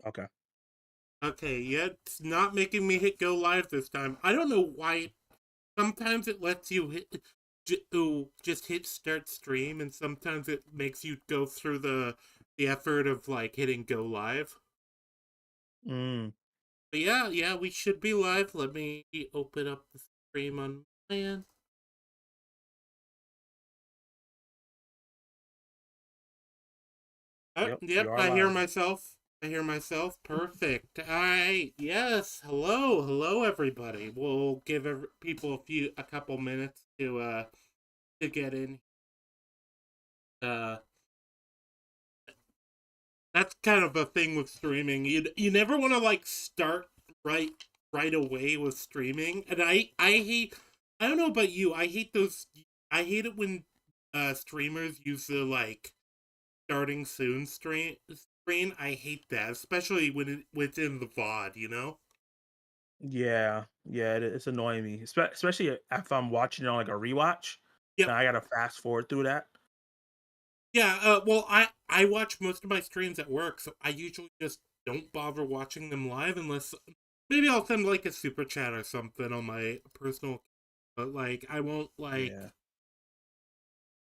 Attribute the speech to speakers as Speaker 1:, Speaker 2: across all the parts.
Speaker 1: Okay.
Speaker 2: Okay, yeah, it's not making me hit go live this time. I don't know why. Sometimes it lets you just hit start stream, and sometimes it makes you go through the effort of like hitting go live.
Speaker 1: Mm,
Speaker 2: But yeah, we should be live. Let me open up the stream on my end.
Speaker 1: yep,
Speaker 2: Yep,
Speaker 1: you are
Speaker 2: I hear
Speaker 1: live.
Speaker 2: myself. I hear myself. Perfect. All right. Yes. Hello, everybody. We'll give people a couple minutes to get in. Uh, that's kind of a thing with streaming. You never want to like start right right away with streaming, and I hate. I don't know about you. I hate those. I hate it when streamers use the like starting soon screen. I hate that, especially when within the VOD. You know.
Speaker 1: Yeah, yeah, it's annoying me, especially if I'm watching it on like a rewatch.
Speaker 2: Yep.
Speaker 1: Then I gotta fast forward through that.
Speaker 2: Yeah. Well, I watch most of my streams at work, so I usually just don't bother watching them live unless maybe I'll send like a super chat or something on my personal. But like, I won't like.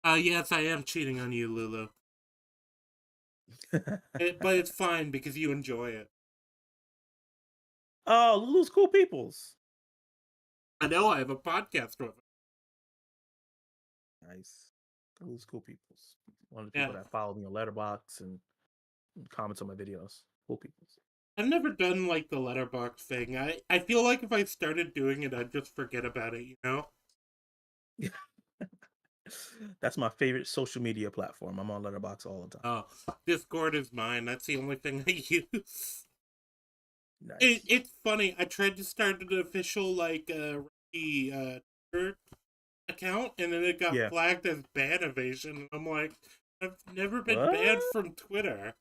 Speaker 1: Yeah.
Speaker 2: Yes, I am cheating on you, Lulu. But it's fine because you enjoy it.
Speaker 1: Oh, Lulu's cool peoples.
Speaker 2: I know I have a podcast with her.
Speaker 1: Nice. Lulu's cool peoples. One of the people
Speaker 2: Yeah,
Speaker 1: that follow me on Letterbox and comments on my videos. Cool peoples.
Speaker 2: I've never done like the letterbox thing. I feel like if I started doing it, I'd just forget about it. You know.
Speaker 1: That's my favorite social media platform. I'm on Letterbox all the time.
Speaker 2: Oh, Discord is mine. That's the only thing I use.
Speaker 1: Nice.
Speaker 2: It's funny. I tried to start an official like Twitter account, and then it got
Speaker 1: Yeah.
Speaker 2: flagged as ban evasion. And I'm like, I've never been
Speaker 1: What?
Speaker 2: banned from Twitter.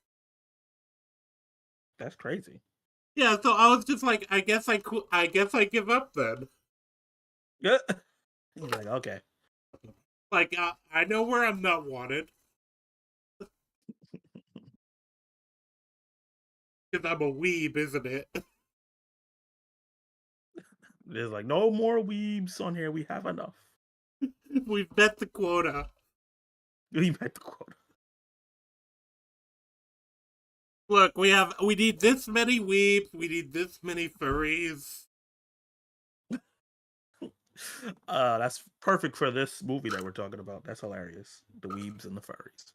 Speaker 1: That's crazy.
Speaker 2: Yeah, so I was just like, I guess I give up then.
Speaker 1: Yeah. He's like, okay.
Speaker 2: Like, I know where I'm not wanted because I'm a weeb, isn't it?
Speaker 1: There's like no more weebs on here. We have enough.
Speaker 2: We've met the quota.
Speaker 1: We met the quota.
Speaker 2: Look, we need this many weebs. We need this many furries.
Speaker 1: That's perfect for this movie that we're talking about. That's hilarious. The weebs and the furries.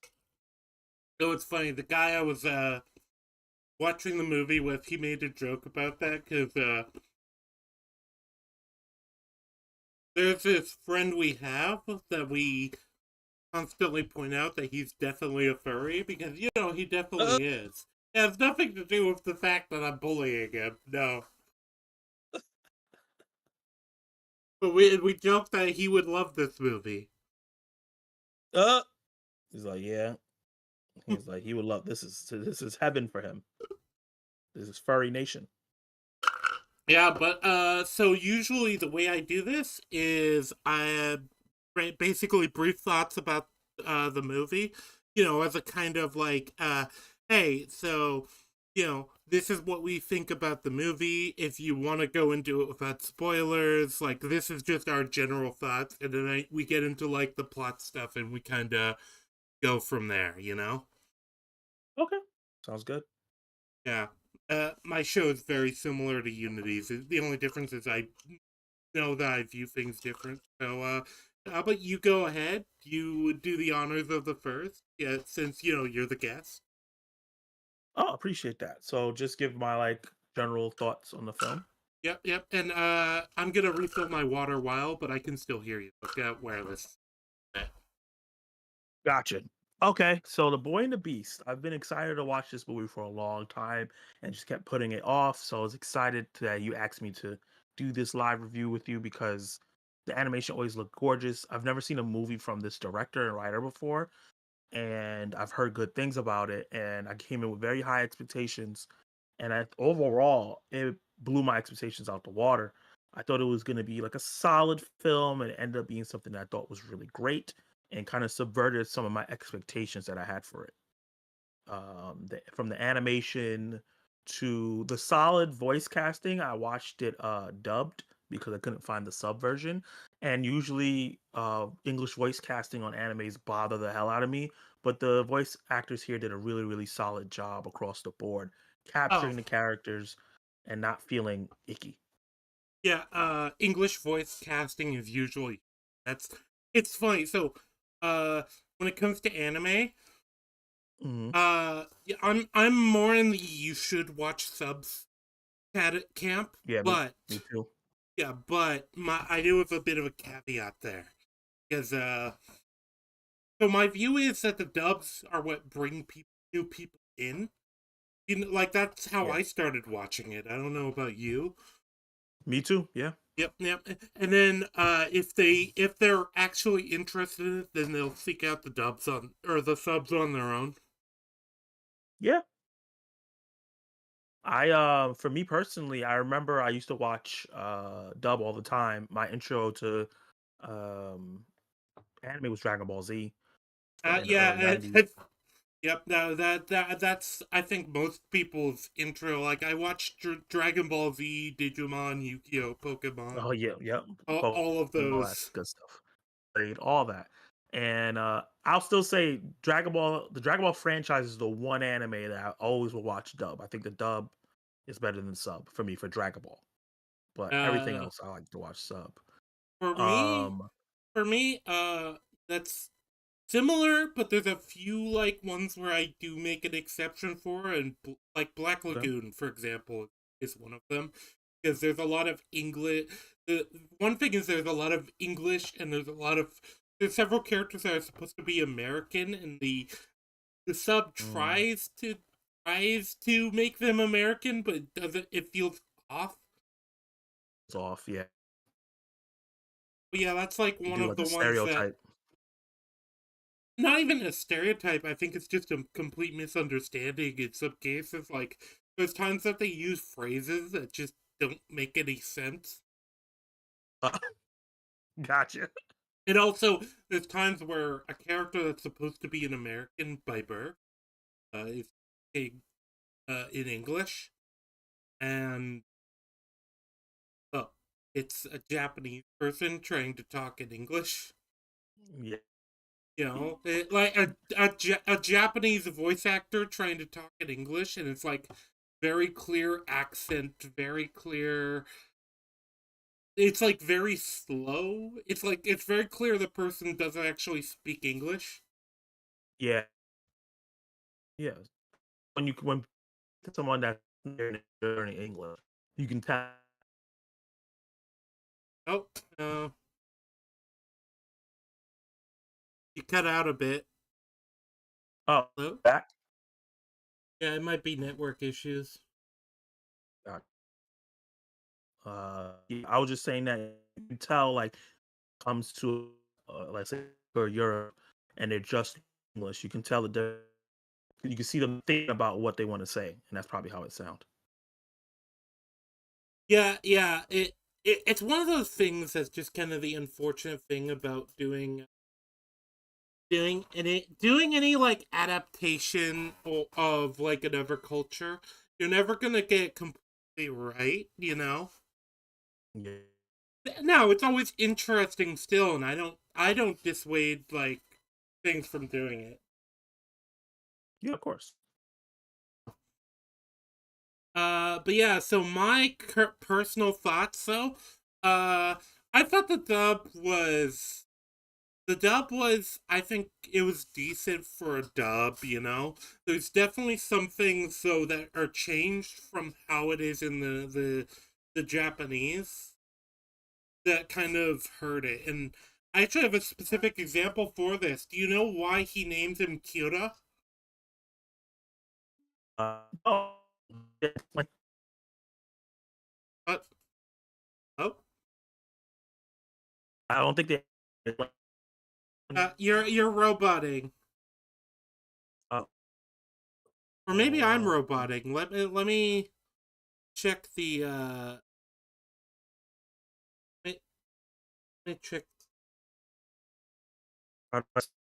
Speaker 2: So it's funny. The guy I was watching the movie with, he made a joke about that because there's this friend we have that we constantly point out that he's definitely a furry because he
Speaker 1: Uh,
Speaker 2: definitely is. It has nothing to do with the fact that I'm bullying him. No, but we joked that he would love this movie.
Speaker 1: uh. He's like, yeah. He's like, he would love this is heaven for him. This is furry nation.
Speaker 2: Yeah, but so usually the way I do this is I basically brief thoughts about the movie, as a kind of like, hey, so this is what we think about the movie. If you want to go into it without spoilers, like this is just our general thoughts, and then we get into like the plot stuff, and we kind of go from there.
Speaker 1: Okay. Sounds good.
Speaker 2: Yeah. My show is very similar to Unity's. The only difference is I know that I view things different. So, how about you go ahead? You would do the honors of the first, yeah, since you're the guest.
Speaker 1: Oh, appreciate that. So just give my like general thoughts on the film.
Speaker 2: Yep. And I'm gonna refill my water while, but I can still hear you. Look at wireless.
Speaker 1: Gotcha. Okay, so The Boy and the Beast. I've been excited to watch this movie for a long time and just kept putting it off. So I was excited that you asked me to do this live review with you because the animation always looked gorgeous. I've never seen a movie from this director and writer before, and I've heard good things about it. And I came in with very high expectations, and overall, it blew my expectations out the water. I thought it was going to be like a solid film, and it ended up being something that I thought was really great and kind of subverted some of my expectations that I had for it. From the animation to the solid voice casting, I watched it dubbed because I couldn't find the sub version. And usually English voice casting on animes bother the hell out of me, but the voice actors here did a really really solid job across the board
Speaker 2: Oh,
Speaker 1: capturing the characters and not feeling icky.
Speaker 2: yeah, English voice casting is usually that's it's funny. So, uh, when it comes to anime,
Speaker 1: Mhm.
Speaker 2: yeah, I'm more in the you should watch subs camp,
Speaker 1: Yeah,
Speaker 2: but
Speaker 1: me too.
Speaker 2: yeah, but my I do have a bit of a caveat there because so my view is that the dubs are what bring new people in. You know, like that's how
Speaker 1: Yeah,
Speaker 2: I started watching it. I don't know about you.
Speaker 1: me too. Yeah,
Speaker 2: Yep, yep. And then if they're actually interested in it, then they'll seek out the dubs on or the subs on their own.
Speaker 1: yeah. I for me personally, I remember I used to watch dub all the time. My intro to um anime was Dragon Ball Z in the early
Speaker 2: Yeah,
Speaker 1: 90s.
Speaker 2: yep. No, that's I think most people's intro. Like I watched Dragon Ball Z, Digimon, Yu-Gi-Oh, Pokemon,
Speaker 1: Oh yeah, yep.
Speaker 2: all of
Speaker 1: All that
Speaker 2: those.
Speaker 1: good stuff. Played all that. And I'll still say the Dragon Ball franchise is the one anime that I always will watch dub. I think the dub is better than sub for me for Dragon Ball. But everything
Speaker 2: Uh,
Speaker 1: else I like to watch sub.
Speaker 2: for me,
Speaker 1: Um
Speaker 2: for me, that's similar, but there's a few like ones where I do make an exception for, and like Black
Speaker 1: okay.
Speaker 2: Lagoon, for example, is one of them because there's a lot of English. The one thing is there's a lot of English, and there's several characters that are supposed to be American, and the sub
Speaker 1: Mm,
Speaker 2: tries to make them American, but it doesn't. It feels off.
Speaker 1: it's off, yeah.
Speaker 2: But yeah, that's like
Speaker 1: They
Speaker 2: one
Speaker 1: do
Speaker 2: of
Speaker 1: like
Speaker 2: the
Speaker 1: a
Speaker 2: ones that
Speaker 1: stereotype.
Speaker 2: not even a stereotype. I think it's just a complete misunderstanding in some cases. Like, there's times that they use phrases that just don't make any sense.
Speaker 1: Gotcha.
Speaker 2: And also, there's times where a character that's supposed to be an American by birth is speaking in English, and oh, it's a Japanese person trying to talk in English.
Speaker 1: Yeah.
Speaker 2: You know, like a Japanese voice actor trying to talk in English, and it's like very clear accent, very clear. It's like very slow. It's like it's very clear the person doesn't actually speak English.
Speaker 1: Yeah. Yeah. When someone that's learning English, you can tell.
Speaker 2: Oh, uh, you cut out a bit.
Speaker 1: Oh,
Speaker 2: Hello?
Speaker 1: back.
Speaker 2: Yeah, it might be network issues.
Speaker 1: Got yeah, I was just saying that you can tell like comes to let's say for Europe and they're just English, you can tell you can see them thinking about what they want to say, and that's probably how it sounds.
Speaker 2: Yeah, yeah. It's one of those things that's just kind of the unfortunate thing about doing any like adaptation of like another culture. You're never gonna get it completely right, you know.
Speaker 1: Yeah,
Speaker 2: Now it's always interesting still, and I don't dissuade like things from doing it.
Speaker 1: yeah, of course.
Speaker 2: But yeah, so my personal thoughts though, uh, I thought the dub was, I think it was decent for a dub, you know? There's definitely some things, though, that are changed from how it is in the Japanese that kind of hurt it. And I actually have a specific example for this. Do you know why he named him Kyoto?
Speaker 1: Oh, yeah, like
Speaker 2: Uh, oh,
Speaker 1: I don't think they. Like,
Speaker 2: you're roboting.
Speaker 1: uh,
Speaker 2: Or maybe I'm roboting. Let me check the let me check.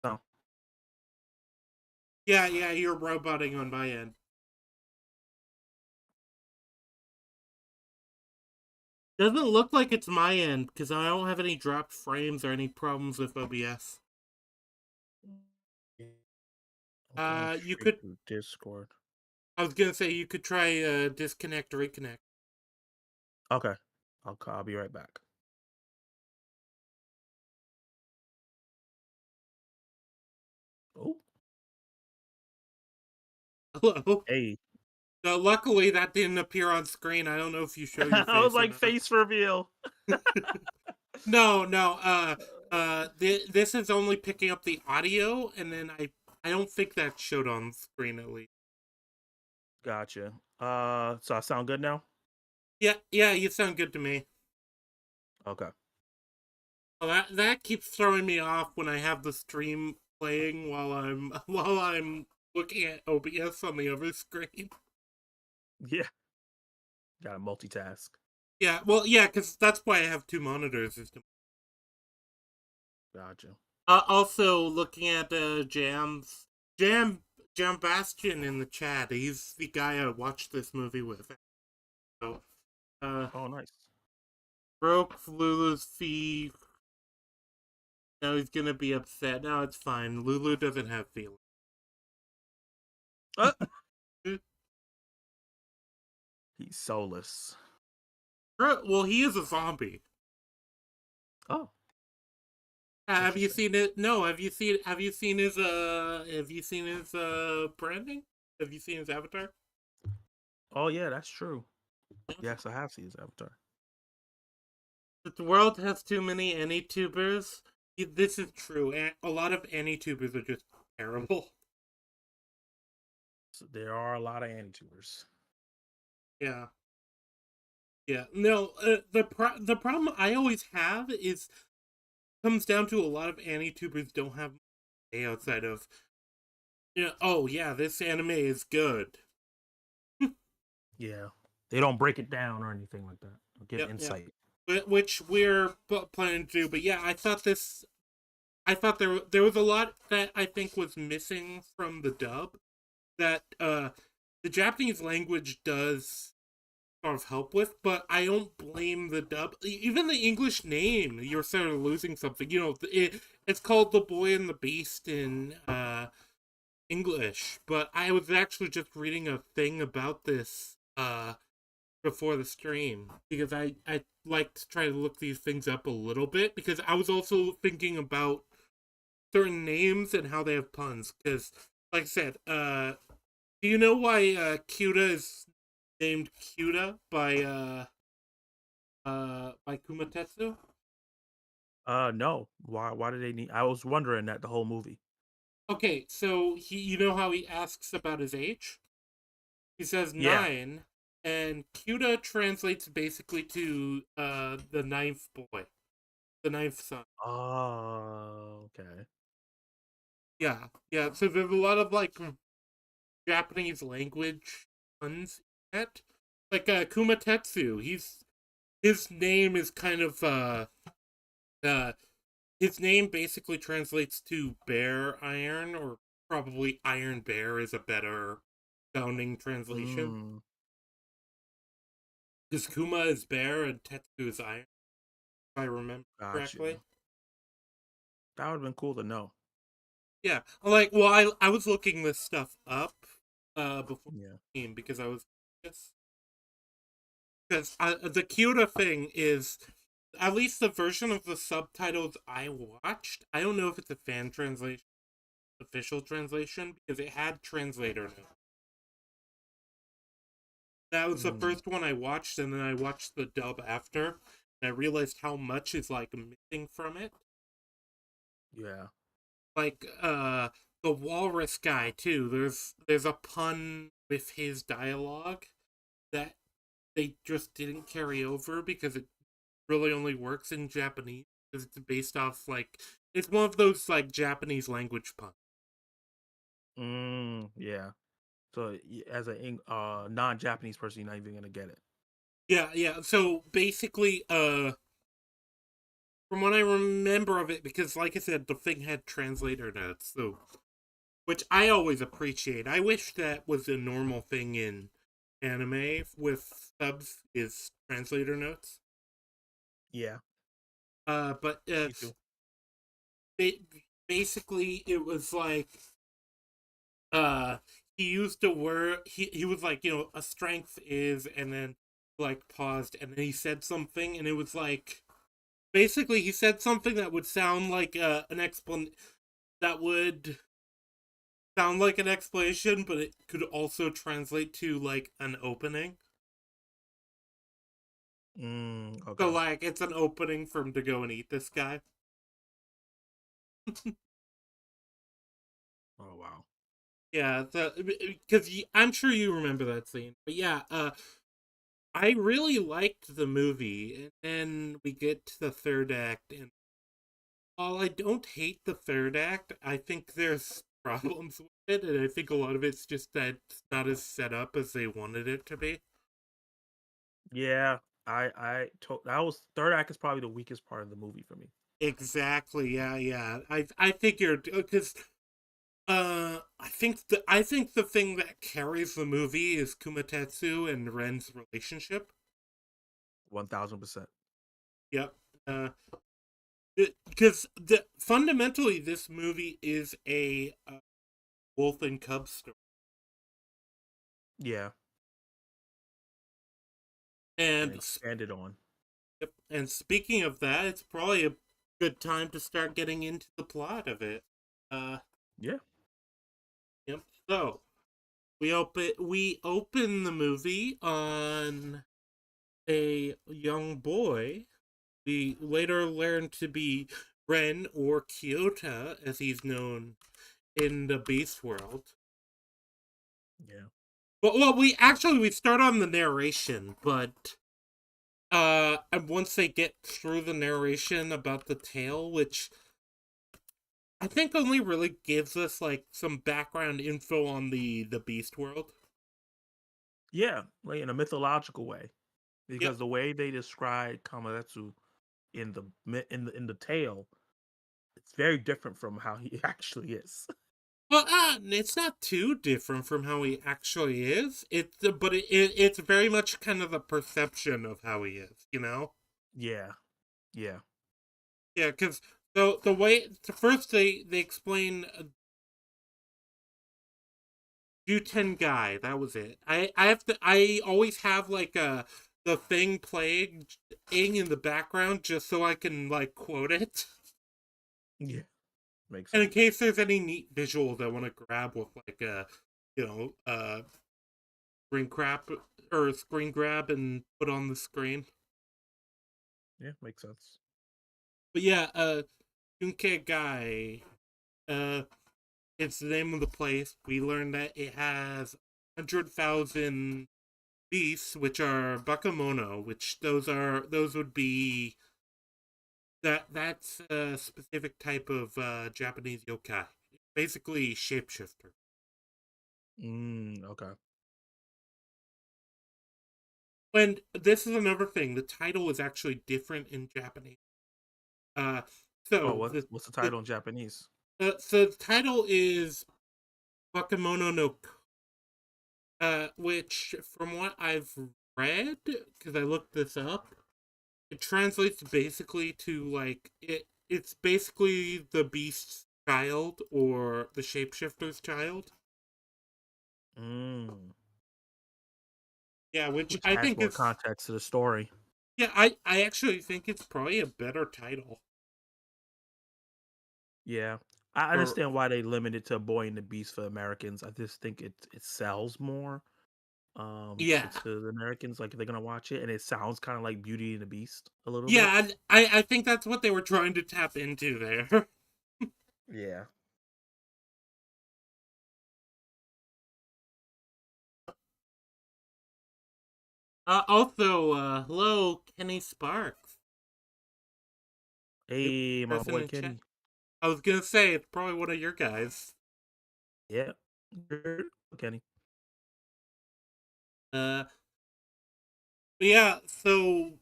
Speaker 1: no.
Speaker 2: Yeah, yeah, you're roboting on my end. Doesn't look like it's my end because I don't have any dropped frames or any problems with OBS.
Speaker 1: I'm going
Speaker 2: You
Speaker 1: straight
Speaker 2: could.
Speaker 1: to Discord.
Speaker 2: I was gonna say you could try disconnect or reconnect.
Speaker 1: Okay. I'll be right back. Oh,
Speaker 2: Hello.
Speaker 1: hey.
Speaker 2: Luckily, that didn't appear on screen. I don't know if you show your
Speaker 1: I was
Speaker 2: face or
Speaker 1: like
Speaker 2: not.
Speaker 1: face reveal.
Speaker 2: No, no. This is only picking up the audio, and then I don't think that showed on screen at least.
Speaker 1: Gotcha. So I sound good now?
Speaker 2: Yeah, yeah. You sound good to me.
Speaker 1: Okay.
Speaker 2: Well, that keeps throwing me off when I have the stream playing while I'm looking at OBS on the other screen.
Speaker 1: Yeah. Gotta multitask.
Speaker 2: Yeah, well, yeah, because that's why I have two monitors.
Speaker 1: Gotcha.
Speaker 2: Also, looking at Jam Jam Bastion in the chat. He's the guy I watched this movie with. So, uh,
Speaker 1: Oh, nice.
Speaker 2: broke Lulu's fee. Now he's gonna be upset. No, it's fine. Lulu doesn't have feelings.
Speaker 1: Uh, he's soulless.
Speaker 2: Well, he is a zombie.
Speaker 1: Oh,
Speaker 2: Have you
Speaker 1: interesting.
Speaker 2: seen it? No. Have you seen his branding? Have you seen his avatar?
Speaker 1: Oh, yeah, that's true. Yes, I have seen his avatar.
Speaker 2: The world has too many AnyTubers. This is true. A lot of AnyTubers are just terrible.
Speaker 1: So there are a lot of anti-tubers.
Speaker 2: Yeah, yeah. No, the problem I always have is comes down to a lot of AnyTubers don't have a outside of oh yeah, this anime is good.
Speaker 1: Yeah. They don't break it down or anything like that. Or give
Speaker 2: Yep, yep.
Speaker 1: insight.
Speaker 2: Which we're planning to do. But yeah, I thought there was a lot that I think was missing from the dub that the Japanese language does sort of help with, but I don't blame the dub. Even the English name, you're sort of losing something. It's called The Boy and the Beast in English, but I was actually just reading a thing about this before the stream because I like to try to look these things up a little bit because I was also thinking about certain names and how they have puns. Because, like I said, do you know why Cuda is named Cuda by Kumatetsu?
Speaker 1: No. Why do they need I was wondering that the whole movie.
Speaker 2: Okay, so you know how he asks about his age? He says
Speaker 1: Yeah.
Speaker 2: 9, and Cuda translates basically to the ninth boy, the ninth son.
Speaker 1: Oh, okay.
Speaker 2: Yeah, yeah. So there's a lot of like Japanese language puns in it. Like Kumatetsu, his name is kind of uh his name basically translates to bear iron, or probably iron bear is a better sounding translation.
Speaker 1: Mm,
Speaker 2: Because Kuma is bear and Tetsu is iron, if I remember
Speaker 1: got you.
Speaker 2: correctly.
Speaker 1: That would have been cool to know.
Speaker 2: Yeah. Like, well, I was looking this stuff up before
Speaker 1: Yeah.
Speaker 2: the game because I was yes. Because the Kyoto thing is, at least the version of the subtitles I watched, I don't know if it's a fan translation, official translation, because it had translator notes. That was the
Speaker 1: Mm,
Speaker 2: first one I watched, and then I watched the dub after, and I realized how much is like missing from it.
Speaker 1: yeah.
Speaker 2: Like the walrus guy too. There's a pun with his dialogue that they just didn't carry over because it really only works in Japanese. Because it's based off like it's one of those like Japanese language puns.
Speaker 1: Yeah. So as a non-Japanese person, you're not even gonna get it.
Speaker 2: Yeah, yeah. So basically, from what I remember of it, because like I said, the thing had translator notes, so which I always appreciate. I wish that was a normal thing in anime with subs is translator notes.
Speaker 1: Yeah,
Speaker 2: But
Speaker 1: me too.
Speaker 2: ba- basically, it was like uh he used a word. He was like, a strength is, and then like paused, and then he said something, and it was like basically he said something that would sound like an explanation, that would sound like an explanation, but it could also translate to like an opening. So
Speaker 1: Okay.
Speaker 2: like it's an opening for him to go and eat this guy.
Speaker 1: Oh wow.
Speaker 2: Yeah, because I'm sure you remember that scene. But yeah, I really liked the movie, and then we get to the third act, and while I don't hate the third act, I think there's problems with it, and I think a lot of it's just that it's not as set up as they wanted it to be.
Speaker 1: Yeah, that was third act is probably the weakest part of the movie for me.
Speaker 2: Exactly. Yeah, yeah. I figured because I think the thing that carries the movie is Kumatetsu and Ren's relationship.
Speaker 1: 1000%.
Speaker 2: Yep. Uh, because fundamentally this movie is a wolf and cub story.
Speaker 1: Yeah, and
Speaker 2: And
Speaker 1: expanded on.
Speaker 2: yep, and speaking of that, it's probably a good time to start getting into the plot of it. Uh,
Speaker 1: Yeah.
Speaker 2: yep. So we open the movie on a young boy. We later learn to be Ren, or Kyota as he's known in the Beast world.
Speaker 1: Yeah.
Speaker 2: Well, we start on the narration, but and once they get through the narration about the tale, which I think only really gives us like some background info on the Beast world.
Speaker 1: Yeah, like in a mythological way,
Speaker 2: Yep.
Speaker 1: because the way they describe Kamaretsu in the tale, it's very different from how he actually is.
Speaker 2: Well, it's not too different from how he actually is. It's very much kind of the perception of how he is, you know?
Speaker 1: Yeah. Yeah.
Speaker 2: Yeah, because the way first they explain Juten guy. That was it. I have to. I always have like the thing playing in the background just so I can like quote it.
Speaker 1: Yeah. Makes
Speaker 2: And in
Speaker 1: sense.
Speaker 2: case there's any neat visuals I want to grab with like you know, screen crap or screen grab and put on the screen.
Speaker 1: Yeah, makes sense.
Speaker 2: But yeah, Junke guy, uh, it's the name of the place. We learned that it has 100,000 beasts, which are Bakemono, which those would be that's a specific type of Japanese yokai, basically shapeshifter.
Speaker 1: Okay.
Speaker 2: And this is another thing. The title is actually different in Japanese. Uh,
Speaker 1: Oh,
Speaker 2: so
Speaker 1: what's the title in Japanese?
Speaker 2: the title is Bakemono no, which from what I've read, because I looked this up, it translates basically to like it's basically the beast's child or the shapeshifter's child.
Speaker 1: Mm.
Speaker 2: Yeah, which
Speaker 1: Which
Speaker 2: I
Speaker 1: adds
Speaker 2: think
Speaker 1: more
Speaker 2: is
Speaker 1: context to the story.
Speaker 2: yeah, I actually think it's probably a better title.
Speaker 1: Yeah. I
Speaker 2: Or
Speaker 1: understand why they limited to Boy and the Beast for Americans. I just think it sells more
Speaker 2: yeah.
Speaker 1: to the Americans, like if they're gonna watch it, and it sounds kind of like Beauty and the Beast a little bit.
Speaker 2: Yeah, I think that's what they were trying to tap into there.
Speaker 1: Yeah.
Speaker 2: Also, hello, Kenny Sparks. Yep,
Speaker 1: Hey, my
Speaker 2: person
Speaker 1: boy
Speaker 2: in chat.
Speaker 1: Kenny.
Speaker 2: I was gonna say it's probably one of your guys.
Speaker 1: Yeah. Kenny.
Speaker 2: Uh, but yeah, so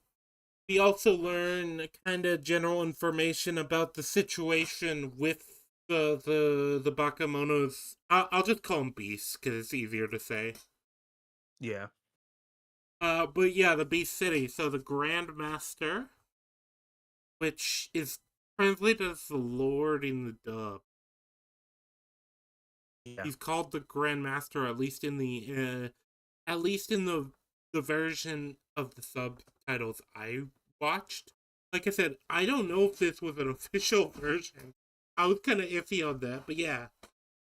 Speaker 2: we also learn kind of general information about the situation with the Bakamonos. I'll just call them beasts because it's easier to say.
Speaker 1: Yeah.
Speaker 2: But yeah, the Beast City. So the Grand Master. which is translated as the Lord in the dub.
Speaker 1: Yeah.
Speaker 2: He's called the Grand Master, at least in the version of the subtitles I watched. Like I said, I don't know if this was an official version. I was kind of iffy on that, but yeah,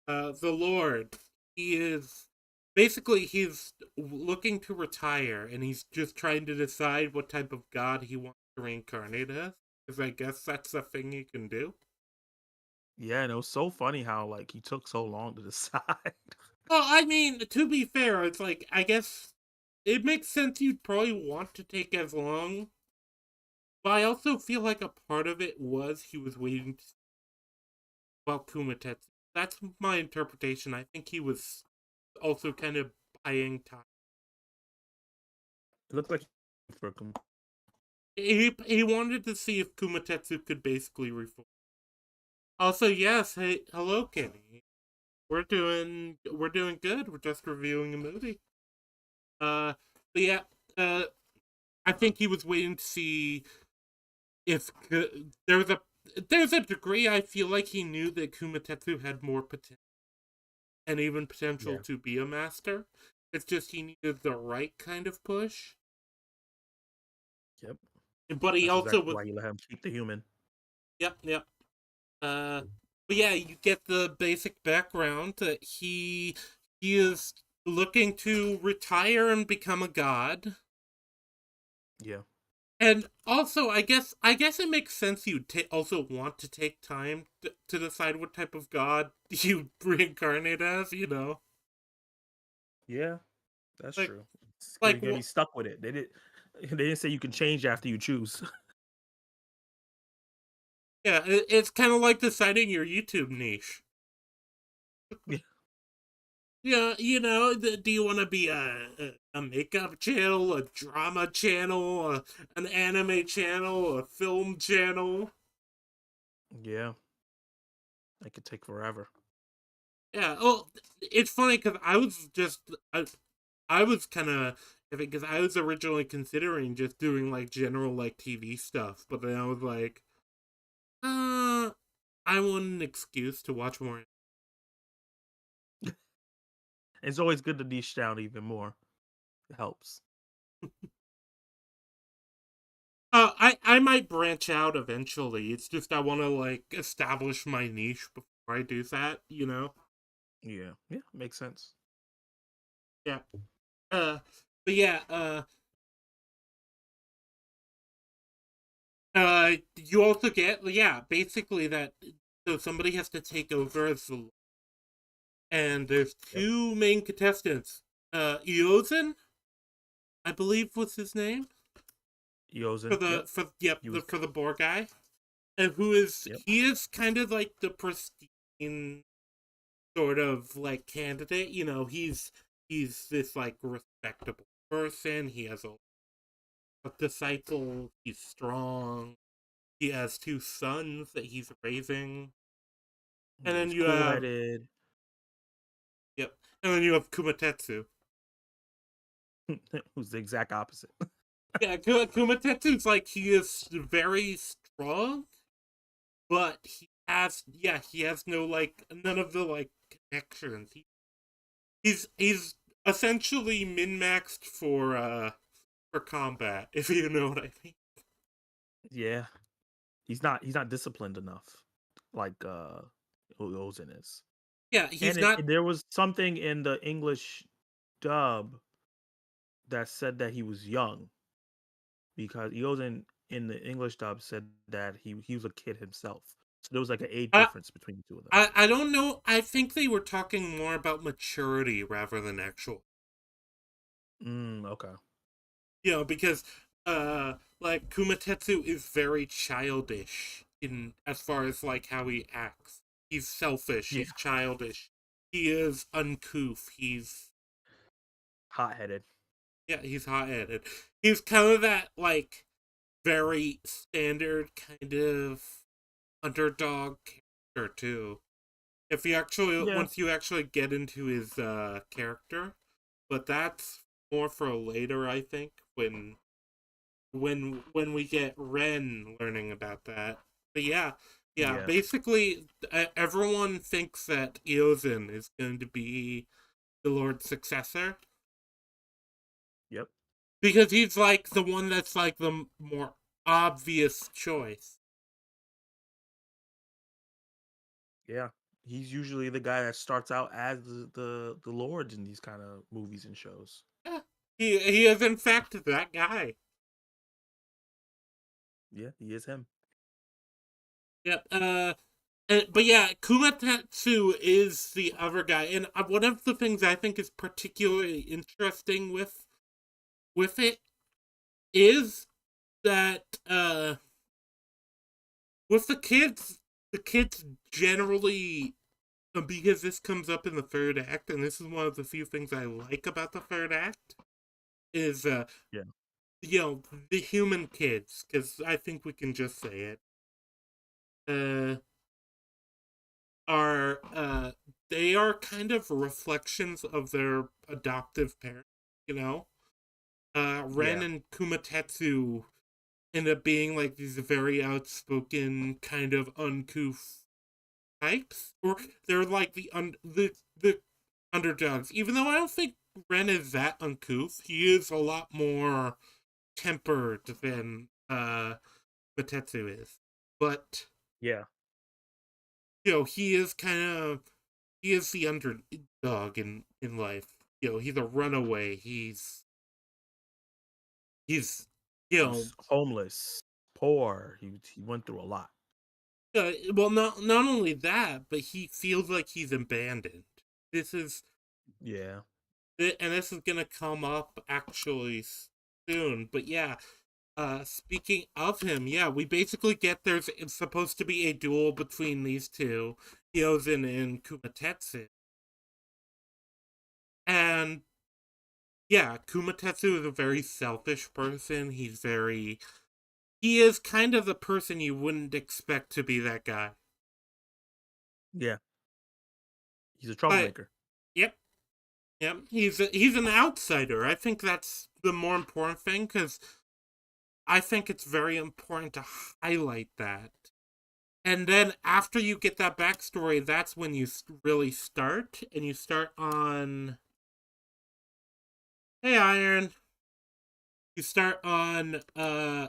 Speaker 2: the Lord, he is basically he's looking to retire, and he's just trying to decide what type of god he wants to reincarnate as. Because I guess that's the thing he can do.
Speaker 1: Yeah, and it was so funny how like he took so long to decide.
Speaker 2: Well, I mean, to be fair, it's like I guess it makes sense you'd probably want to take as long, but I also feel like a part of it was he was waiting to about Kumatetsu. That's my interpretation. I think he was also kind of buying time.
Speaker 1: It looked like for
Speaker 2: He wanted to see if Kumatetsu could basically reform. Also, yes, hey, hello, Kenny. We're doing good. We're just reviewing a movie. But yeah, uh, I think he was waiting to see if there's a degree I feel like he knew that Kumatetsu had more potential and even potential
Speaker 1: yeah.
Speaker 2: to be a master. It's just he needed the right kind of push.
Speaker 1: Yep.
Speaker 2: But he
Speaker 1: That's
Speaker 2: also
Speaker 1: exactly
Speaker 2: was
Speaker 1: why you let him keep the human.
Speaker 2: yep. Uh but yeah, you get the basic background that he is looking to retire and become a god.
Speaker 1: Yeah.
Speaker 2: And also, I guess it makes sense you also want to take time to decide what type of god you reincarnate as.
Speaker 1: Yeah, that's
Speaker 2: Like
Speaker 1: true. You're
Speaker 2: like
Speaker 1: gonna be stuck with it. They didn't say you can change after you choose.
Speaker 2: yeah, it's kind of like deciding your YouTube niche.
Speaker 1: Yeah.
Speaker 2: Yeah, do you want to be a makeup channel, a drama channel, an anime channel, a film channel?
Speaker 1: Yeah. It could take forever.
Speaker 2: Yeah. Oh, it's funny because I was kind of because I was originally considering just doing like general like TV stuff, but then I was like, I want an excuse to watch more.
Speaker 1: It's always good to niche down even more. It helps.
Speaker 2: I might branch out eventually. It's just I want to like establish my niche before I do that.
Speaker 1: Yeah. Yeah. Makes sense.
Speaker 2: Yeah. Uh, but yeah. You also get basically that. So somebody has to take over as the and there's
Speaker 1: Yep.
Speaker 2: two main contestants. Eozen, I believe was his name for
Speaker 1: Yozen.
Speaker 2: the
Speaker 1: Yep.
Speaker 2: for yep
Speaker 1: He was.
Speaker 2: for the boar guy, and who is
Speaker 1: Yep.
Speaker 2: he is kind of like the pristine sort of like candidate. He's this like respectable person. He has a disciple. He's strong. He has two sons that he's raising, and
Speaker 1: Yeah,
Speaker 2: then
Speaker 1: he's
Speaker 2: you
Speaker 1: cool
Speaker 2: have
Speaker 1: headed.
Speaker 2: yep, and then you have Kumatetsu.
Speaker 1: Who's the exact opposite.
Speaker 2: Yeah, Kumatetsu's like he is very strong, but he has no like none of the like connections. He's essentially min maxed for combat, if you know what I mean.
Speaker 1: Yeah. He's not disciplined enough like Yozen is.
Speaker 2: Yeah,
Speaker 1: And
Speaker 2: he's not.
Speaker 1: there was something in the English dub that said that he was young because Yozen in the English dub said that he was a kid himself. So there was like an age
Speaker 2: I,
Speaker 1: difference between the two of them.
Speaker 2: I don't know. I think they were talking more about maturity rather than actual.
Speaker 1: Okay.
Speaker 2: Because like Kumatetsu is very childish in as far as like how he acts. He's selfish,
Speaker 1: Yeah.
Speaker 2: he's childish. He is uncouth.
Speaker 1: Hot headed.
Speaker 2: He's hot-headed. He's kind of that like very standard kind of underdog character too. If you actually
Speaker 1: Yeah.
Speaker 2: once you actually get into his character, but that's more for later, I think, when when we get Ren learning about that. But yeah, yeah.
Speaker 1: Yeah.
Speaker 2: Basically, everyone thinks that Eozan is going to be the Lord's successor
Speaker 1: Yep.
Speaker 2: because he's like the one that's like the more obvious choice.
Speaker 1: Yeah. He's usually the guy that starts out as the Lord in these kind of movies and shows.
Speaker 2: Yeah, he is in fact that guy.
Speaker 1: Yeah, he is him.
Speaker 2: Yep. But yeah, Kumatetsu is the other guy, and one of the things I think is particularly interesting with it is that with the kids generally, because this comes up in the third act, and this is one of the few things I like about the third act, is
Speaker 1: Yeah.
Speaker 2: you know, the human kids, because I think we can just say it, uh, are they are kind of reflections of their adoptive parents. You know, Ren
Speaker 1: Yeah.
Speaker 2: and Kumatetsu end up being like these very outspoken, kind of uncouth types, or they're like the underdogs. Even though I don't think Ren is that uncouth, he is a lot more tempered than Matetsu is. But
Speaker 1: Yeah.
Speaker 2: you know, he is the underdog in life. You know, he's a runaway. He's you
Speaker 1: He
Speaker 2: know,
Speaker 1: was homeless, poor. He went through a lot.
Speaker 2: well, not only that, but he feels like he's abandoned. This is
Speaker 1: Yeah.
Speaker 2: and this is gonna come up actually soon. But yeah, speaking of him, yeah, we basically get there's it's supposed to be a duel between these two, Hyozin and Kumatetsu. And yeah, Kumatetsu is a very selfish person. He is kind of the person you wouldn't expect to be that guy.
Speaker 1: Yeah. He's a
Speaker 2: But
Speaker 1: troublemaker.
Speaker 2: yep, yep, he's an outsider. I think that's the more important thing because I think it's very important to highlight that. And then after you get that backstory, that's when you really start, and you start on. Hey, Iron. You start on. I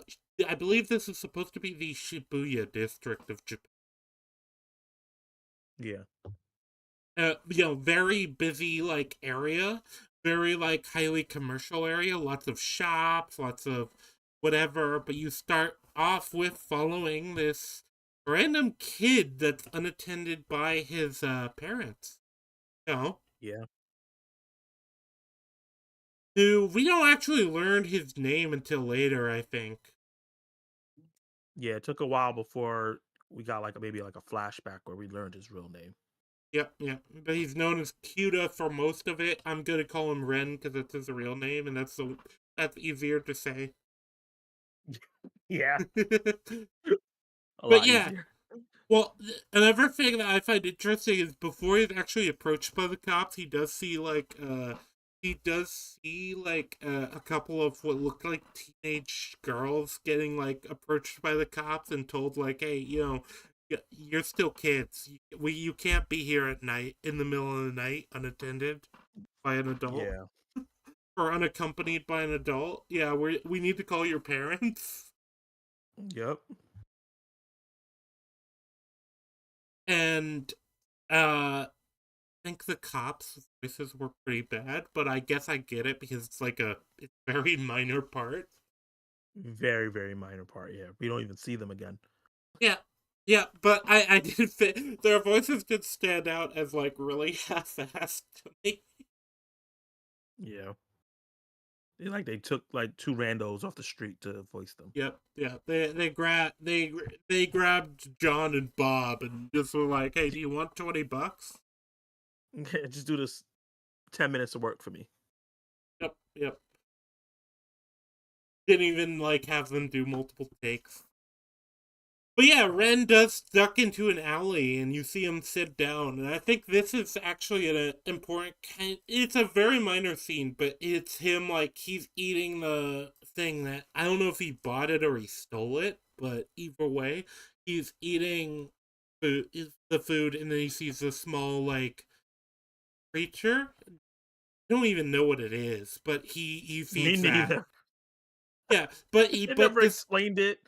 Speaker 2: believe this is supposed to be the Shibuya district of Japan.
Speaker 1: Yeah.
Speaker 2: You know, very busy like area, very like highly commercial area. Lots of shops, lots of whatever. But you start off with following this random kid that's unattended by his parents. You know,
Speaker 1: Yeah.
Speaker 2: who we don't actually learn his name until later, I think.
Speaker 1: Yeah. It took a while before we got like maybe like a flashback where we learned his real name.
Speaker 2: Yep, yep. But he's known as Cuda for most of it. I'm gonna call him Ren because that's his real name, and that's easier to say.
Speaker 1: Yeah. A
Speaker 2: But
Speaker 1: lot
Speaker 2: yeah,
Speaker 1: easier.
Speaker 2: well, another thing that I find interesting is before he's actually approached by the cops, he does see like a couple of what look like teenage girls getting like approached by the cops and told like, hey, you know, you're still kids. You can't be here at night in the middle of the night unattended by an adult
Speaker 1: Yeah.
Speaker 2: or unaccompanied by an adult. Yeah, we need to call your parents.
Speaker 1: Yep.
Speaker 2: And uh think the cops' voices were pretty bad, but I guess I get it because it's a very minor part.
Speaker 1: Very, very minor part. Yeah. We don't even see them again.
Speaker 2: Yeah, yeah, but I did fit. Their voices did stand out as like really half-assed to me.
Speaker 1: Yeah. They took like two randos off the street to voice them.
Speaker 2: Yep, yeah. They grabbed John and Bob and just were like, "Hey, do you want $20?"
Speaker 1: Just do this 10 minutes of work for me.
Speaker 2: Yep, yep. Didn't even like have them do multiple takes. But yeah, Ren does duck into an alley, and you see him sit down. And I think this is actually an important kind. It's a very minor scene, but it's him like he's eating the thing that I don't know if he bought it or he stole it, but either way, he's eating the food, and then he sees a small like creature. I don't even know what it is, but he
Speaker 1: Me
Speaker 2: feeds that.
Speaker 1: neither.
Speaker 2: Yeah, but
Speaker 1: They
Speaker 2: but
Speaker 1: never
Speaker 2: this
Speaker 1: explained it.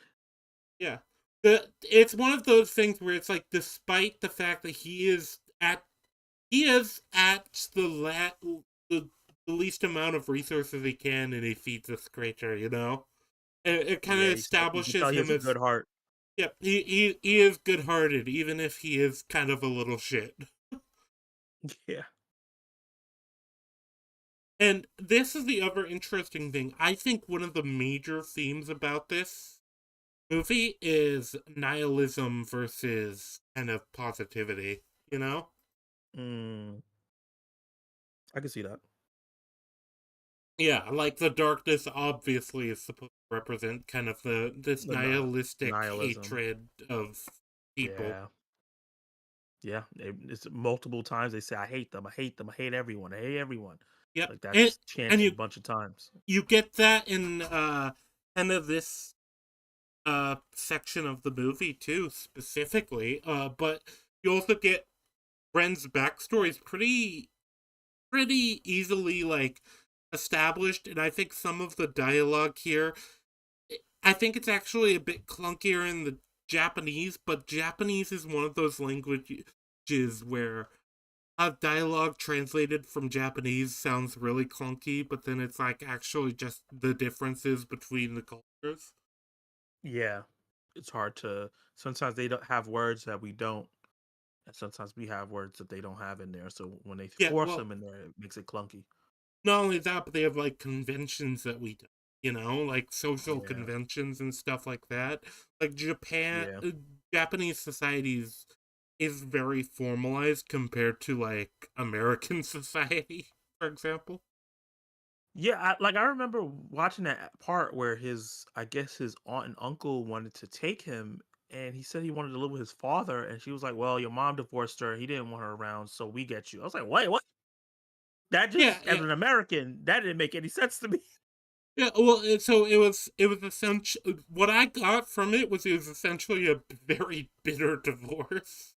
Speaker 2: yeah. It's one of those things where it's like, despite the fact that he is at the, the least amount of resources he can, and he feeds this creature, you know? It kind of
Speaker 1: Yeah, you can tell
Speaker 2: establishes
Speaker 1: he has
Speaker 2: him
Speaker 1: a
Speaker 2: as,
Speaker 1: good heart.
Speaker 2: yep, he is good hearted, even if he is kind of a little shit.
Speaker 1: Yeah.
Speaker 2: And this is the other interesting thing. I think one of the major themes about this movie is nihilism versus kind of positivity, you know?
Speaker 1: Mm, I can see that.
Speaker 2: Yeah, like the darkness obviously is supposed to represent kind of this
Speaker 1: The
Speaker 2: nihilistic
Speaker 1: nihilism.
Speaker 2: hatred of people.
Speaker 1: Yeah. Yeah. It's multiple times they say, I hate them. I hate them. I hate everyone. I hate everyone.
Speaker 2: Yep.
Speaker 1: Like
Speaker 2: And
Speaker 1: that's
Speaker 2: and
Speaker 1: chanted a
Speaker 2: you
Speaker 1: bunch of times.
Speaker 2: you get that in kind of this section of the movie too, specifically. But you also get Ren's backstory is pretty easily like established, and I think some of the dialogue here, I think it's actually a bit clunkier in the Japanese, but Japanese is one of those languages where a dialogue translated from Japanese sounds really clunky, but then it's like actually just the differences between the cultures.
Speaker 1: Yeah. It's hard to sometimes they don't have words that we don't, and sometimes we have words that they don't have in there. So when they
Speaker 2: Yeah,
Speaker 1: force
Speaker 2: well,
Speaker 1: them in there, it makes it clunky.
Speaker 2: not only that, but they have like conventions that we do, you know, like social
Speaker 1: Yeah.
Speaker 2: conventions and stuff like that. Like
Speaker 1: Yeah.
Speaker 2: Japanese societies is very formalized compared to like American society, for example.
Speaker 1: Yeah, I remember watching that part where I guess his aunt and uncle wanted to take him, and he said he wanted to live with his father, and she was like, "Well, your mom divorced her. He didn't want her around, so we get you." I was like, "Wait, what?" That
Speaker 2: Yeah,
Speaker 1: just as
Speaker 2: yeah,
Speaker 1: an American, that didn't make any sense to me.
Speaker 2: yeah. Well, so it was essentially what I got from it was essentially a very bitter divorce.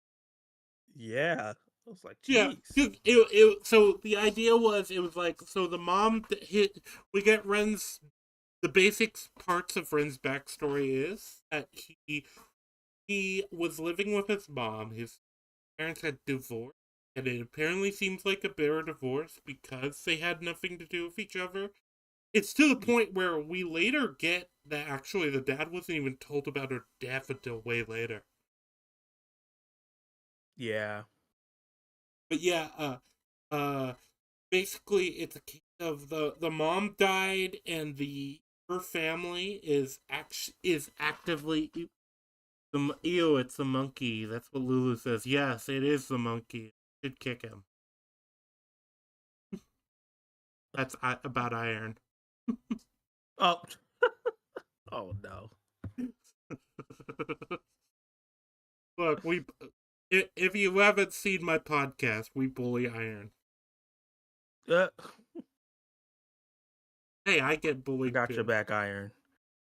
Speaker 1: Yeah, I was like,
Speaker 2: Yeah,
Speaker 1: "Jeez."
Speaker 2: 'cause so the idea was, it was like, so the mom hit, we get Ren's, the basic parts of Ren's backstory is that he was living with his mom. His parents had divorced, and it apparently seems like a bitter divorce because they had nothing to do with each other. It's to the
Speaker 1: Y-
Speaker 2: point where we later get that actually the dad wasn't even told about her death until way later.
Speaker 1: Yeah,
Speaker 2: But yeah, uh, basically it's a case of the mom died, and the her family is actively, ew, it's the monkey. That's what Lulu says. Yes, it is the monkey. Should kick him. That's about Iron.
Speaker 1: oh, oh no.
Speaker 2: Look, if you haven't seen my podcast, we bully Iron.
Speaker 1: Uh,
Speaker 2: Hey, I get
Speaker 1: I
Speaker 2: bullied
Speaker 1: got your
Speaker 2: too.
Speaker 1: back, Iron.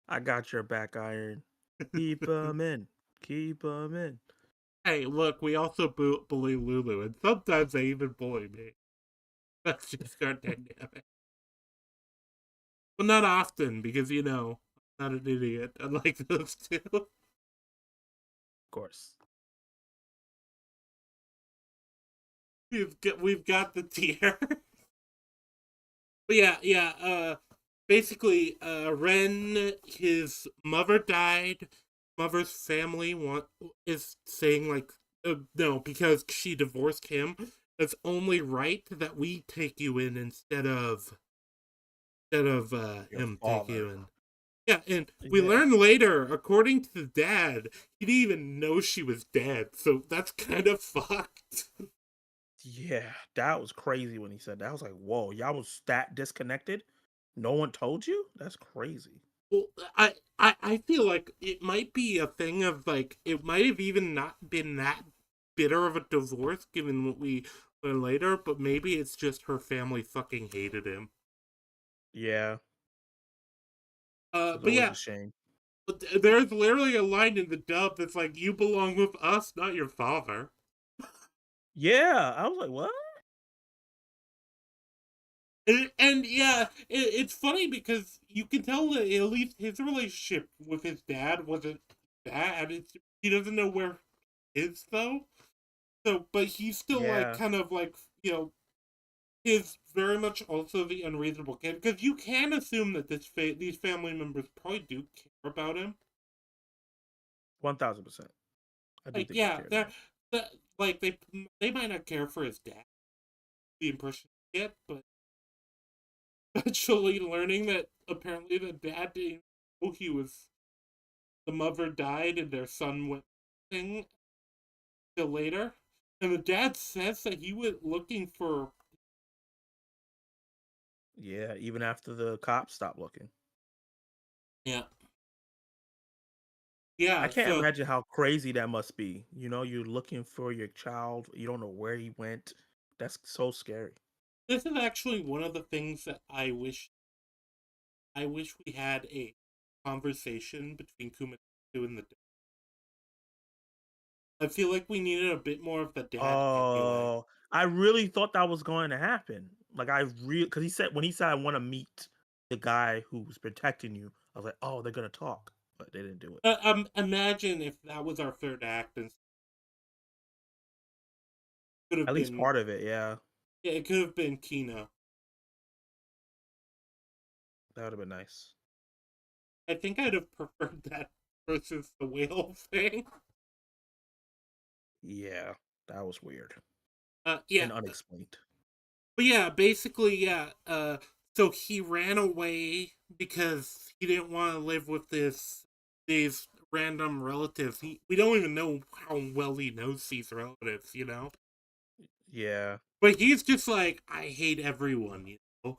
Speaker 1: I got your back, Iron. Keep 'em in. Keep 'em in.
Speaker 2: Hey, look, we also bully Lulu, and sometimes they even bully me. That's just our dynamic. But not often, because, I'm not an idiot, unlike those two.
Speaker 1: Of course.
Speaker 2: We've got the tier. But yeah, basically, Ren, his mother died. Mother's family is saying, like, no, because she divorced him, it's only right that we take you in instead of
Speaker 1: Your
Speaker 2: him take you
Speaker 1: father.
Speaker 2: in. Yeah, and we
Speaker 1: Yeah.
Speaker 2: learn later, according to the dad, he didn't even know she was dead, so that's kind of fucked.
Speaker 1: Yeah, that was crazy when he said that. I was like, "Whoa, y'all was that disconnected? No one told you? That's crazy."
Speaker 2: Well, I feel like it might be a thing of like, it might have even not been that bitter of a divorce, given what we learn later, but maybe it's just her family fucking hated him.
Speaker 1: Yeah. It's
Speaker 2: But
Speaker 1: always
Speaker 2: yeah,
Speaker 1: a shame.
Speaker 2: there's literally a line in the dub that's like, "You belong with us, not your father."
Speaker 1: Yeah, I was like, "What?"
Speaker 2: And yeah, it's funny because you can tell that at least his relationship with his dad wasn't bad. He doesn't know where he is though. So, but he's still like
Speaker 1: Yeah,
Speaker 2: kind of like is very much also the unreasonable kid because you can assume that these family members probably do care about him.
Speaker 1: 1000%. I do
Speaker 2: Like,
Speaker 1: think they
Speaker 2: yeah,
Speaker 1: cared about him.
Speaker 2: they're like they might not care for his dad. The impression you get, but actually learning that apparently the dad didn't know he was the mother died and their son went missing till later, and the dad says that he went looking for.
Speaker 1: Yeah, even after the cops stopped looking.
Speaker 2: Yeah,
Speaker 1: I
Speaker 2: yeah.
Speaker 1: can't
Speaker 2: So
Speaker 1: imagine how crazy that must be. You know, you're looking for your child, you don't know where he went. That's so scary.
Speaker 2: this is actually one of the things that I wish we had a conversation between Kumatetsu and the dad. I feel like we needed a bit more of the dad anyway.
Speaker 1: Oh, I really thought that was going to happen. Like I really, because he said when he said I want to meet the guy who's protecting you, I was like, oh, they're gonna talk, but they didn't do it.
Speaker 2: Imagine if that was our third act and could have
Speaker 1: At least
Speaker 2: been
Speaker 1: part of it, yeah,
Speaker 2: yeah, it could have been Kino.
Speaker 1: that would have been nice.
Speaker 2: I think I'd have preferred that versus the whale thing.
Speaker 1: Yeah, that was weird
Speaker 2: Yeah,
Speaker 1: and unexplained.
Speaker 2: but yeah, basically, yeah. So he ran away because he didn't want to live with these random relatives. We don't even know how well he knows these relatives, you know.
Speaker 1: Yeah,
Speaker 2: But he's just like, I hate everyone, you know.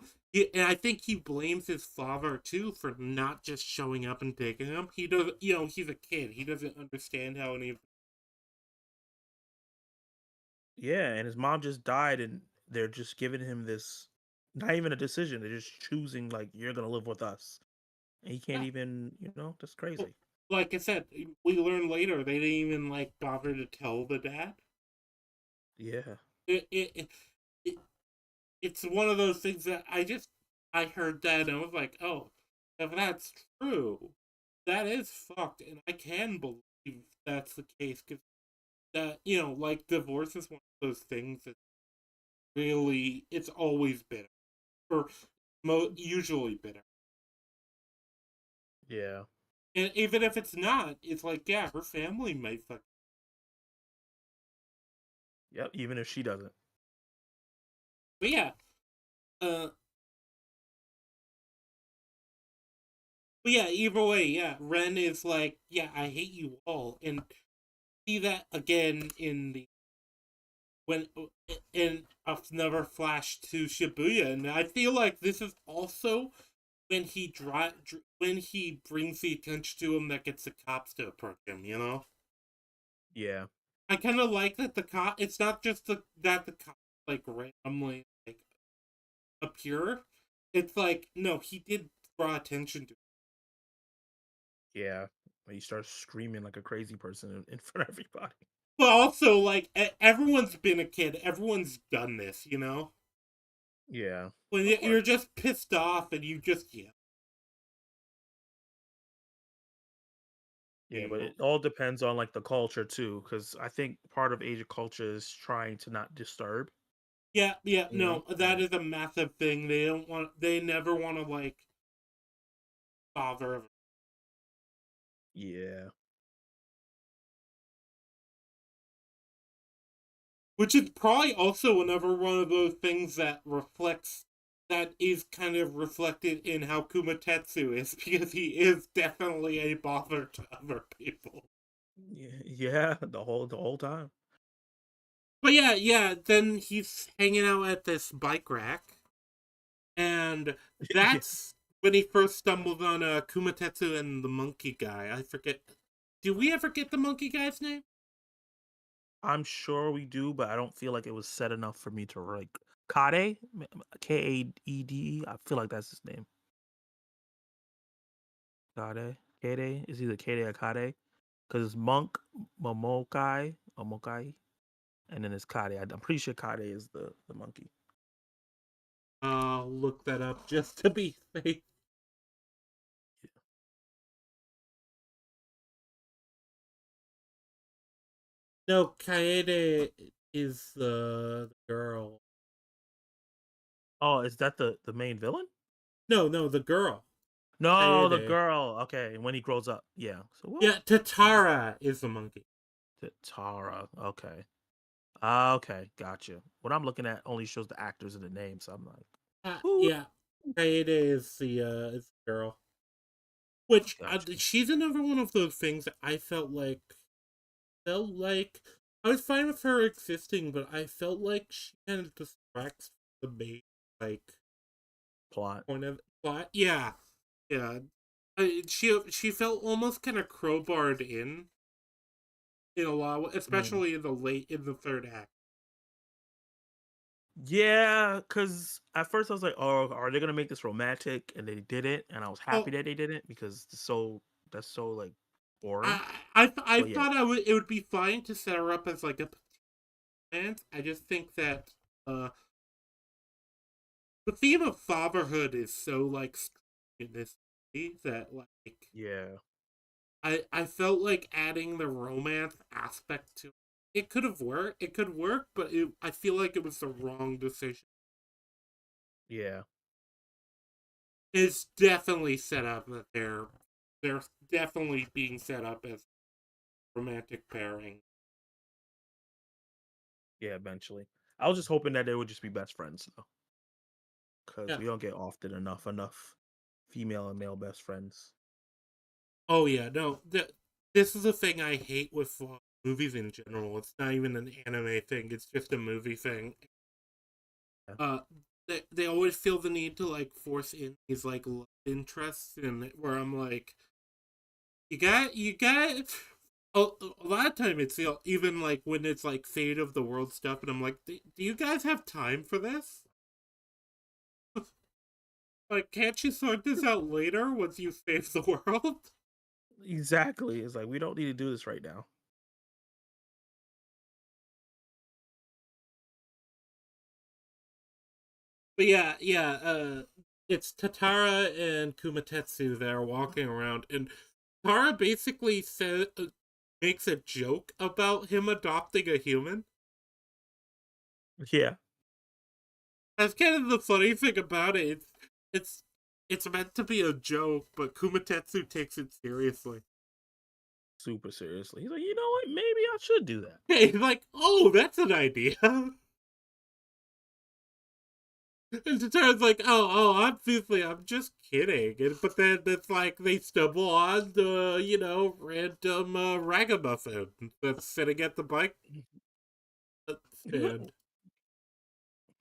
Speaker 2: And I think he blames his father too for not just showing up and taking him. He doesn't, he's a kid. He doesn't understand how any of.
Speaker 1: yeah, and his mom just died, and they're just giving him this, not even a decision. They're just choosing like you're gonna live with us, and he can't
Speaker 2: Yeah,
Speaker 1: even, that's
Speaker 2: well,
Speaker 1: crazy.
Speaker 2: like I said, we learn later they didn't even like bother to tell the dad.
Speaker 1: Yeah,
Speaker 2: It, it, it, it it's one of those things that I heard that and I was like, oh, if that's true, that is fucked, and I can believe that's the case because that like divorce is one of those things that really it's always bitter or usually bitter,
Speaker 1: yeah,
Speaker 2: and even if it's not, it's like yeah, her family might fuck.
Speaker 1: yep. Even if she doesn't.
Speaker 2: But yeah, uh, but yeah, either way, yeah, Ren is like, yeah, I hate you all, and see that again in the when in another flash to Shibuya, and I feel like this is also when when he brings the attention to him that gets the cops to approach him.
Speaker 1: Yeah,
Speaker 2: I kind of like that the cop. It's not just that the cop like randomly like appear. It's like no, he did draw attention to.
Speaker 1: yeah. When he starts screaming like a crazy person in front of everybody.
Speaker 2: But also, like everyone's been a kid. Everyone's done this.
Speaker 1: Yeah,
Speaker 2: When
Speaker 1: of
Speaker 2: you're
Speaker 1: course.
Speaker 2: just pissed off and you just yeah.
Speaker 1: Yeah, but
Speaker 2: And
Speaker 1: it all depends on like the culture too, because I think part of Asian culture is trying to not disturb.
Speaker 2: yeah, yeah, no, that
Speaker 1: And
Speaker 2: is a massive thing. They don't want. They never want to like bother.
Speaker 1: yeah,
Speaker 2: Which is probably also another one of those things that is kind of reflected in how Kumatetsu is because he is definitely a bother to other people.
Speaker 1: yeah, the whole time.
Speaker 2: But yeah, yeah, then he's hanging out at this bike rack, and
Speaker 1: Yeah,
Speaker 2: that's when he first stumbled on Kumatetsu and the monkey guy. I forget. Do we ever get the monkey guy's name?
Speaker 1: I'm sure we do, but I don't feel like it was said enough for me to like Kade, Kaede. I feel like that's his name. Kade. Kade is either Kade or Kade. Because it's Monk, Momokai, and then it's Kade. I'm pretty sure Kade is the monkey.
Speaker 2: I'll look that up just to be safe. No, Kaede is the girl.
Speaker 1: Oh, is that the main villain?
Speaker 2: No, no, the girl.
Speaker 1: No, the
Speaker 2: Kaede.
Speaker 1: girl. Okay, when he grows up. Yeah. So what?
Speaker 2: Yeah, Tatara is the monkey.
Speaker 1: Tara. Okay. Okay, gotcha. What I'm looking at only shows the actors and the names. So I'm like, who?
Speaker 2: Yeah, Kaede is the girl. Which
Speaker 1: Gotcha.
Speaker 2: she's another one of those things that I felt like I was fine with her existing, but I felt like she kind of distracts the main like
Speaker 1: Plot.
Speaker 2: point of plot. Yeah, yeah. She felt almost kind of crowbarred in a lot,
Speaker 1: Mm.
Speaker 2: especially in the third act.
Speaker 1: Yeah, because at first I was like, oh, are they gonna make this romantic? And they didn't, and I was happy
Speaker 2: Oh,
Speaker 1: that they didn't because that's so like boring.
Speaker 2: I
Speaker 1: But yeah,
Speaker 2: thought it would be fine to set her up as like a romance. I just think that uh the theme of fatherhood is so like in this movie that like
Speaker 1: yeah,
Speaker 2: I felt like adding the romance aspect to it could have worked. It could work, but I feel like it was the wrong decision.
Speaker 1: yeah,
Speaker 2: It's definitely set up that they're definitely being set up as romantic pairing.
Speaker 1: yeah. Eventually, I was just hoping that they would just be best friends though, because
Speaker 2: Yeah.
Speaker 1: we don't get often enough female and male best friends.
Speaker 2: Oh yeah. No. This is a thing I hate with movies in general. It's not even an anime thing. It's just a movie thing.
Speaker 1: Yeah,
Speaker 2: Uh, they always feel the need to like force in these like love interests, and where I'm like, you got. A lot of time it's even like when it's like fate of the world stuff, and I'm like, do you guys have time for this? Like, can't you sort this out later once you save the world?
Speaker 1: exactly. It's like we don't need to do this right now.
Speaker 2: But yeah, yeah, it's Tatara and Kumatetsu that are walking around, and Tara basically makes a joke about him adopting a human.
Speaker 1: Yeah,
Speaker 2: That's kind of the funny thing about it. It's it's meant to be a joke, but Kumatetsu takes it seriously.
Speaker 1: super seriously. He's like, you know what? Maybe I should do that.
Speaker 2: Hey, like, oh, that's an idea. And Tatara's like, oh, obviously, I'm just kidding. But then it's like they stumble on the, random ragamuffin that's sitting at the bike stand.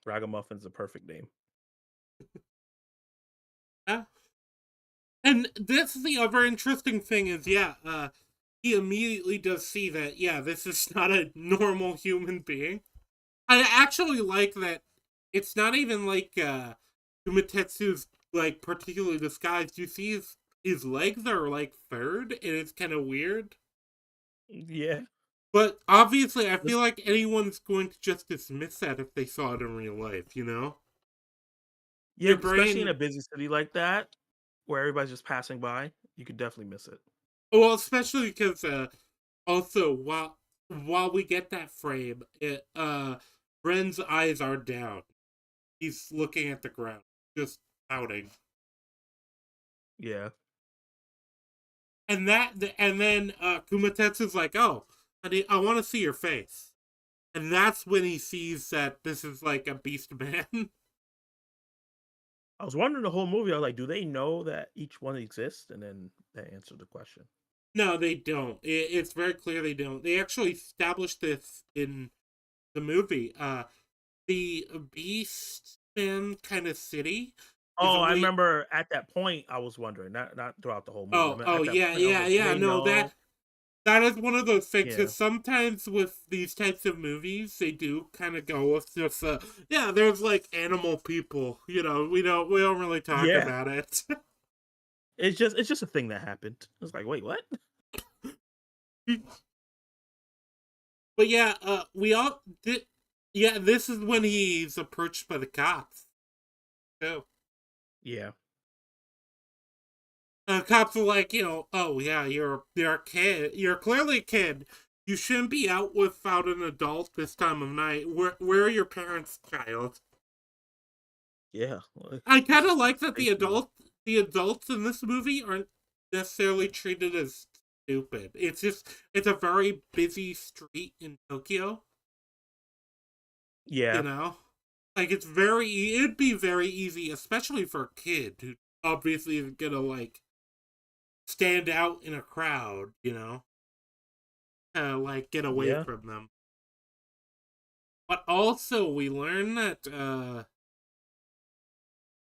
Speaker 1: Ragamuffin's a perfect name.
Speaker 2: Yeah. And this is the other interesting thing is, yeah, he immediately does see that, yeah, this is not a normal human being. I actually like that it's not even like Umatetsu's like particularly disguised. You see his legs are like third, and it's kind of weird.
Speaker 1: Yeah,
Speaker 2: But obviously, I feel like anyone's going to just dismiss that if they saw it in real life.
Speaker 1: yeah,
Speaker 2: Your
Speaker 1: especially in a
Speaker 2: brain.
Speaker 1: busy city like that where everybody's just passing by, you could definitely miss it.
Speaker 2: Well, especially because also while we get that frame, Ren's eyes are down. He's looking at the ground, just pouting.
Speaker 1: Yeah.
Speaker 2: And then Kumatetsu's like, "Oh, honey, I want to see your face." And that's when he sees that this is like a beast man.
Speaker 1: I was wondering the whole movie, I was like, do they know that each one exists? And then they answered the question.
Speaker 2: No, they don't. It's very clear they don't. They actually established this in the movie. The beast man kind of city is
Speaker 1: Oh, I
Speaker 2: only.
Speaker 1: remember at that point I was wondering, not throughout the whole movie. I mean,
Speaker 2: Oh
Speaker 1: at that
Speaker 2: yeah,
Speaker 1: point I was
Speaker 2: yeah,
Speaker 1: like, do
Speaker 2: yeah.
Speaker 1: they
Speaker 2: No,
Speaker 1: know?
Speaker 2: that is one of those things
Speaker 1: Yeah.
Speaker 2: because sometimes with these types of movies, they do kind of go with just yeah. There's like animal people, we don't really talk
Speaker 1: Yeah.
Speaker 2: about it.
Speaker 1: it's just a thing that happened. It's like, wait, what?
Speaker 2: But yeah, we all did. Yeah, this is when he's approached by the cops. So,
Speaker 1: Yeah,
Speaker 2: cops are like, oh yeah, you're a kid. You're clearly a kid. You shouldn't be out without an adult this time of night. Where are your parents, child?
Speaker 1: yeah. Well,
Speaker 2: I
Speaker 1: it's
Speaker 2: kind of
Speaker 1: just
Speaker 2: like that
Speaker 1: crazy.
Speaker 2: the adults in this movie aren't necessarily treated as stupid. It's a very busy street in Tokyo, you
Speaker 1: Yeah,
Speaker 2: know? Like it'd be very easy, especially for a kid who obviously is gonna like stand out in a crowd, to like get away
Speaker 1: yeah,
Speaker 2: from them. But also we learn that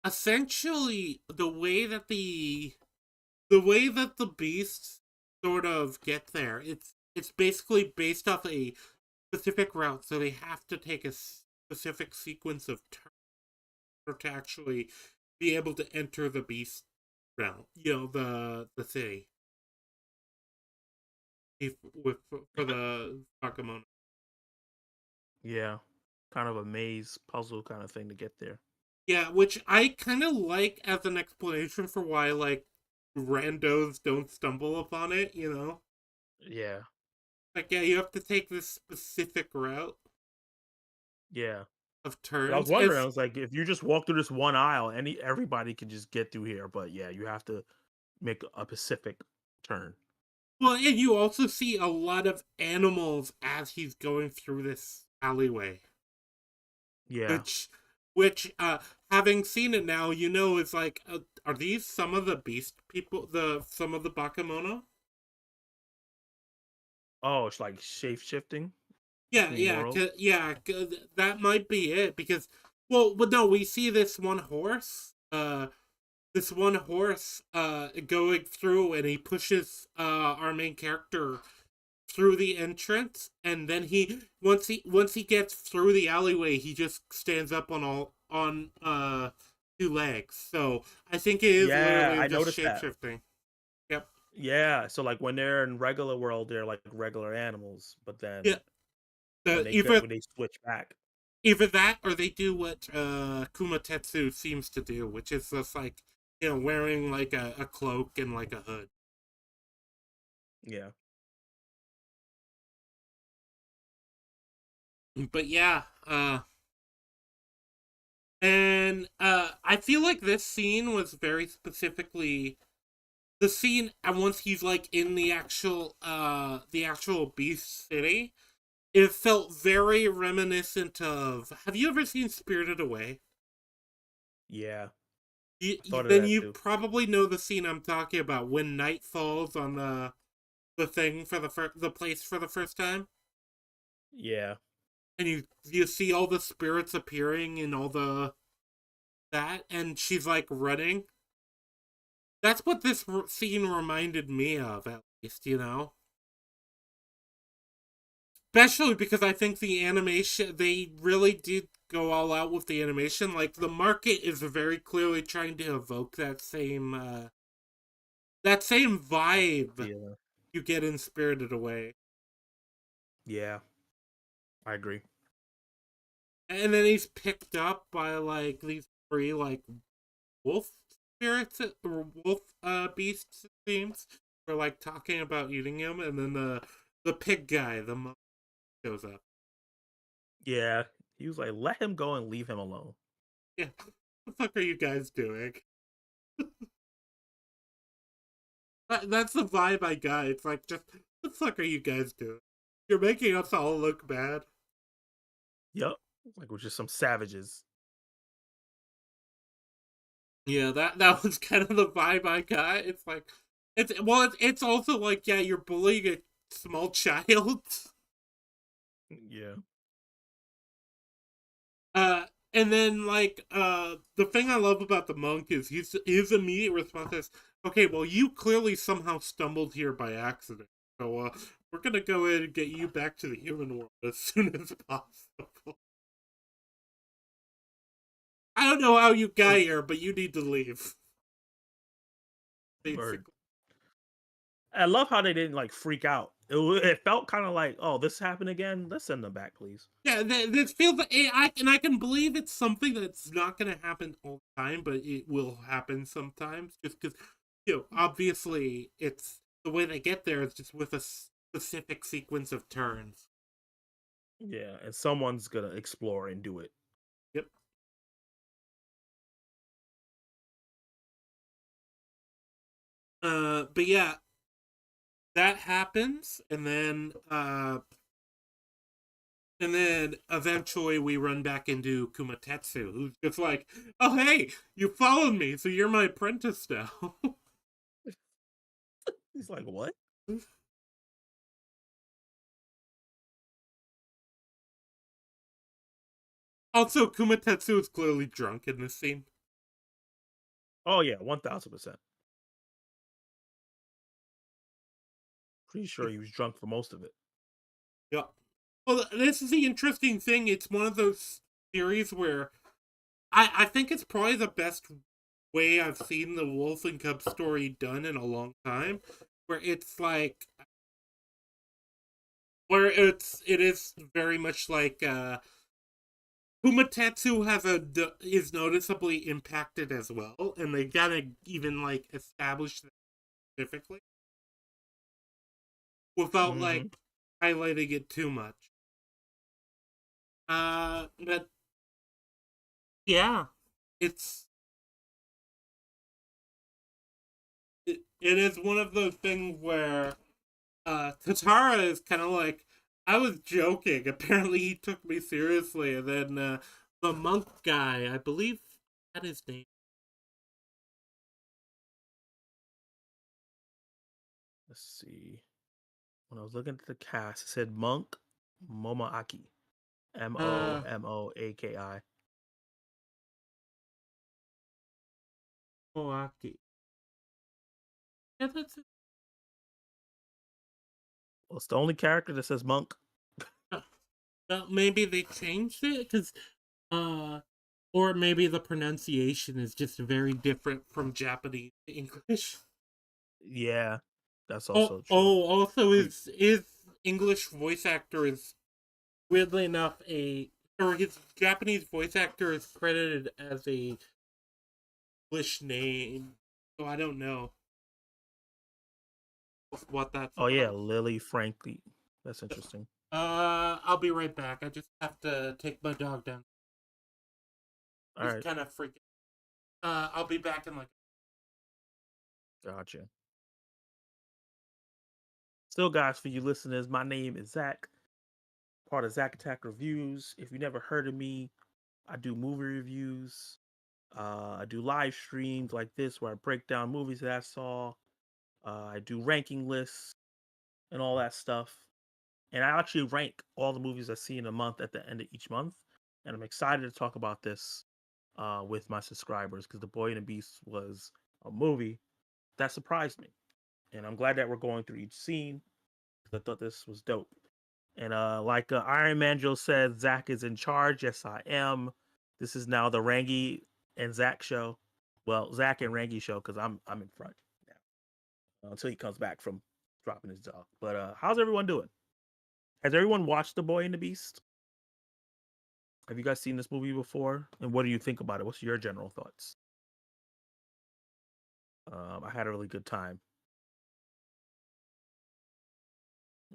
Speaker 2: essentially the way that the beasts sort of get there, it's basically based off a specific route, so they have to take a specific sequence of turns to actually be able to enter the beast realm. The city with for the Bakamon.
Speaker 1: yeah. Kind of a maze puzzle kind of thing to get there.
Speaker 2: Yeah, which I kind of like as an explanation for why like randos don't stumble upon it.
Speaker 1: Yeah,
Speaker 2: Like, yeah, you have to take this specific route
Speaker 1: yeah.
Speaker 2: of
Speaker 1: I was
Speaker 2: turns.
Speaker 1: wondering. I was like, if you just walk through this one aisle, everybody can just get through here. But yeah, you have to make a specific turn.
Speaker 2: Well, and you also see a lot of animals as he's going through this alleyway,
Speaker 1: Yeah.
Speaker 2: which, which, having seen it now, is like, are these some of the beast people? Some of the Bakemono?
Speaker 1: Oh, it's like shape shifting
Speaker 2: Yeah,
Speaker 1: between
Speaker 2: yeah,
Speaker 1: worlds.
Speaker 2: that might be it because, well, but no, we see this one horse going through, and he pushes our main character through the entrance, and then he gets through the alleyway, he just stands up on two legs. So I think it is
Speaker 1: Yeah,
Speaker 2: literally
Speaker 1: I
Speaker 2: just
Speaker 1: noticed
Speaker 2: shape
Speaker 1: that.
Speaker 2: shifting. Yep.
Speaker 1: Yeah, so like when they're in regular world, they're like regular animals, but
Speaker 2: Yeah.
Speaker 1: then
Speaker 2: The either
Speaker 1: when they switch back,
Speaker 2: either that, or they do what Kumatetsu seems to do, which is just like wearing like a cloak and like a hood.
Speaker 1: yeah,
Speaker 2: But yeah, and I feel like this scene was very specifically the scene, and once he's like in the actual beast city, it felt very reminiscent of, have you ever seen Spirited Away?
Speaker 1: yeah. I thought of
Speaker 2: Then
Speaker 1: that
Speaker 2: you
Speaker 1: too.
Speaker 2: probably know the scene I'm talking about, when night falls on the thing for the place for the first time,
Speaker 1: Yeah,
Speaker 2: and you see all the spirits appearing and all the that, and she's like running. That's what this scene reminded me of, at least. Especially because I think the animation, they really did go all out with the animation. Like, the market is very clearly trying to evoke that same vibe
Speaker 1: yeah,
Speaker 2: you get in Spirited Away.
Speaker 1: yeah. I agree.
Speaker 2: And then he's picked up by like these three like wolf spirits or wolf beasts, it seems. We're like talking about eating him, and then the pig guy, the monk, shows up.
Speaker 1: Yeah, he was like, let him go and leave him alone.
Speaker 2: Yeah, what the fuck are you guys doing? That's the vibe I got. It's like, just what the fuck are you guys doing? You're making us all look bad.
Speaker 1: Yep, like we're just some savages.
Speaker 2: Yeah, that was kind of the vibe I got. It's like, it's also like, yeah, you're bullying a small child.
Speaker 1: Yeah,
Speaker 2: And then like the thing I love about the monk is his immediate response is, okay, well, you clearly somehow stumbled here by accident, so we're gonna go in and get you back to the human world as soon as possible. I don't know how you got here, but you need to leave.
Speaker 1: Word.
Speaker 2: basically.
Speaker 1: I love how they didn't like freak out. It felt kind of like, oh, this happened again. Let's send them back, please.
Speaker 2: Yeah, this feels like I can believe it's something that's not going to happen all the time, but it will happen sometimes. Just because, obviously, it's the way they get there is just with a specific sequence of turns.
Speaker 1: Yeah, and someone's gonna explore and do it.
Speaker 2: Yep. But yeah, that happens, and then eventually we run back into Kumatetsu, who's just like, "Oh hey, you followed me, so you're my apprentice now."
Speaker 1: He's like, what?
Speaker 2: Also, Kumatetsu is clearly drunk in this scene.
Speaker 1: Oh yeah, 1000%. Pretty sure he was drunk for most of it.
Speaker 2: Yeah. Well, this is the interesting thing. It's one of those series where I think it's probably the best way I've seen the Wolf and Cub story done in a long time. Where it's like, where it is very much like Kumatetsu is noticeably impacted as well, and they gotta even like establish that specifically without
Speaker 1: Mm-hmm.
Speaker 2: like highlighting it too much. But yeah, it's it is one of those things where Tatara is kind of like, I was joking. Apparently, he took me seriously, and then the monk guy, I believe, that his name.
Speaker 1: Let's see. When I was looking at the cast, it said Monk Momoaki.
Speaker 2: Uh,
Speaker 1: Momoaki.
Speaker 2: Moaki. Yeah, that's it.
Speaker 1: Well, it's the only character that says Monk.
Speaker 2: Maybe they changed it because, uh, or maybe the pronunciation is just very different from Japanese to English.
Speaker 1: Yeah, that's
Speaker 2: Oh,
Speaker 1: also true.
Speaker 2: oh, also
Speaker 1: Pretty.
Speaker 2: his English voice actor is weirdly enough or his Japanese voice actor is credited as a English name, so I don't know what that's
Speaker 1: Oh yeah,
Speaker 2: about.
Speaker 1: Lily Franklin. That's interesting.
Speaker 2: I'll be right back. I just have to take my dog down.
Speaker 1: All
Speaker 2: He's
Speaker 1: right,
Speaker 2: kind of freaking. I'll be back in like.
Speaker 1: gotcha. Still, guys, for you listeners, my name is Zach, part of Zach Attack Reviews. If you never heard of me, I do movie reviews. I do live streams like this where I break down movies that I saw. I do ranking lists and all that stuff. And I actually rank all the movies I see in a month at the end of each month. And I'm excited to talk about this with my subscribers because The Boy and the Beast was a movie that surprised me. And I'm glad that we're going through each scene because I thought this was dope. And like Iron Man Joe said, Zach is in charge. Yes, I am. This is now the Rangi and Zach show. Well, Zach and Rangi show because I'm in front now until he comes back from dropping his jaw. But how's everyone doing? Has everyone watched The Boy and the Beast? Have you guys seen this movie before? And what do you think about it? What's your general thoughts? I had a really good time.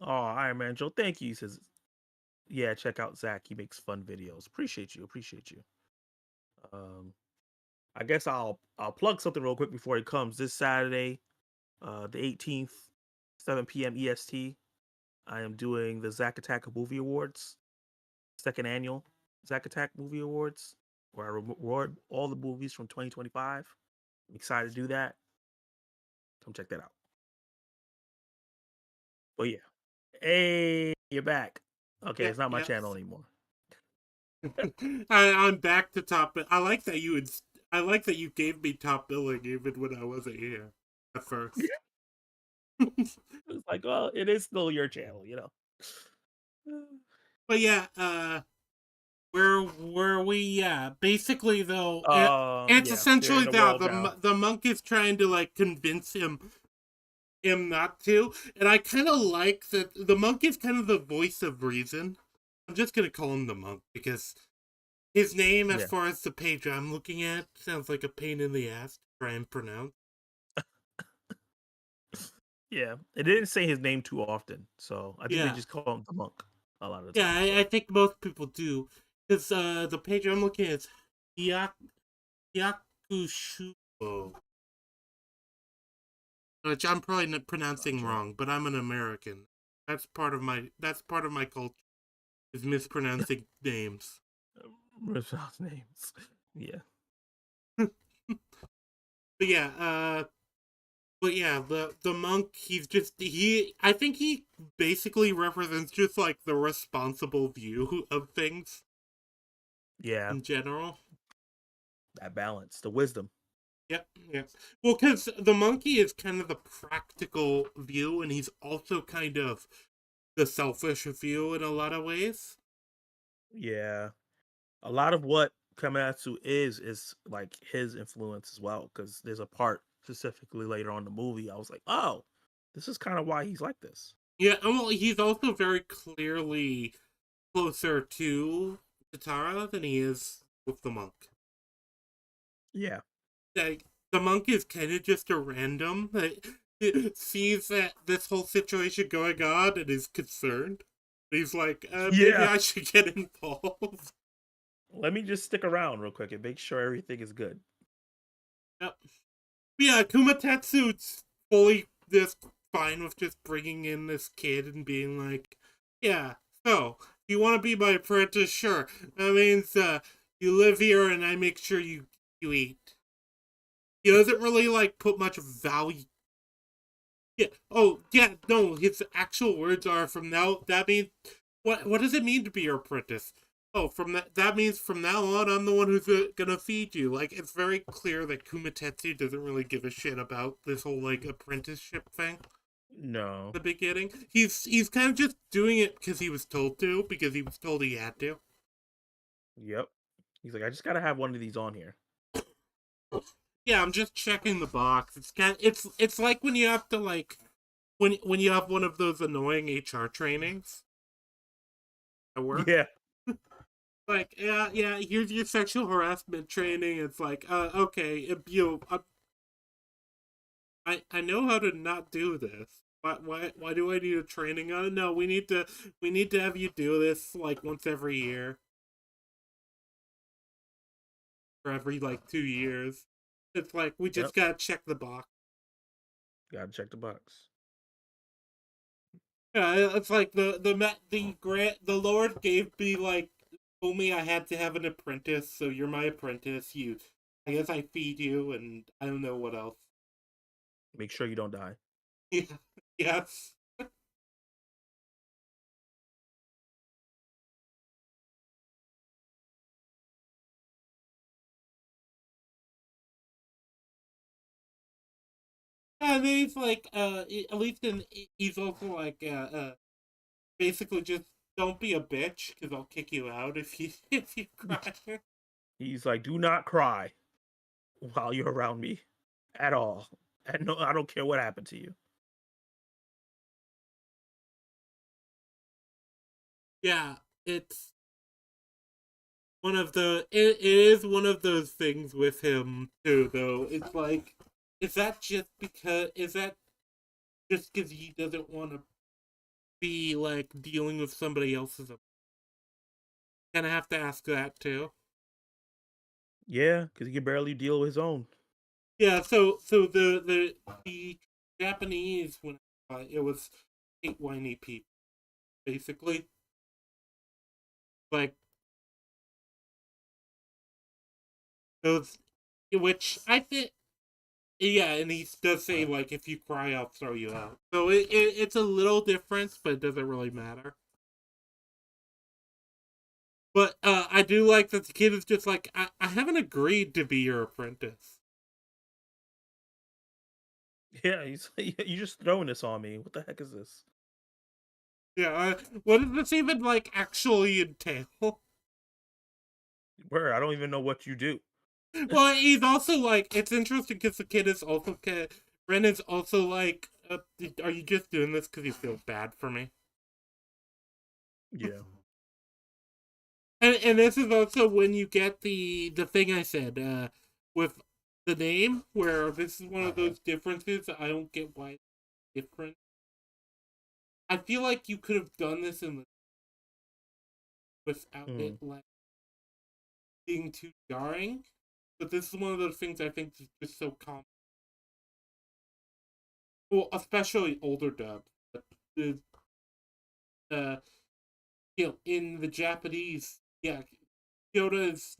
Speaker 1: Oh, Iron Man Joe, thank you. He says, yeah, check out Zach. He makes fun videos. Appreciate you. Appreciate you. Um, I guess I'll plug something real quick before he comes. This Saturday, the 18th, 7 p.m. EST, I am doing the Zack Attack Movie Awards, second annual Zack Attack Movie Awards, where I reward all the movies from 2025. I'm excited to do that. Come check that out. But yeah, hey, you're back. Okay,
Speaker 2: Yeah,
Speaker 1: it's not my
Speaker 2: yeah.
Speaker 1: channel anymore.
Speaker 2: I'm back to top. I like that you would. I like that you gave me top billing even when I wasn't here at first.
Speaker 1: It's like, well, it is still your channel,
Speaker 2: But yeah, Where were we? Yeah, basically though, it's
Speaker 1: Yeah, they're in
Speaker 2: essentially
Speaker 1: the
Speaker 2: that
Speaker 1: world now.
Speaker 2: the monk is trying to like convince him not to, and I kind of like that the monk is kind of the voice of reason. I'm just gonna call him the monk because his name, as
Speaker 1: Yeah,
Speaker 2: far as the page I'm looking at, sounds like a pain in the ass to try and pronounce.
Speaker 1: yeah. It didn't say his name too often, so I think they
Speaker 2: Yeah,
Speaker 1: just call him the monk a lot of the
Speaker 2: yeah,
Speaker 1: time.
Speaker 2: I
Speaker 1: So
Speaker 2: think most people do because the page I'm looking at is Hyak Hyakushubo, which I'm probably not pronouncing
Speaker 1: gotcha.
Speaker 2: wrong, but I'm an American. That's part of my culture is mispronouncing names.
Speaker 1: Without names. Yeah,
Speaker 2: But yeah, the monk, he I think he basically represents just like the responsible view of things
Speaker 1: yeah.
Speaker 2: in general.
Speaker 1: That balance, the wisdom.
Speaker 2: Yep, yep. Well, because the monkey is kind of the practical view, and he's also kind of the selfish view in a lot of ways.
Speaker 1: Yeah, a lot of what Kamatsu is like his influence as well. Because there's a part specifically later on in the movie, I was like, oh, this is kind of why he's like this.
Speaker 2: Yeah, well, he's also very clearly closer to Katara than he is with the monk.
Speaker 1: Yeah,
Speaker 2: Like, the monk is kind of just a random that sees that this whole situation going on and is concerned. He's like, maybe
Speaker 1: yeah.
Speaker 2: I should get involved.
Speaker 1: Let me just stick around real quick and make sure everything is good.
Speaker 2: Yep. Yeah, Kumatetsu's fully just fine with just bringing in this kid and being like, yeah, so, you want to be my apprentice? Sure. That means you live here and I make sure you eat. He doesn't really like put much value. Yeah. Oh, yeah. No, his actual words are from now. That means what does it mean to be your apprentice? Oh, from that means from now on, I'm the one who's gonna feed you. Like it's very clear that Kumatetsu doesn't really give a shit about this whole like apprenticeship thing.
Speaker 1: No.
Speaker 2: At the beginning, he's kind of just doing it because he was told to, because he was told he had to.
Speaker 1: Yep. He's like, I just gotta have one of these on here.
Speaker 2: Yeah, I'm just checking the box. It's like when you have to like when you have one of those annoying HR trainings at work.
Speaker 1: Yeah.
Speaker 2: Like, yeah, here's your sexual harassment training. It's like, okay, I know how to not do this. Why do I need a training on it? No, we need to have you do this like once every year, or every like 2 years. It's like we
Speaker 1: Yep.
Speaker 2: just gotta check the box.
Speaker 1: Gotta check the box.
Speaker 2: Yeah, it's like the Lord gave me like told me I had to have an apprentice, so you're my apprentice. I guess I feed you, and I don't know what else.
Speaker 1: Make sure you don't die.
Speaker 2: Yeah, yes. And he's like, at least he's also like, basically just don't be a bitch because I'll kick you out if you if you cry.
Speaker 1: He's like, do not cry while you're around me at all. And no, I don't care what happened to you.
Speaker 2: Yeah, it's it is one of those things with him too, though. It's like, is that just because he doesn't want to be like dealing with somebody else's? Kind of have to ask that too.
Speaker 1: Yeah, because he can barely deal with his own.
Speaker 2: Yeah, so the Japanese when it was hate whiny people basically like those, which I think, yeah, and he does say like if you cry I'll throw you out. So it's a little difference, but it doesn't really matter. But I do like that the kid is just like I haven't agreed to be your apprentice.
Speaker 1: Yeah, he's you just throwing this on me. What the heck is this?
Speaker 2: Yeah, what does this even like actually entail?
Speaker 1: Where I don't even know what you do.
Speaker 2: Well, he's also like, it's interesting because the kid is also Ren is also like, are you just doing this because you feel bad for me?
Speaker 1: Yeah.
Speaker 2: And this is also when you get the thing I said with the name, where this is one of those differences I don't get why it's different. I feel like you could have done this in the without it
Speaker 1: Mm.
Speaker 2: like being too jarring, but this is one of those things I think is just so common. Well, especially older dubs. But the uh, in the Japanese, yeah, Kyoto is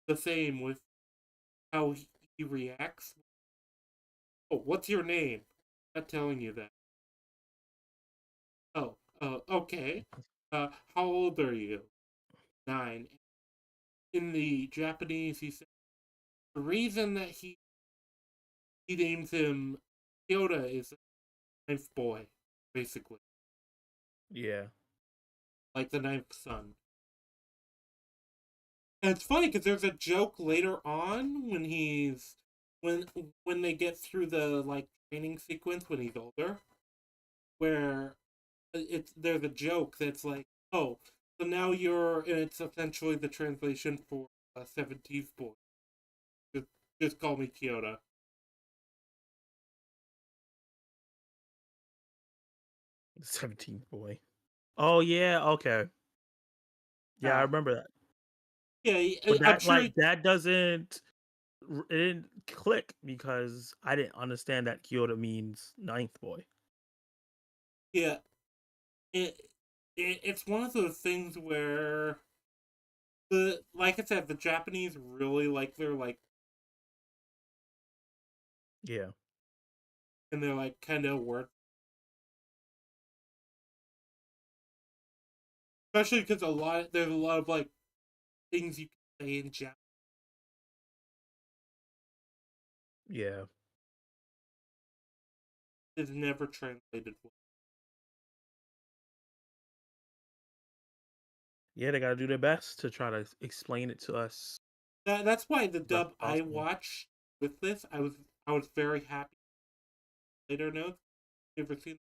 Speaker 2: the same with how he reacts. Oh, what's your name? Not telling you that. Oh, okay. How old are you? 9. In the Japanese, he said the reason that he names him Kyoto is ninth boy, basically,
Speaker 1: Yeah.
Speaker 2: like the ninth son. And it's funny because there's a joke later on when when when they get through the like training sequence when he's older, where it's there's a joke that's like, oh, so now you're, and it's essentially the translation for 17th boy. Just, just call me Kyoto.
Speaker 1: 17th boy. Oh yeah, okay. Yeah, I
Speaker 2: Yeah,
Speaker 1: remember that.
Speaker 2: yeah.
Speaker 1: But
Speaker 2: I'm
Speaker 1: that
Speaker 2: sure.
Speaker 1: that doesn't it didn't click because I didn't understand that Kyoto means ninth boy.
Speaker 2: Yeah, it, it's one of those things where the like I said, the Japanese really like their like
Speaker 1: Yeah.
Speaker 2: and they're like kind of word, especially because there's a lot of like things you can say in Japanese
Speaker 1: Yeah.
Speaker 2: is never translated well.
Speaker 1: Yeah, they gotta do their best to try to explain it to us
Speaker 2: That's why the
Speaker 1: best
Speaker 2: dub I
Speaker 1: possible.
Speaker 2: watched with this, I was very happy. Later notes, never seen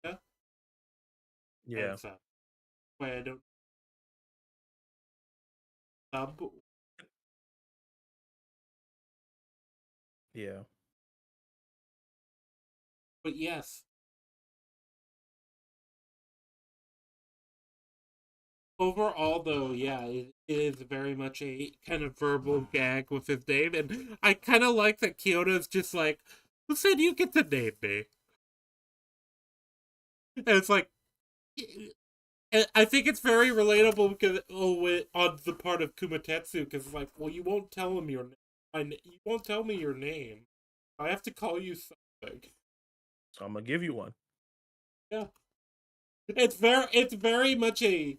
Speaker 2: that, and
Speaker 1: Yeah.
Speaker 2: so why I don't dub.
Speaker 1: Yeah.
Speaker 2: But yes, overall though, yeah, it is very much a kind of verbal gag with his name, and I kind of like that Kyoto's just like, who said you get to name me? And it's like, and I think it's very relatable because on the part of Kumatetsu, because it's like, well, you won't tell him your name. You won't tell me your name. I have to call you something.
Speaker 1: So I'm gonna give you one.
Speaker 2: Yeah, it's very much a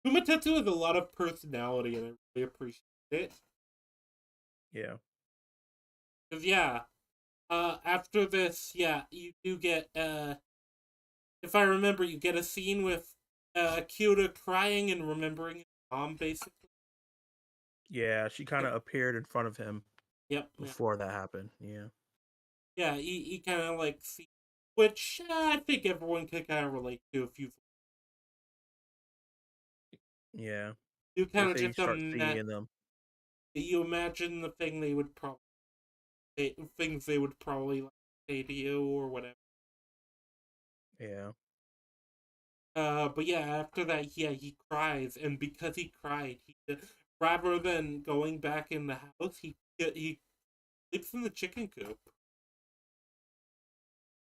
Speaker 2: Kumatetsu has a lot of personality, and I really appreciate it.
Speaker 1: Yeah.
Speaker 2: Cause yeah, after this, yeah, you do get if I remember, you get a scene with Kyoto crying and remembering his mom, basically.
Speaker 1: Yeah, she kind of appeared in front of him
Speaker 2: Yep, yeah.
Speaker 1: before that happened. Yeah.
Speaker 2: Yeah, he kind of like see, which I think everyone can kind of relate to if
Speaker 1: Yeah.
Speaker 2: you
Speaker 1: They
Speaker 2: kind of
Speaker 1: say you
Speaker 2: just
Speaker 1: start seeing them.
Speaker 2: you imagine the thing they would probably things they would probably like say to you or whatever.
Speaker 1: Yeah.
Speaker 2: But yeah, after that, yeah, he cries, and because he cried, rather than going back in the house, he sleeps in the chicken coop.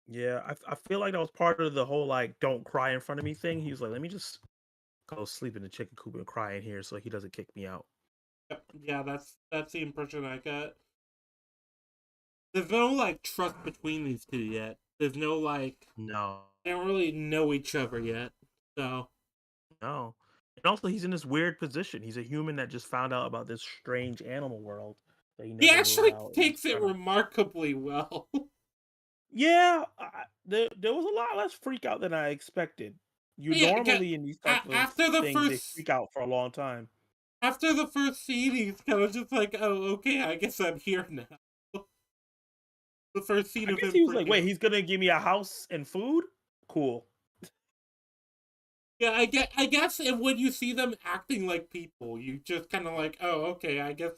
Speaker 1: Yeah. I feel like that was part of the whole like don't cry in front of me thing. He was like, let me just go sleep in the chicken coop and cry in here so he doesn't kick me out.
Speaker 2: Yep, yeah, that's the impression I got. There's no like trust between these two yet. There's no like
Speaker 1: No.
Speaker 2: they don't really know each other yet. So
Speaker 1: No. And also he's in this weird position. He's a human that just found out about this strange animal world that he
Speaker 2: he
Speaker 1: never knew
Speaker 2: actually
Speaker 1: about. And he's
Speaker 2: takes it
Speaker 1: trying to
Speaker 2: remarkably well.
Speaker 1: Yeah, there was a lot less freak out than I expected. You
Speaker 2: Yeah,
Speaker 1: normally in these type of
Speaker 2: after the
Speaker 1: things they
Speaker 2: first
Speaker 1: freak out for a long time.
Speaker 2: After the first scene, he's kind of just like, "Oh, okay, I guess I'm here now." The first scene
Speaker 1: I
Speaker 2: of
Speaker 1: guess
Speaker 2: him
Speaker 1: he was like,
Speaker 2: freaking
Speaker 1: "Wait,
Speaker 2: out.
Speaker 1: he's gonna give me a house and food? Cool."
Speaker 2: Yeah, I guess, and when you see them acting like people, you just kind of like, "Oh, okay, I guess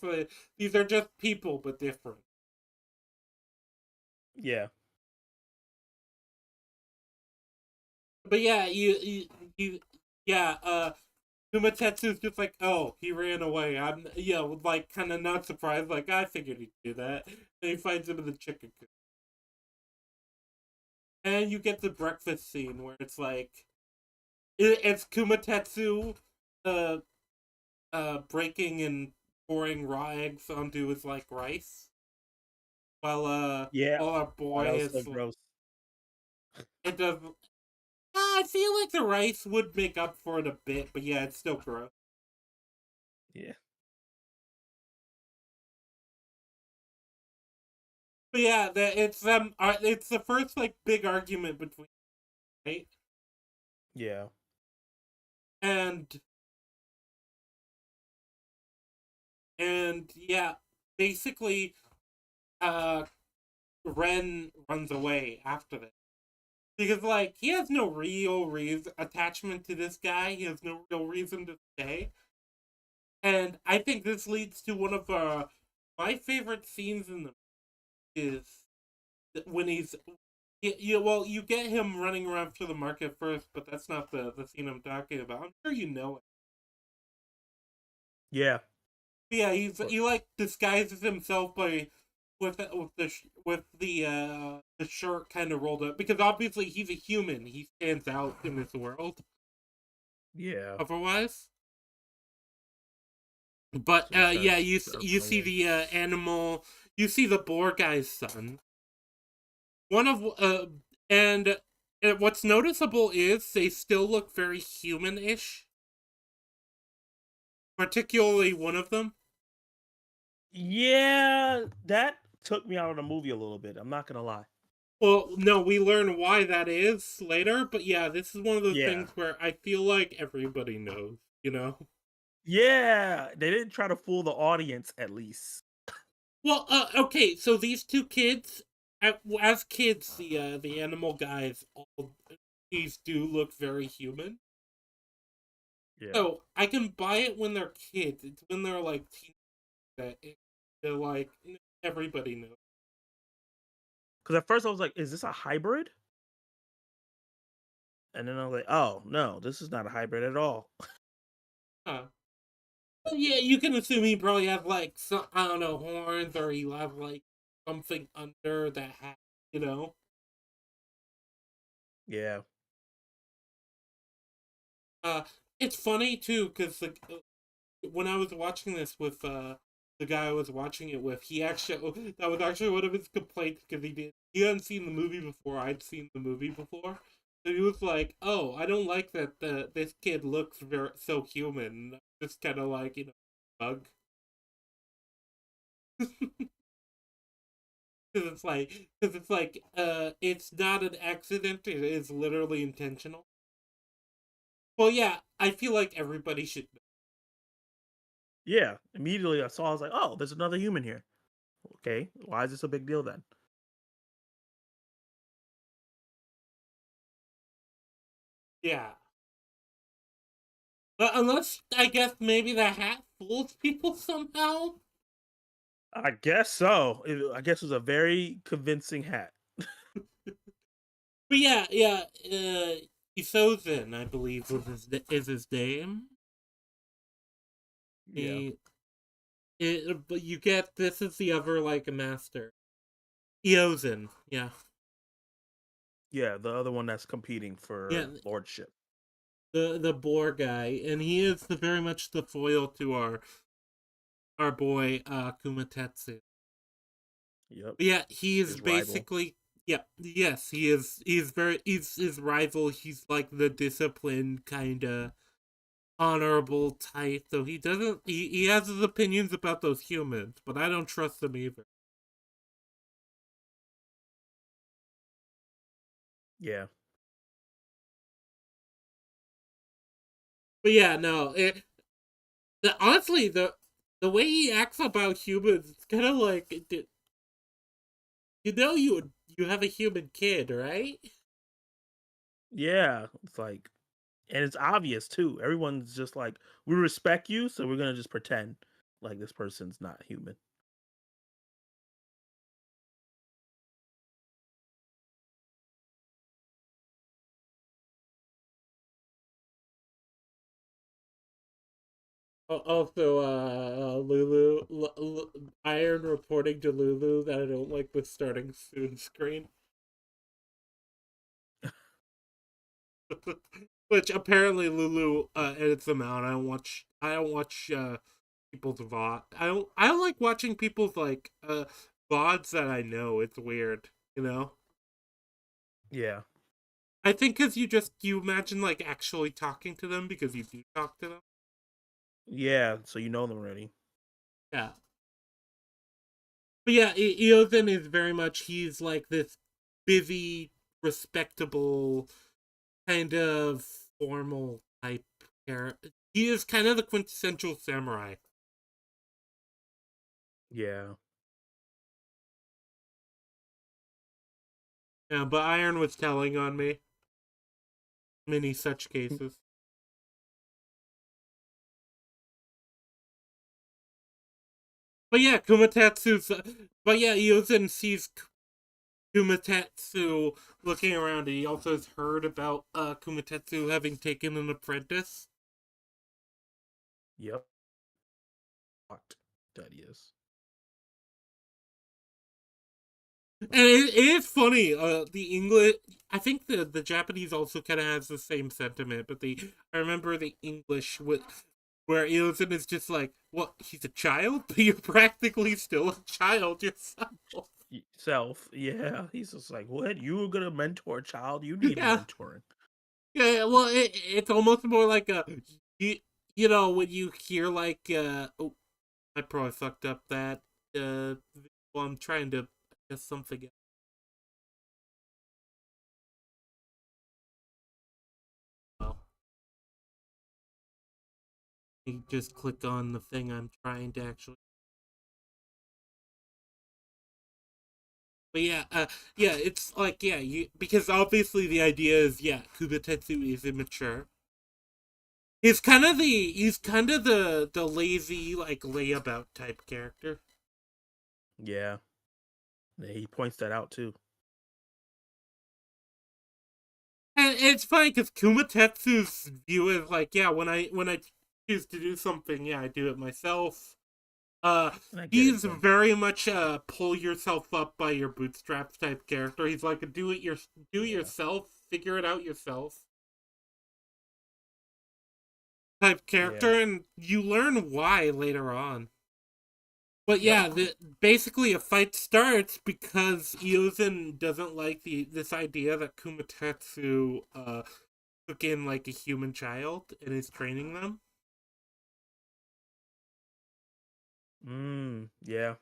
Speaker 2: these are just people, but different."
Speaker 1: Yeah.
Speaker 2: But yeah, you yeah, Kumatetsu's just like, "Oh, he ran away." I'm, yeah, like, kind of not surprised. Like, I figured he'd do that. And he finds him in the chicken coop. And you get the breakfast scene where it's like, it's Kumatetsu, uh, breaking and pouring raw eggs onto his, like, rice.
Speaker 1: Yeah.
Speaker 2: While our
Speaker 1: Oh, that
Speaker 2: boy
Speaker 1: was so
Speaker 2: is,
Speaker 1: gross.
Speaker 2: it does, I feel like the rice would make up for it a bit, but yeah, it's still gross.
Speaker 1: Yeah.
Speaker 2: But yeah, it's the first, like, big argument between, right?
Speaker 1: Yeah.
Speaker 2: And yeah, basically, uh, Ren runs away after this because, like, he has no real reason attachment to this guy. He has no real reason to stay, and I think this leads to one of my favorite scenes in the is when he's well, you get him running around for the market first, but that's not the scene I'm talking about. I'm sure you know it.
Speaker 1: Yeah.
Speaker 2: Yeah,
Speaker 1: But
Speaker 2: he, like, disguises himself by with the shirt kind of rolled up because obviously he's a human. He stands out in this world
Speaker 1: yeah.
Speaker 2: otherwise. But
Speaker 1: So he
Speaker 2: yeah,
Speaker 1: starts
Speaker 2: you
Speaker 1: run
Speaker 2: see
Speaker 1: away.
Speaker 2: the animal. You see the boar guy's son. One of and what's noticeable is they still look very human-ish. Particularly one of them.
Speaker 1: Yeah, that took me out of the movie a little bit. I'm not gonna lie.
Speaker 2: Well, no, we learn why that is later, but yeah, this is one of those
Speaker 1: Yeah.
Speaker 2: things where I feel like everybody knows, you know?
Speaker 1: Yeah. They didn't try to fool the audience at least.
Speaker 2: Well, okay, so these two kids, as kids, the animal guys, all these do look very human.
Speaker 1: Yeah.
Speaker 2: So I can buy it when they're kids. It's when they're like teen that they're like, everybody knows.
Speaker 1: Because at first I was like, "Is this a hybrid?" And then I was like, "Oh no, this is not a hybrid at all."
Speaker 2: Huh. Yeah, you can assume he probably have, like, some, I don't know, horns, or he'll have, like, something under that hat, you know?
Speaker 1: Yeah.
Speaker 2: Uh, it's funny too, because, like, when I was watching this with the guy I was watching it with, he actually, that was actually one of his complaints because he hadn't seen the movie before. I'd seen the movie before, so he was like, "Oh, I don't like that this kid looks very so human." Just kind of like, bug. Because it's like, it's not an accident. It is literally intentional. Well, yeah, I feel like everybody should.
Speaker 1: Yeah. Immediately I saw, I was like, "Oh, there's another human here." Okay. Why is this a big deal then?
Speaker 2: Yeah, but unless, I guess, maybe the hat fools people somehow.
Speaker 1: I guess so. I guess it was a very convincing hat.
Speaker 2: But yeah, yeah, Isozin, I believe, is his name.
Speaker 1: Yeah.
Speaker 2: But you get, this is the other, like, a master. Eozin, yeah,
Speaker 1: Yeah, the other one that's competing
Speaker 2: yeah,
Speaker 1: for lordship.
Speaker 2: the boar guy, and he is very much the foil to our boy Kumatetsu.
Speaker 1: Yep.
Speaker 2: But yeah, he is
Speaker 1: His rival.
Speaker 2: basically, yeah, yes, he is. He's his rival. He's like the disciplined kind of honorable type. So he doesn't. He has his opinions about those humans, but I don't trust them either.
Speaker 1: Yeah.
Speaker 2: But yeah, no. Honestly, the way he acts about humans, it's kind of like you know you have a human kid, right?
Speaker 1: Yeah, it's like, and it's obvious too. Everyone's just like, we respect you, so we're gonna just pretend like this person's not human.
Speaker 2: Also, Iron reporting to Lulu that I don't like the starting soon screen. Which apparently Lulu edits them out. I don't watch people's VOD. I don't like watching people's like VODs that I know. It's weird, you know?
Speaker 1: Yeah,
Speaker 2: I think cuz you imagine like actually talking to them because you do talk to them.
Speaker 1: yeah. So you know them already.
Speaker 2: Yeah. But yeah, Eothen is very much he's like this busy, respectable, kind of formal type character. He is kind of the quintessential samurai.
Speaker 1: Yeah,
Speaker 2: Yeah, but Iron was telling on me many such cases. But yeah, Kumatetsu's. But yeah, Eozen sees Kumatetsu looking around, and he also has heard about Kumatetsu having taken an apprentice.
Speaker 1: yep. What that is.
Speaker 2: And it is funny. The English, I think the Japanese also kind of has the same sentiment, but I remember the English with where Eozen is just like, "What? He's a child, but you're practically still a child yourself."
Speaker 1: Self, yeah. He's just like, what? You were gonna mentor a child? You need
Speaker 2: Yeah,
Speaker 1: mentoring.
Speaker 2: yeah. Well, it's almost more like a you, you know when you hear like oh, I probably fucked up that well, I'm trying to guess something else. You just click on the thing I'm trying to actually. But yeah, yeah, it's like yeah, you because obviously the idea is yeah, Kubatetsu is immature. He's kind of the lazy like layabout type character.
Speaker 1: Yeah. Yeah, he points that out too.
Speaker 2: And it's funny because Kumatetsu's view is like, yeah, when I choose to do something, yeah, I do it myself. Uh,
Speaker 1: And I get it
Speaker 2: he's
Speaker 1: from.
Speaker 2: very much pull yourself up by your bootstraps type character. He's like a do it
Speaker 1: Yeah.
Speaker 2: yourself, figure it out yourself type
Speaker 1: Yeah.
Speaker 2: character, and you learn why later on. But
Speaker 1: Yep.
Speaker 2: yeah, basically a fight starts because Eozen doesn't like the this idea that Kumatetsu took in like a human child and is training them.
Speaker 1: Yeah.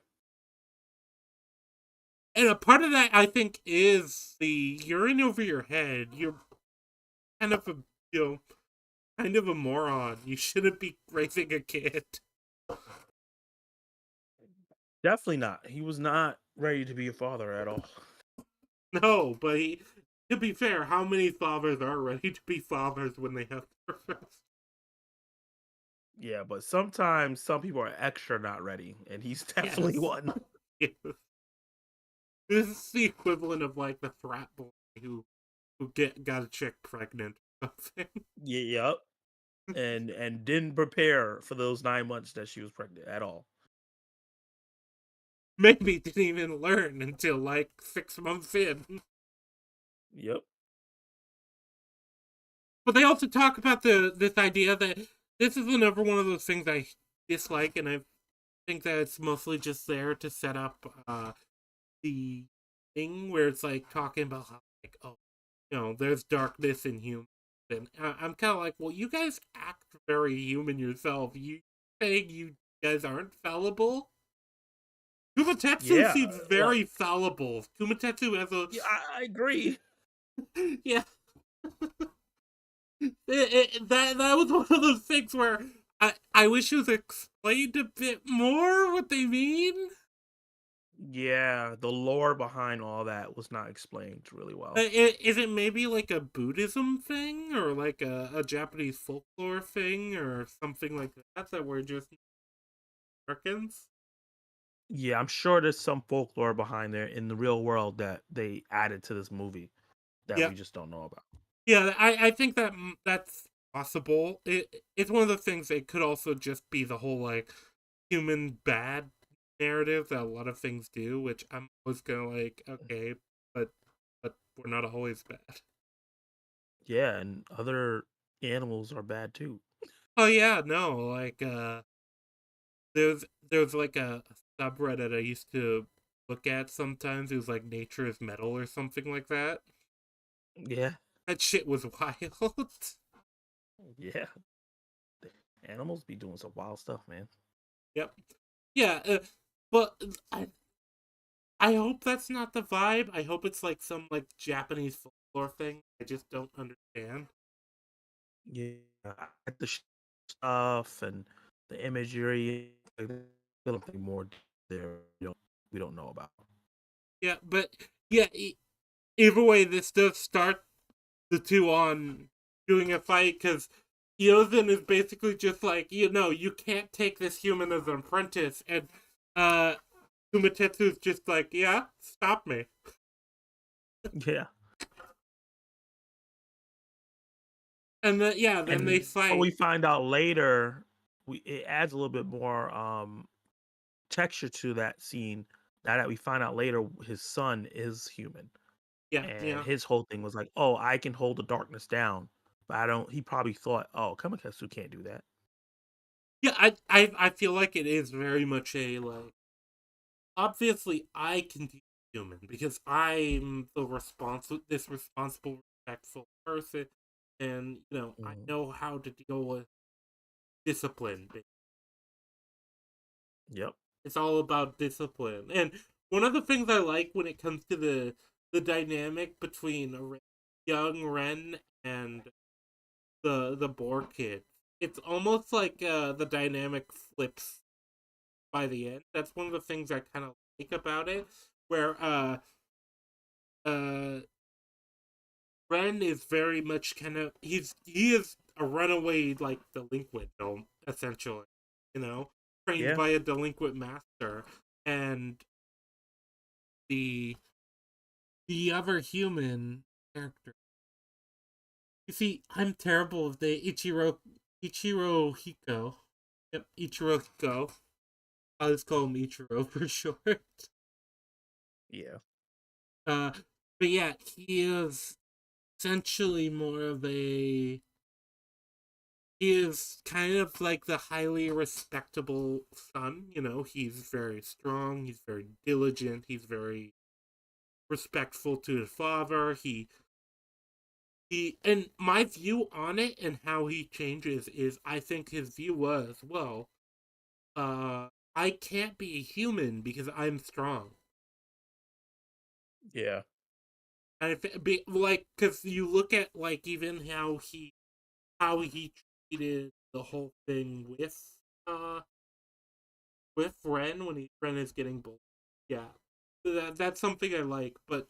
Speaker 2: And a part of that, I think, is the you're in over your head. You're kind of a you know kind of a moron. You shouldn't be raising a kid.
Speaker 1: Definitely not. He was not ready to be a father at all.
Speaker 2: No, but to be fair, how many fathers are ready to be fathers when they have their first?
Speaker 1: Yeah, but sometimes some people are extra not ready, and he's definitely
Speaker 2: Yes.
Speaker 1: one.
Speaker 2: Yes. This is the equivalent of like the frat boy who got a chick pregnant or something.
Speaker 1: Yeah, yep. And didn't prepare for those 9 months that she was pregnant at all.
Speaker 2: Maybe didn't even learn until like 6 months in.
Speaker 1: Yep.
Speaker 2: But they also talk about the this idea that this is another one of those things I dislike, and I think that it's mostly just there to set up the thing where it's like talking about how like oh there's darkness in humans, and I'm kind of like well you guys act very human yourself. You saying you guys aren't fallible? Kumatetsu
Speaker 1: Yeah.
Speaker 2: seems
Speaker 1: Like,
Speaker 2: very fallible. Kumatetsu has a
Speaker 1: yeah, I agree.
Speaker 2: yeah. That was one of those things where I wish it was explained a bit more what they mean.
Speaker 1: Yeah, the lore behind all that was not explained really well.
Speaker 2: Is it maybe like a Buddhism thing or like a Japanese folklore thing or something like that that we're just Americans?
Speaker 1: Yeah, I'm sure there's some folklore behind there in the real world that they added to this movie that
Speaker 2: Yeah,
Speaker 1: we just don't know about.
Speaker 2: yeah. I think that that's possible. It's one of the things. It could also just be the whole like human bad narrative that a lot of things do, which I'm always gonna like. Okay, but we're not always bad.
Speaker 1: Yeah, and other animals are bad too.
Speaker 2: Oh yeah, no, like there's like a subreddit I used to look at sometimes. It was like Nature is Metal or something like that.
Speaker 1: Yeah,
Speaker 2: That shit was wild.
Speaker 1: yeah. Animals be doing some wild stuff, man.
Speaker 2: Yep. Yeah, but I hope that's not the vibe. I hope it's like some like Japanese folklore thing. I just don't understand.
Speaker 1: Yeah, the stuff and the imagery. Like, there's something more there we don't know about.
Speaker 2: Yeah, but yeah, either way, this does start the two on doing a fight because Yozen is basically just like, you can't take this human as an apprentice, and uh Kumatetsu's just like, yeah, stop me.
Speaker 1: Yeah,
Speaker 2: And then yeah, then they
Speaker 1: and what we
Speaker 2: fight.
Speaker 1: find out later, we it adds a little bit more texture to that scene. Now that we find out later, his son is human,
Speaker 2: Yeah,
Speaker 1: and
Speaker 2: yeah.
Speaker 1: his whole thing was like, "Oh, I can hold the darkness down," but I don't. He probably thought, "Oh, Kamikaze can't do that."
Speaker 2: Yeah, I feel like it is very much a like obviously I can be human because I'm this responsible, respectful person, and I
Speaker 1: Mhm.
Speaker 2: know how to deal with discipline.
Speaker 1: Yep.
Speaker 2: It's all about discipline. And one of the things I like when it comes to the dynamic between young Ren and the boar kid, it's almost like the dynamic flips by the end. That's one of the things I kind of like about it, where uh Ren is very much kind of he is a runaway like delinquent, essentially, you know, trained
Speaker 1: Yeah.
Speaker 2: by a delinquent master, and the the other human character. You see, I'm terrible with the Ichiro Hiko. Yep, Ichiro Hiko. I'll just call him Ichiro for short.
Speaker 1: Yeah.
Speaker 2: Uh, but yeah, he is essentially more of a. He is kind of like the highly respectable son. He's very strong. He's very diligent. He's very respectful to his father. He and my view on it and how he changes is I think his view was, well, I can't be a human because I'm strong.
Speaker 1: Yeah.
Speaker 2: And if it be like, because you look at like even how he treated the whole thing uh with Ren when Ren is getting bullied. Yeah, that's something I like. But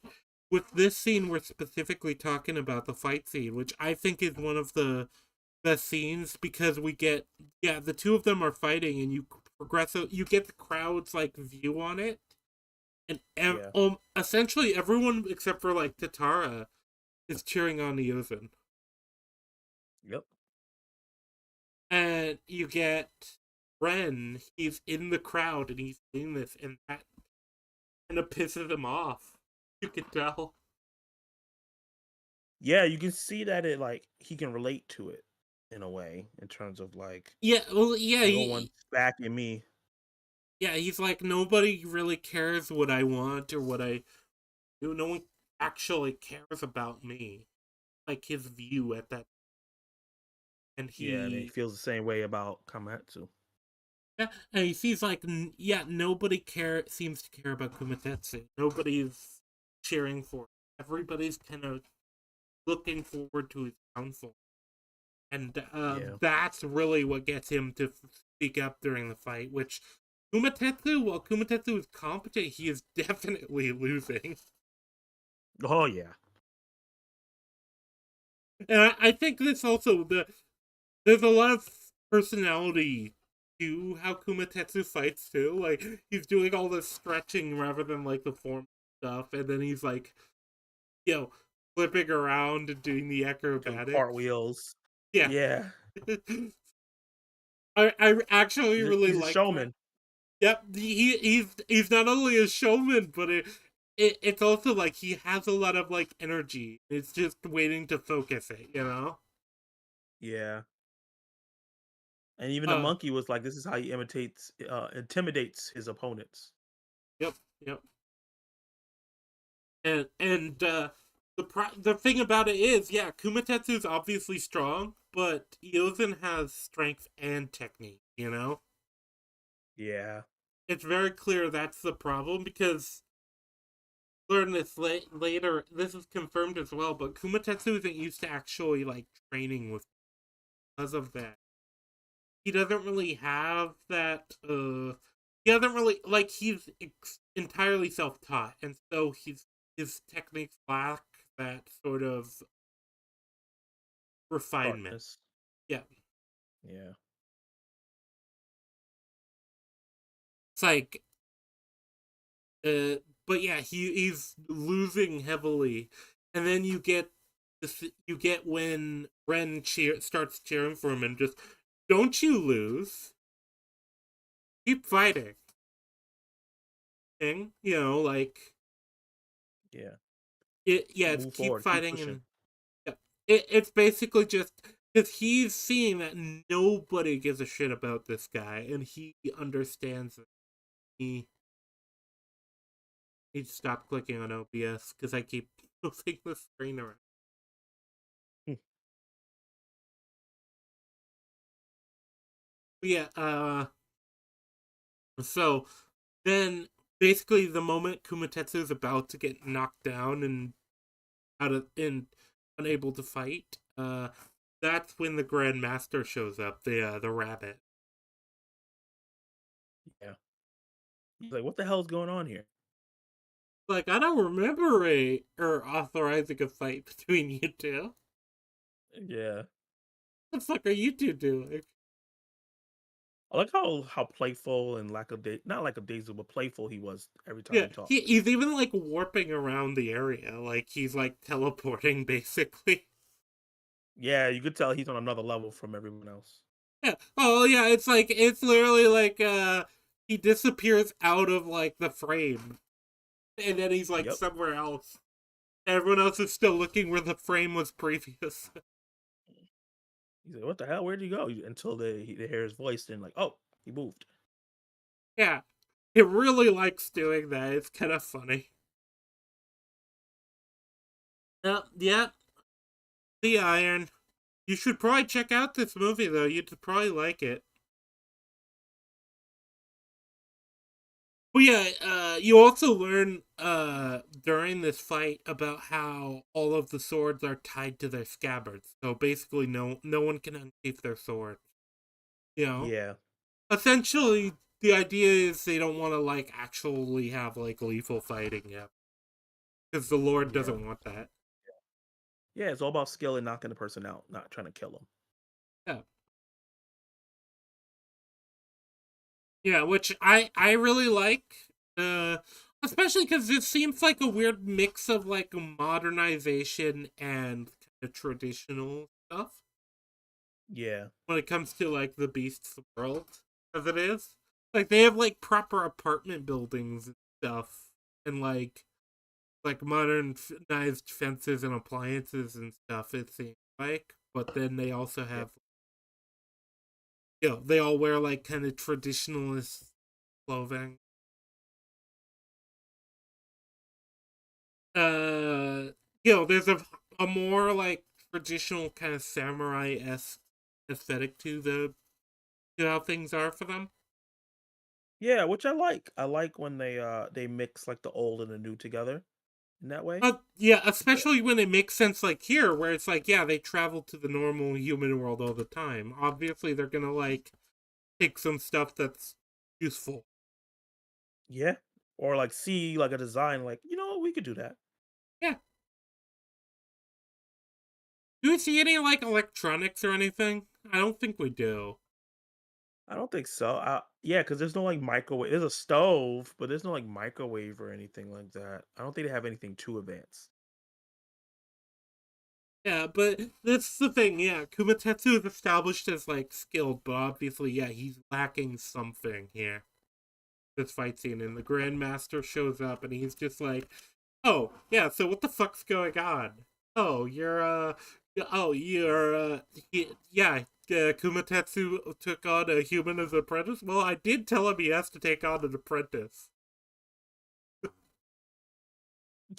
Speaker 2: with this scene, we're specifically talking about the fight scene, which I think is one of the scenes because we get, yeah, the two of them are fighting and you get the crowd's like view on it, and
Speaker 1: Yeah.
Speaker 2: essentially everyone except for like Tatara is cheering on Yuzin.
Speaker 1: Yep.
Speaker 2: And you get Ren, he's in the crowd and he's doing this, and that kind of pisses him off, you can tell.
Speaker 1: Yeah, you can see that it like he can relate to it in a way in terms of like
Speaker 2: Yeah, well, yeah,
Speaker 1: no one's backing me.
Speaker 2: he's like, nobody really cares what I want or what I do. No one actually cares about me. Like his view at that, and
Speaker 1: Yeah, and he
Speaker 2: he,
Speaker 1: feels the same way about Kamatsu.
Speaker 2: yeah, and he sees like, yeah, nobody seems to care about Kumatetsu. Nobody's cheering for him. Everybody's kind of looking forward to his downfall. and
Speaker 1: Yeah.
Speaker 2: that's really what gets him to speak up during the fight. Which Kumatetsu, while Kumatetsu is competent, he is definitely losing.
Speaker 1: Oh yeah.
Speaker 2: And I think this also there's a lot of personality to how Kumatetsu fights too. Like he's doing all this stretching rather than like the form stuff, and then he's like, you know, flipping around and doing the
Speaker 1: Doing
Speaker 2: acrobatics.
Speaker 1: cartwheels.
Speaker 2: Yeah.
Speaker 1: Yeah.
Speaker 2: I actually really
Speaker 1: He's a
Speaker 2: like that.
Speaker 1: showman.
Speaker 2: Yep, he's not only a showman, but it's also like he has a lot of like energy. It's just waiting to focus it, you know.
Speaker 1: Yeah. And even the
Speaker 2: Uh,
Speaker 1: monkey was like, this is how he intimidates his opponents.
Speaker 2: yep, yep. And the thing about it is, yeah, Kumatetsu's obviously strong, but Yozen has strength and technique. You know,
Speaker 1: Yeah.
Speaker 2: it's very clear that's the problem because learn this later. This is confirmed as well, but Kumatetsu isn't used to actually like training with because of that. He doesn't really have that. He doesn't really like. He's entirely self-taught, and so his techniques lack that sort of refinement.
Speaker 1: Sharpness.
Speaker 2: Yeah,
Speaker 1: Yeah.
Speaker 2: it's like, but yeah, he's losing heavily, and then you get when Ren starts cheering for him and just don't you lose, keep fighting, thing, you know, like
Speaker 1: Yeah.
Speaker 2: it's
Speaker 1: Move
Speaker 2: keep
Speaker 1: forward. Keep
Speaker 2: fighting
Speaker 1: pushing.
Speaker 2: and yeah, it's basically just because he's seeing that nobody gives a shit about this guy, and he understands that he needs to stop clicking on OBS because I keep moving the screen around. But yeah, so then basically the moment Kumatetsu is about to get knocked down and out of and unable to fight, that's when the Grand Master shows up, the rabbit.
Speaker 1: Yeah. He's like, what the hell's going on here?
Speaker 2: Like I don't remember a or authorizing a fight between you two.
Speaker 1: Yeah.
Speaker 2: What the fuck are you two doing?
Speaker 1: I like how playful and not lackadaisical, but playful he was every time
Speaker 2: Yeah,
Speaker 1: he talked.
Speaker 2: he's even like warping around the area, like he's like teleporting basically.
Speaker 1: Yeah, you could tell he's on another level from everyone else.
Speaker 2: Yeah. Oh yeah, it's like it's literally like he disappears out of like the frame and then he's like
Speaker 1: Yep.
Speaker 2: somewhere else. Everyone else is still looking where the frame was previous.
Speaker 1: He's like, what the hell? Where'd he go? Until they hear his voice and like, oh, he moved.
Speaker 2: Yeah. It really likes doing that. It's kind of funny. Yeah. The Iron. You should probably check out this movie though. You'd probably like it. Well, yeah, you also learn during this fight about how all of the swords are tied to their scabbards. So basically, no one can unsheath their sword. You know,
Speaker 1: Yeah.
Speaker 2: essentially, the idea is they don't want to like actually have like lethal fighting yet, because the Lord
Speaker 1: Yeah.
Speaker 2: doesn't want that.
Speaker 1: Yeah, it's all about skill and knocking the person out, not trying to kill them.
Speaker 2: Yeah, yeah, which I really like. Uh, Especially because it seems like a weird mix of like modernization and kind of traditional stuff
Speaker 1: Yeah.
Speaker 2: when it comes to like the Beast's world as it is. Like they have like proper apartment buildings and stuff, and like modernized fences and appliances and stuff. It seems like, but then they also
Speaker 1: Yep.
Speaker 2: have, they all wear like kind of traditionalist clothing. Uh, there's a more like traditional kind of samurai esque aesthetic to how things are for them.
Speaker 1: Yeah, which I like. I like when they mix like the old and the new together. in that way.
Speaker 2: Yeah, especially when it makes sense like here, where it's like, yeah, they travel to the normal human world all the time. Obviously, they're gonna like take some stuff that's useful.
Speaker 1: Yeah. Or like see like a design like, we could do that.
Speaker 2: Yeah. Do we see any like electronics or anything? I don't think we do.
Speaker 1: I don't think so. Yeah, because there's no like microwave. There's a stove, but there's no like microwave or anything like that. I don't think they have anything too advanced.
Speaker 2: Yeah, but that's the thing. Yeah, Kumatetsu is established as like skilled, but obviously, yeah, he's lacking something here. This fight scene, and the Grandmaster shows up, and he's just like, "Oh, yeah. So what the fuck's going on? Oh, yeah. Kumatetsu took on a human as an apprentice. Well, I did tell him he has to take on an apprentice."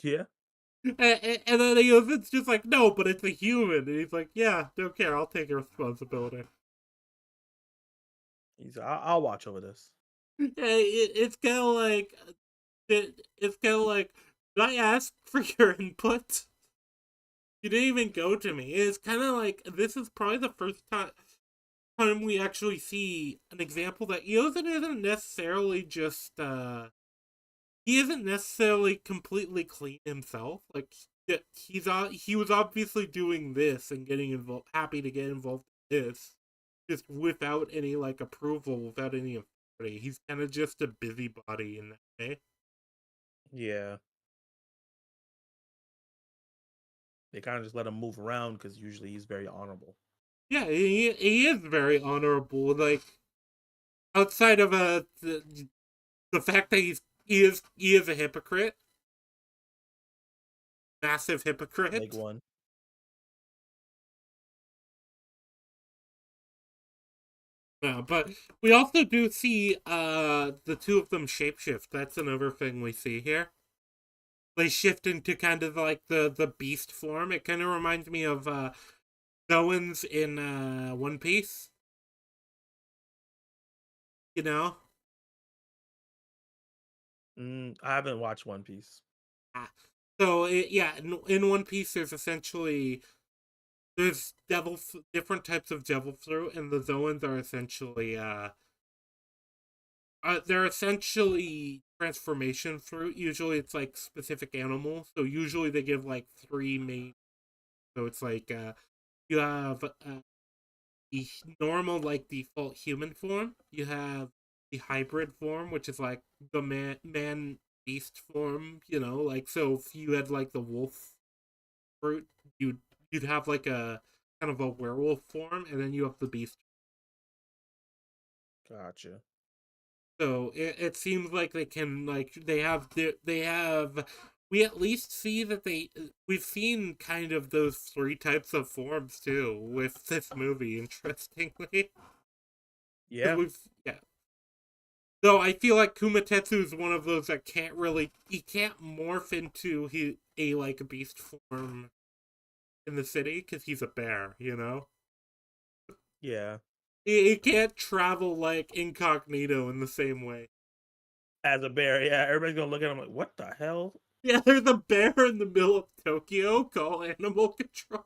Speaker 1: Yeah.
Speaker 2: And then he goes, "It's just like, no, but it's a human." And he's like, "Yeah, don't care. I'll take responsibility."
Speaker 1: I'll watch over this.
Speaker 2: It's kind of like, it's kind of like, did I ask for your input? You didn't even go to me. It's kind of like, this is probably the first time we actually see an example that Yosen isn't necessarily just he isn't necessarily completely clean himself. Like, he was obviously doing this and getting involved, happy to get involved in this, just without any like approval, without any authority. He's kind of just a busybody in that way.
Speaker 1: Yeah. They kind of just let him move around because usually he's very honorable.
Speaker 2: Yeah, he is very honorable. Like, outside of the fact that he is a hypocrite, massive
Speaker 1: Big
Speaker 2: hypocrite.
Speaker 1: one.
Speaker 2: But we also do see the two of them shapeshift. That's another thing we see here. They shift into kind of like the beast form. It kind of reminds me of Zoans in One Piece. You know,
Speaker 1: I haven't watched One Piece.
Speaker 2: Ah. So yeah, in One Piece, there's essentially there's different types of devil fruit, and the Zoans are essentially they're essentially transformation fruit. Usually, it's like specific animals. So usually, they give like three main. So it's like you have the normal, like default human form. You have the hybrid form, which is like the man beast form. You know, like, so if you had like the wolf fruit, you'd have like a kind of a werewolf form, and then you have the beast.
Speaker 1: Gotcha.
Speaker 2: So it seems like they can, like, they have we at least see that we've seen kind of those three types of forms too with this movie. Interestingly, because
Speaker 1: Yeah.
Speaker 2: we've yeah. Though I feel like Kumatetsu is one of those that he can't morph into a like a beast form in the city because he's a bear, you know.
Speaker 1: Yeah.
Speaker 2: He can't travel like incognito in the same way.
Speaker 1: As a bear, yeah, everybody's gonna look at him like, "What the hell?"
Speaker 2: Yeah, there's a bear in the middle of Tokyo. Call animal control.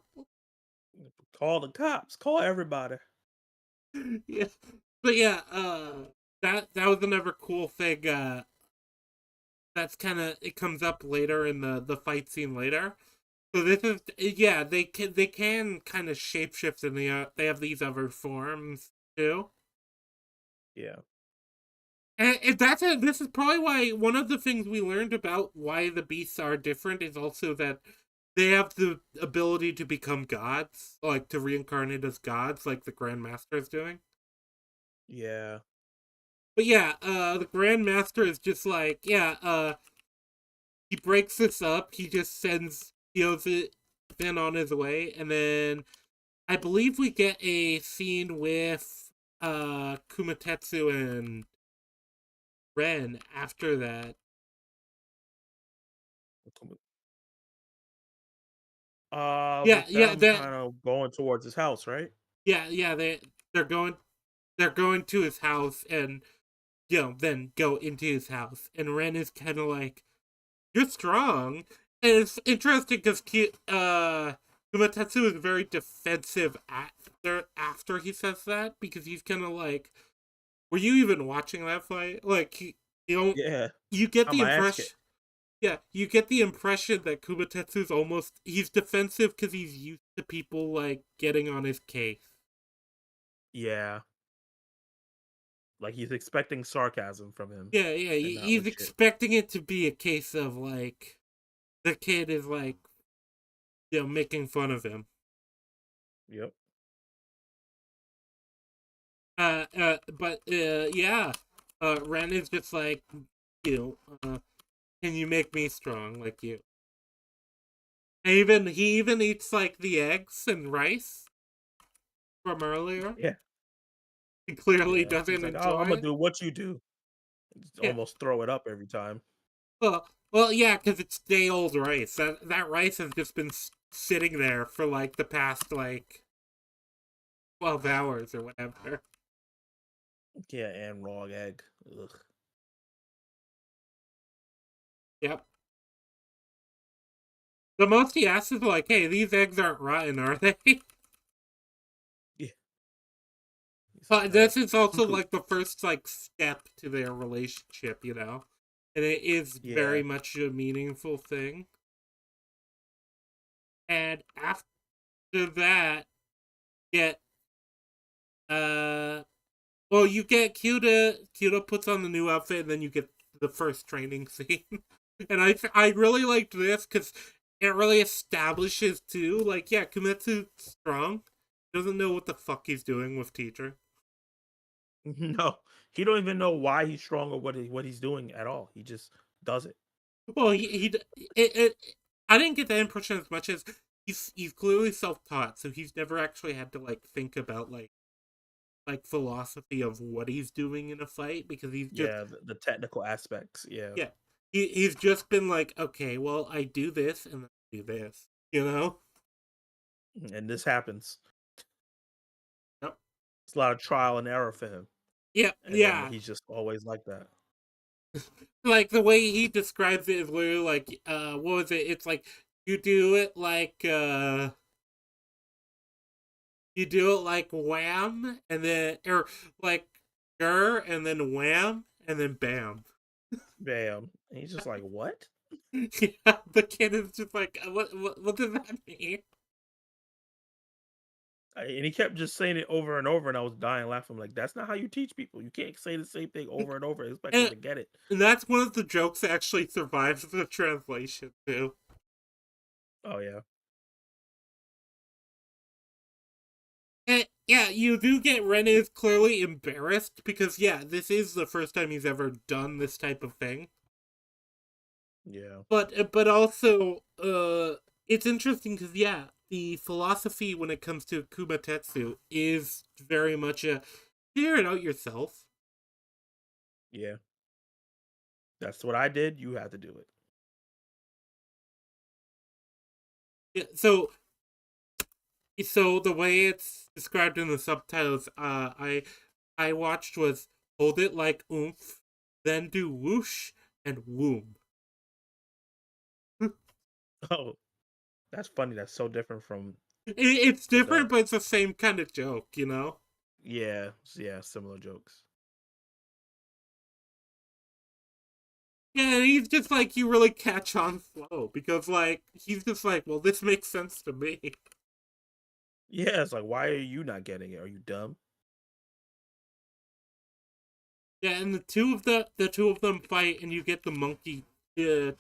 Speaker 1: Call the cops. Call everybody.
Speaker 2: Yeah, but yeah, that was another cool thing. That's kind of, it comes up later in the fight scene later. So this is, yeah, they can kind of shapeshift, and they have these other forms too.
Speaker 1: Yeah.
Speaker 2: And this is probably why one of the things we learned about why the beasts are different is also that they have the ability to become gods, like to reincarnate as gods, like the Grandmaster is doing.
Speaker 1: Yeah.
Speaker 2: But yeah, the Grandmaster is just like, yeah, he breaks this up. He just sends it then on his way, and then I believe we get a scene with Kumatetsu and Ren after that. Yeah,
Speaker 1: With
Speaker 2: yeah,
Speaker 1: them
Speaker 2: that
Speaker 1: kind of going towards his house, right?
Speaker 2: yeah, they're going they're going to his house, and then go into his house, and Ren is kind of like, "You're strong," it's interesting because Kumatetsu is very defensive after he says that because he's kind of like, were you even watching that fight? Like, you know,
Speaker 1: Yeah,
Speaker 2: you get
Speaker 1: got
Speaker 2: the
Speaker 1: my ass kicked.
Speaker 2: impression. Yeah, you get the impression that Kumatetsu's almost he's defensive because he's used to people like getting on his case.
Speaker 1: Yeah, like he's expecting sarcasm from him,
Speaker 2: Yeah, yeah,
Speaker 1: and not
Speaker 2: he's
Speaker 1: legit.
Speaker 2: expecting it to be a case of like the kid is like making fun of him.
Speaker 1: Yep.
Speaker 2: But yeah, Ren is just like you know, can you make me strong like you? He even eats like the eggs and rice from earlier.
Speaker 1: Yeah.
Speaker 2: He clearly
Speaker 1: Yeah. He's
Speaker 2: doesn't
Speaker 1: like, "Oh, I'm gonna
Speaker 2: enjoy.
Speaker 1: do what you do." Just
Speaker 2: Yeah,
Speaker 1: almost throw it up every time.
Speaker 2: well, yeah, because it's day old rice. That rice has just been sitting there for like the past like 12 hours or whatever.
Speaker 1: Yeah, and raw egg. Ugh.
Speaker 2: Yep. The most he asks is like, "Hey, these eggs aren't rotten, are they?"
Speaker 1: Yeah. He's like,
Speaker 2: But
Speaker 1: "No,
Speaker 2: this is
Speaker 1: chicken
Speaker 2: also
Speaker 1: coop."
Speaker 2: like the first like step to their relationship, and it is
Speaker 1: Yeah.
Speaker 2: very much a meaningful thing. And after that, get uh, well, you get Cuda puts on the new outfit, and then you get the first training scene. And I really liked this because it really establishes too, like yeah, Kumetsu's strong, doesn't know what the fuck he's doing with teacher.
Speaker 1: No, he don't even know why he's strong or what he's doing at all. He just does it.
Speaker 2: Well, it I didn't get that impression as much as he's clearly self taught, so he's never actually had to like think about like philosophy of what he's doing in a fight because he's just
Speaker 1: Yeah, the technical aspects. Yeah,
Speaker 2: yeah he's just been like okay, well I do this and then I do this, you know.
Speaker 1: and this happens.
Speaker 2: Yep.
Speaker 1: It's a lot of trial and error for him,
Speaker 2: Yeah,
Speaker 1: and then
Speaker 2: yeah.
Speaker 1: he's just always like that.
Speaker 2: Like the way he describes it is literally like what was it? It's like you do it like you do it like wham and then or like and then wham and then bam.
Speaker 1: Bam. And he's just like, what?
Speaker 2: Yeah, the kid is just like what does that mean?
Speaker 1: And he kept just saying it over and over, and I was dying laughing. Like, that's not how you teach people. You can't say the same thing over and over and expect them
Speaker 2: And,
Speaker 1: to get it.
Speaker 2: and that's one of the jokes that actually survives the translation too.
Speaker 1: Oh yeah,
Speaker 2: And yeah, you do get Ren is clearly embarrassed because yeah, this is the first time he's ever done this type of thing.
Speaker 1: yeah,
Speaker 2: But also it's interesting because yeah, the philosophy when it comes to Kumatetsu is very much a figure it out yourself.
Speaker 1: yeah. That's what I did. You had to do it.
Speaker 2: Yeah, so the way it's described in the subtitles I watched was hold it like oomph, then do whoosh and womb.
Speaker 1: Oh, that's funny. That's so different from
Speaker 2: It's
Speaker 1: the
Speaker 2: different,
Speaker 1: dub.
Speaker 2: but it's the same kind of joke, you know.
Speaker 1: Yeah, yeah, similar jokes.
Speaker 2: Yeah, and he's just like you really catch on slow because like he's just like, well, this makes sense to me.
Speaker 1: Yeah, it's like, why are you not getting it? Are you dumb?
Speaker 2: Yeah, and the two of them fight, and you get the monkey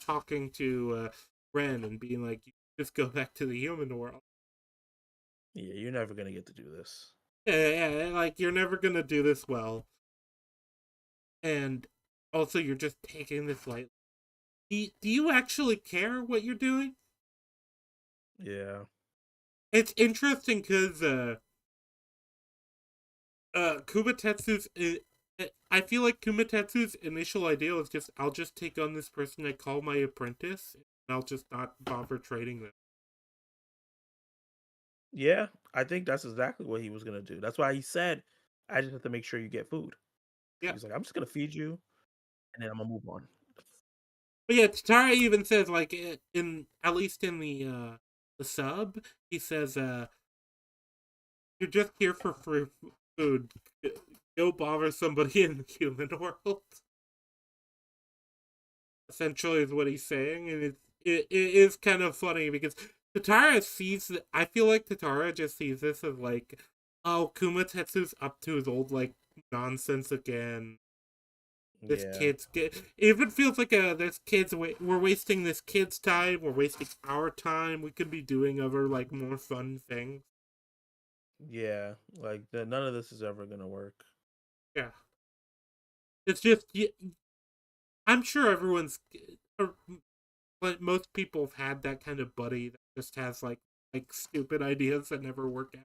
Speaker 2: talking to Ren and being like, "You just go back to the human world."
Speaker 1: Yeah, you're never gonna get to do this.
Speaker 2: Yeah, like you're never gonna do this well, and also you're just taking this lightly. Do you actually care what you're doing?
Speaker 1: Yeah,
Speaker 2: It's interesting because Kumatetsu's. I feel like Kumatetsu's initial idea was just, I'll just take on this person I call my apprentice, and I'll just not bother trading them.
Speaker 1: yeah. I think that's exactly what he was gonna do. That's why he said, "I just have to make sure you get food."
Speaker 2: Yeah,
Speaker 1: He's like, "I'm just gonna feed you, and then I'm gonna move on."
Speaker 2: But yeah, Tatara even says like in at least in the sub, he says you're just here for free food. Go bother somebody in the human world. Essentially, is what he's saying, and it is kind of funny because Tatara sees. I feel like Tatara just sees this as like, oh, Kumatetsu's up to his old like nonsense again. This
Speaker 1: Yeah,
Speaker 2: kid's get. It even feels like this kid's. We're wasting this kid's time. We're wasting our time. We could be doing other like more fun things.
Speaker 1: yeah. Like none of this is ever gonna work.
Speaker 2: Yeah, it's just. I'm sure everyone's. But most people have had that kind of buddy that just has like stupid ideas that never work out.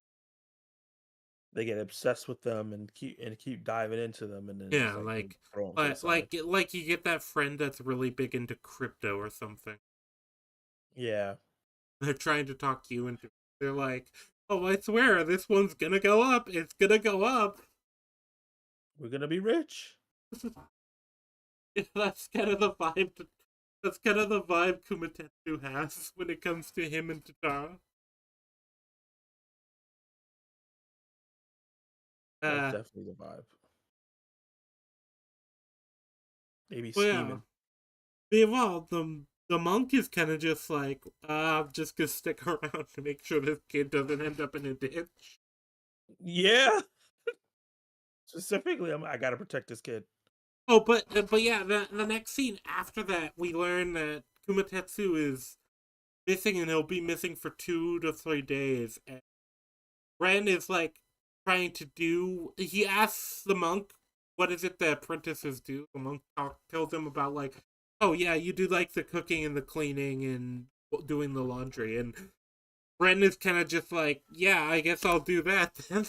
Speaker 1: They get obsessed with them and keep diving into them, and then
Speaker 2: Yeah,
Speaker 1: just like they
Speaker 2: like
Speaker 1: throw them to the
Speaker 2: like
Speaker 1: side.
Speaker 2: like you get that friend that's really big into crypto or something.
Speaker 1: Yeah,
Speaker 2: They're trying to talk you into. They're like, "Oh, I swear this one's gonna go up. It's gonna go up."
Speaker 1: we're gonna be rich.
Speaker 2: That's kind of the vibe. That's kind of the vibe Kumatetsu has when it comes to him and Tatara.
Speaker 1: That's
Speaker 2: Uh,
Speaker 1: definitely the vibe. They be
Speaker 2: well, yeah.
Speaker 1: scheming.
Speaker 2: Meanwhile, the monk is kind of just like, I'm just gonna stick around to make sure this kid doesn't end up in a ditch.
Speaker 1: Yeah, specifically, I gotta protect this kid.
Speaker 2: Oh, but yeah, the next scene after that, we learn that Kumatetsu is missing, and he'll be missing for 2 to 3 days. And Ren is like trying to do. He asks the monk, "What is it the apprentices do?" The monk tells him about like, "Oh yeah, you do like the cooking and the cleaning and doing the laundry." And Ren is kind of just like, "Yeah, I guess I'll do that then."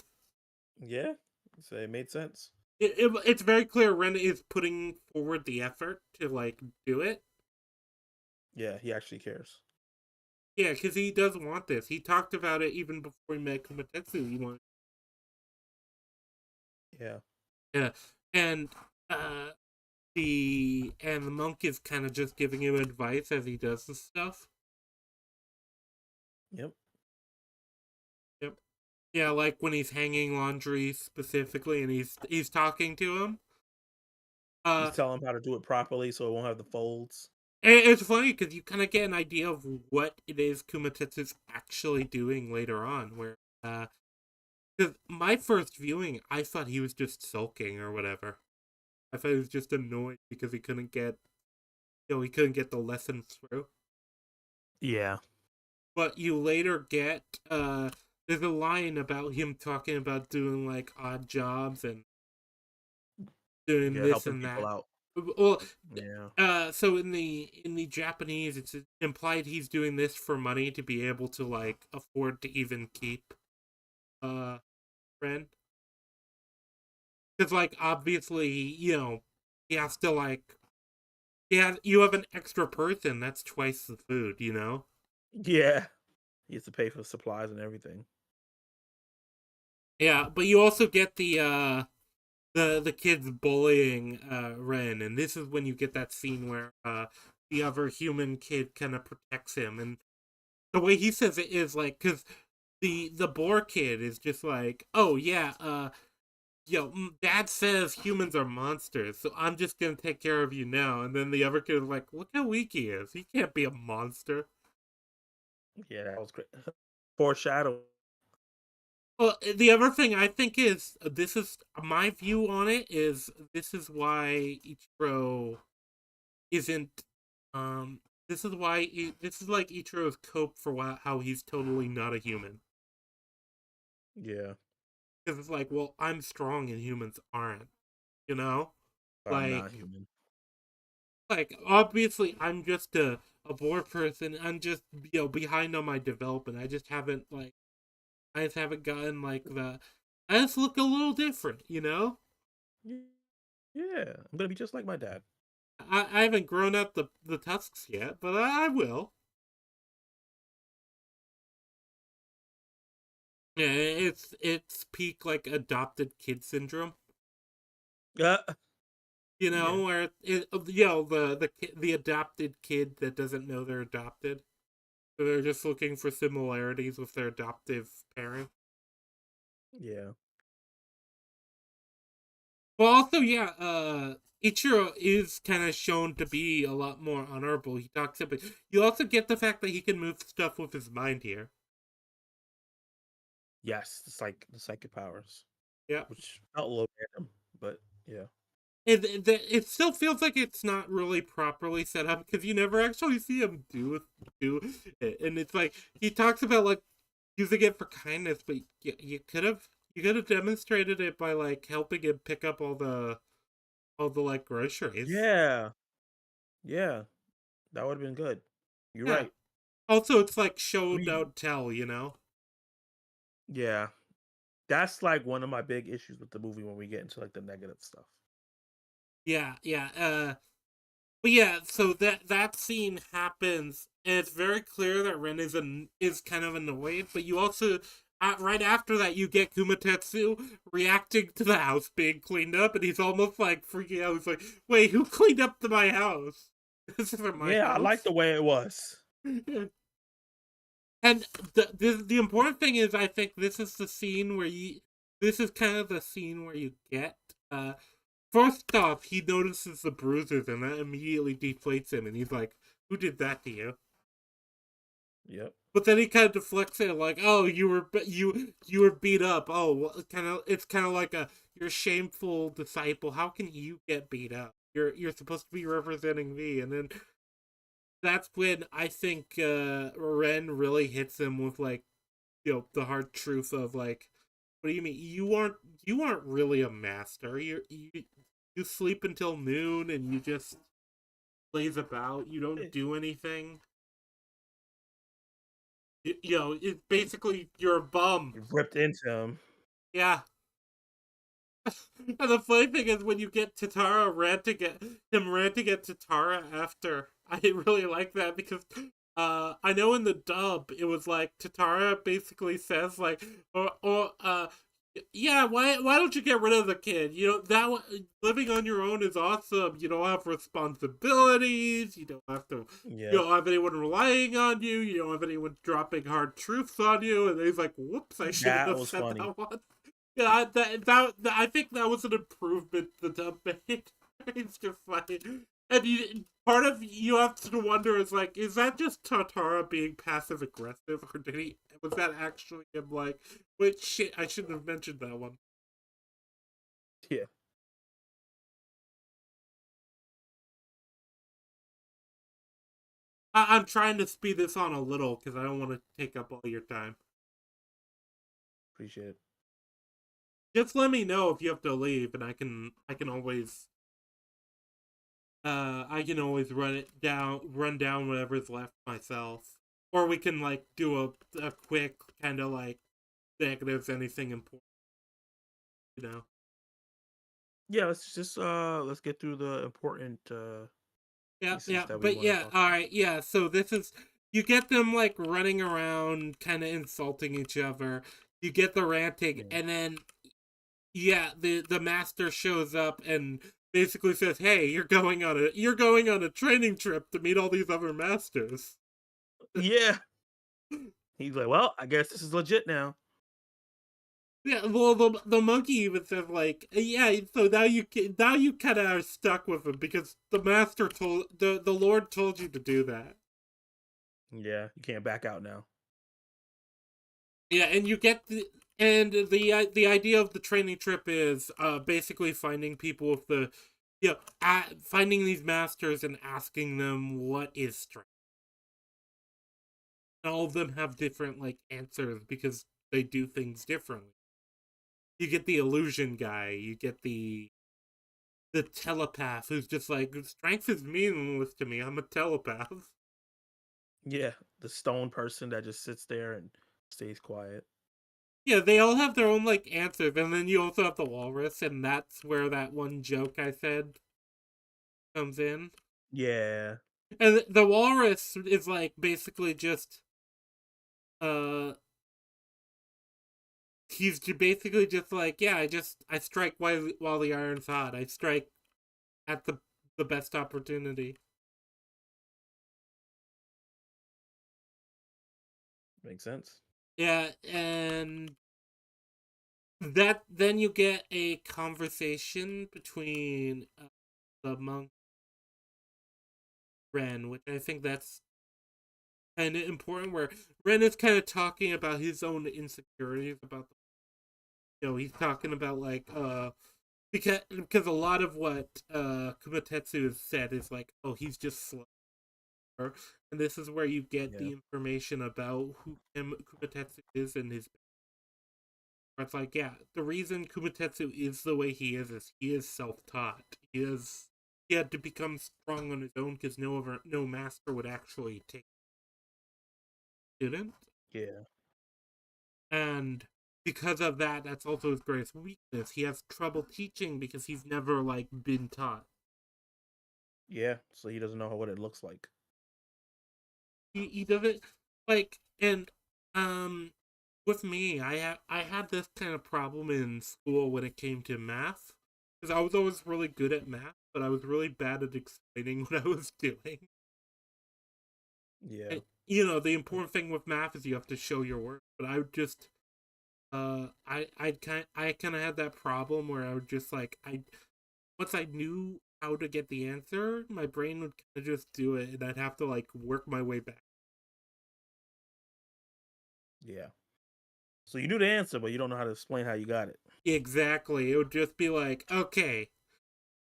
Speaker 1: Yeah, so it made sense.
Speaker 2: It's very clear Ren is putting forward the effort to like do it.
Speaker 1: Yeah, he actually cares.
Speaker 2: Yeah, because he does want this. He talked about it even before he met Kumatetsu. He wanted,
Speaker 1: Yeah.
Speaker 2: yeah, and uh, the monk is kind of just giving him advice as he does this stuff.
Speaker 1: Yep.
Speaker 2: Yep. Yeah, like when he's hanging laundry specifically, and he's talking to him.
Speaker 1: He's
Speaker 2: Uh,
Speaker 1: telling him how to do it properly so it won't have the folds.
Speaker 2: it's funny because you kind of get an idea of what it is Kumatetsu's actually doing later on. Where, because my first viewing, I thought he was just sulking or whatever. I thought he was just annoyed because he couldn't get, he couldn't get the lesson through.
Speaker 1: Yeah.
Speaker 2: But you later get, there's a line about him talking about doing like odd jobs and doing
Speaker 1: Yeah,
Speaker 2: this
Speaker 1: helping
Speaker 2: and
Speaker 1: people
Speaker 2: that.
Speaker 1: out.
Speaker 2: Well,
Speaker 1: Yeah.
Speaker 2: so in the Japanese, it's implied he's doing this for money to be able to like afford to even keep Ren, because like obviously he has to like you have an extra person that's twice the food,
Speaker 1: Yeah. He has to pay for supplies and everything.
Speaker 2: Yeah, but you also get the kids bullying Ren, and this is when you get that scene where the other human kid kind of protects him, and the way he says it is like, because the boar kid is just like, oh yeah, dad says humans are monsters, so I'm just gonna take care of you now. And then the other kid is like, look how weak he is, he can't be a monster.
Speaker 1: Yeah, that was great. Foreshadow.
Speaker 2: Well, the other thing I think is, this is my view on it, is this is why Ichiro isn't this is why this is like Ichiro's cope for how he's totally not a human,
Speaker 1: Yeah.
Speaker 2: because it's like, well, I'm strong and humans aren't, you know
Speaker 1: I'm not
Speaker 2: like
Speaker 1: human.
Speaker 2: obviously I'm just a bored person. I'm just behind on my development. I just haven't gotten like the I just look a little different,
Speaker 1: Yeah. I'm gonna be just like my dad.
Speaker 2: I haven't grown up the tusks yet, but I will. Yeah, it's peak like adopted kid syndrome.
Speaker 1: Yeah.
Speaker 2: You
Speaker 1: Yeah.
Speaker 2: know, where the adopted kid that doesn't know they're adopted, so they're just looking for similarities with their adoptive parent.
Speaker 1: Yeah.
Speaker 2: Well, also, yeah, Ichiro is kind of shown to be a lot more honorable. He talks about. You also get the fact that he can move stuff with his mind here.
Speaker 1: Yes, the psychic powers,
Speaker 2: Yeah,
Speaker 1: which felt a little random, but yeah.
Speaker 2: it still feels like it's not really properly set up because you never actually see him do it, and it's like he talks about like using it for kindness, but you could have demonstrated it by like helping him pick up all the like groceries.
Speaker 1: Yeah. Yeah. That would have been good. You're
Speaker 2: Yeah.
Speaker 1: right.
Speaker 2: Also, it's like
Speaker 1: I
Speaker 2: show
Speaker 1: mean,
Speaker 2: don't tell, you know.
Speaker 1: yeah. That's like one of my big issues with the movie when we get into like the negative stuff.
Speaker 2: Yeah, yeah. But yeah, so that scene happens, and it's very clear that Ren is kind of annoyed. But you also, right after that, you get Kumatetsu reacting to the house being cleaned up, and he's almost like freaking out. He's like, "Wait, who cleaned up my house? This isn't my
Speaker 1: Yeah, I like
Speaker 2: house."
Speaker 1: the way it was.
Speaker 2: And the important thing is, I think this is the scene where you. This is kind of the scene where you get. First off, he notices the bruises, and that immediately deflates him, and he's like, "Who did that to you?"
Speaker 1: Yep.
Speaker 2: But then he kind of deflects it, like, "Oh, you were beat up. Oh, well, it's kind of like a you're shameful disciple. How can you get beat up? You're supposed to be representing me." And then that's when I think Ren really hits him with like the hard truth of like, what do you mean you aren't really a master? You sleep until noon and you just lays about. You don't
Speaker 1: It,
Speaker 2: do anything. It's basically you're a bum.
Speaker 1: it ripped into him.
Speaker 2: Yeah. And the funny thing is when you get ranting at Tatara after, I really like that because I know in the dub it was like Tatara basically says like or yeah, why don't you get rid of the kid? Living on your own is awesome. You don't have responsibilities. You
Speaker 1: Yeah.
Speaker 2: don't have anyone relying on you. You don't have anyone dropping hard truths on you. And he's like, "Whoops, I shouldn't
Speaker 1: That
Speaker 2: have
Speaker 1: was
Speaker 2: said
Speaker 1: funny.
Speaker 2: that one." Yeah, I think that was an improvement the dub made. It's just funny, and part of you have to wonder is that just Tatara being passive aggressive, or was that actually him like, wait, shit, I shouldn't have mentioned that one.
Speaker 1: Yeah.
Speaker 2: I'm trying to speed this on a little because I don't want to take up all your time.
Speaker 1: Appreciate it.
Speaker 2: Just let me know if you have to leave, and I can always run down whatever's left myself, or we can like do a quick kind of like negatives, anything important, you know.
Speaker 1: Yeah, let's get through the important
Speaker 2: Yeah,
Speaker 1: pieces
Speaker 2: yeah,
Speaker 1: that we
Speaker 2: but
Speaker 1: want to
Speaker 2: yeah,
Speaker 1: talk
Speaker 2: all
Speaker 1: about.
Speaker 2: right, yeah. So this is you get them like running around, kind of insulting each other. You get the ranting,
Speaker 1: Yeah.
Speaker 2: and then yeah, the master shows up and basically says, "Hey, you're going on a training trip to meet all these other masters."
Speaker 1: Yeah. He's like, well, I guess this is legit now.
Speaker 2: Yeah, well, the monkey even says like, yeah. So now you kind of are stuck with him because the master told the Lord told you to do that.
Speaker 1: Yeah, you can't back out now.
Speaker 2: Yeah, and you get the idea of the training trip is basically finding people with finding these masters and asking them what is strength. All of them have different like answers because they do things differently. You get the illusion guy, you get the telepath who's just like strength is meaningless to me. I'm a telepath.
Speaker 1: Yeah, the stone person that just sits there and stays quiet.
Speaker 2: Yeah, they all have their own like answers, and then you also have the walrus, and that's where that one joke I said comes in.
Speaker 1: Yeah.
Speaker 2: And the walrus is like basically just uh he's basically just like, yeah, I strike while the iron's hot. I strike at the best opportunity.
Speaker 1: Makes sense.
Speaker 2: Yeah, and that then you get a conversation between the monk Ren, which I think that's kind of important. Where Ren is kind of talking about his own insecurities about he's talking about like because a lot of what Kumatetsu has said is like, oh, he's just slow, and this is where you get
Speaker 1: Yeah.
Speaker 2: the information about who Kumatetsu is and his. It's like, yeah, the reason Kumatetsu is the way he is he is self-taught. He had to become strong on his own because no master would actually take a student,
Speaker 1: Yeah.
Speaker 2: and because of that, that's also his greatest weakness. He has trouble teaching because he's never like been taught.
Speaker 1: Yeah. So he doesn't know what it looks like.
Speaker 2: He doesn't like and um with me, I had this kind of problem in school when it came to math because I was always really good at math, but I was really bad at explaining what I was doing.
Speaker 1: Yeah.
Speaker 2: And, the important thing with math is you have to show your work. But I would just, I kind of had that problem where I would just like once I knew how to get the answer, my brain would kind of just do it, and I'd have to like work my way back.
Speaker 1: Yeah. So you knew the answer, but you don't know how to explain how you got it.
Speaker 2: Exactly, it would just be like, okay,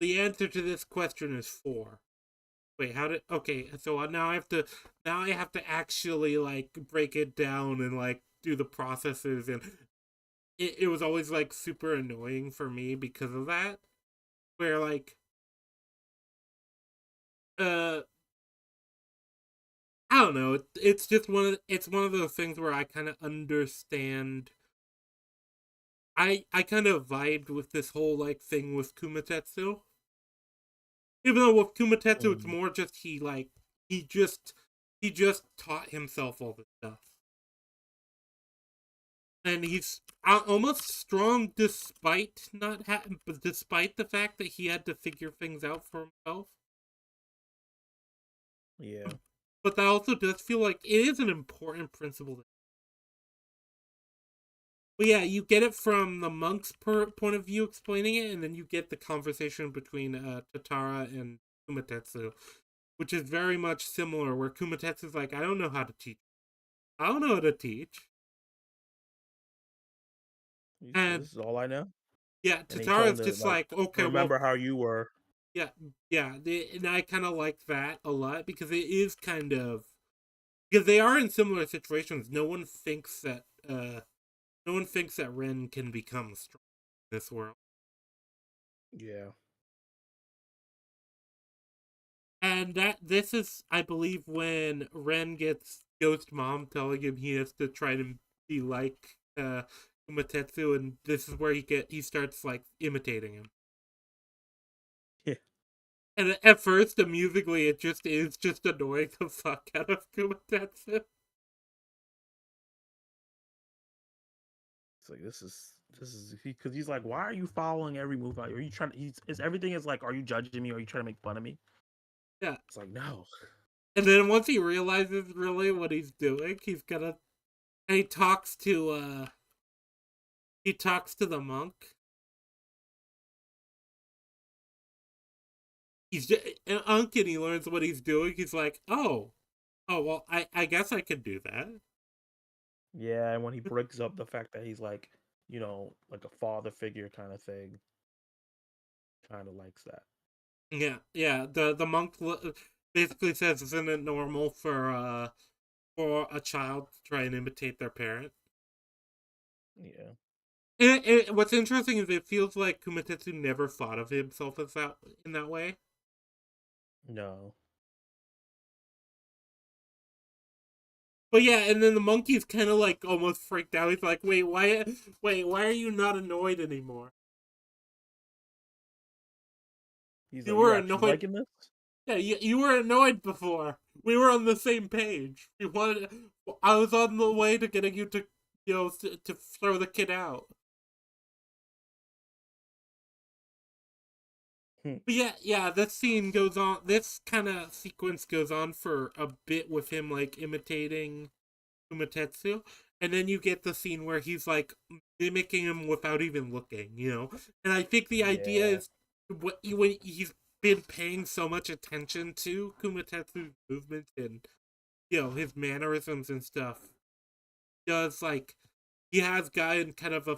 Speaker 2: the answer to this question is 4. Wait, how did? Okay, so now I have to actually like break it down and like do the processes, and it was always like super annoying for me because of that. Where like uh I don't know, it's just it's one of those things where I kind of understand. I kind of vibed with this whole like thing with Kumatetsu. Even though with Kumatetsu it's
Speaker 1: Mm.
Speaker 2: more just he just he just taught himself all this stuff. And he's almost strong despite not but despite the fact that he had to figure things out for himself.
Speaker 1: Yeah.
Speaker 2: But that also does feel like it is an important principle. But yeah, you get it from the monk's point of view explaining it, and then you get the conversation between Tatara and Kumatetsu, which is very much similar. Where Kumatetsu's like, "I don't know how to teach. I don't know how to teach,"
Speaker 1: He said,
Speaker 2: and
Speaker 1: "This is all I know."
Speaker 2: yeah,
Speaker 1: And he told him
Speaker 2: Tatara's
Speaker 1: to
Speaker 2: just
Speaker 1: like
Speaker 2: like, "Okay, well,
Speaker 1: remember how you were.
Speaker 2: yeah, yeah," and I kind of like that a lot because it is kind of because they are in similar situations. No one thinks that Ren can become strong in this world.
Speaker 1: Yeah.
Speaker 2: And that this is, I believe, when Ren gets Ghost Mom telling him he has to try to be like Umatetsu, and this is where he starts like imitating him.
Speaker 1: Yeah.
Speaker 2: And at first, musically, it just is just annoying the fuck out of Kumatetsu.
Speaker 1: It's like this is because he's like, why are you following every move? Are you trying? He's is everything is like, are you judging me? Are you trying to make fun of me?
Speaker 2: Yeah,
Speaker 1: It's like no.
Speaker 2: and then once he realizes really what he's doing, he's gonna and he talks to the monk. He's just, and Unk, and he learns what he's doing. He's like, oh well, I guess I could do that.
Speaker 1: Yeah, and when he breaks up the fact that he's like, like a father figure kind of thing, kind of likes that.
Speaker 2: Yeah, yeah. The monk basically says, "Isn't it normal for a child to try and imitate their parent?"
Speaker 1: Yeah.
Speaker 2: And what's interesting is it feels like Kumatetsu never thought of himself as that in that way.
Speaker 1: No.
Speaker 2: But yeah, and then the monkey's kind of like almost freaked out. He's like, wait, why are you not annoyed anymore?
Speaker 1: He's
Speaker 2: You
Speaker 1: like,
Speaker 2: were
Speaker 1: you're actually
Speaker 2: annoyed.
Speaker 1: liking this?
Speaker 2: Yeah, you were annoyed before. We were on the same page. I was on the way to getting you to, to throw the kid out.
Speaker 1: Hmm.
Speaker 2: But yeah, yeah, this scene goes on. This kind of sequence goes on for a bit with him like imitating Umatetsu, and then you get the scene where he's like mimicking him without even looking, you know. And I think the idea
Speaker 1: Yeah.
Speaker 2: is when he's been paying so much attention to Kumatetsu's movements and his mannerisms and stuff, does like he has gotten kind of a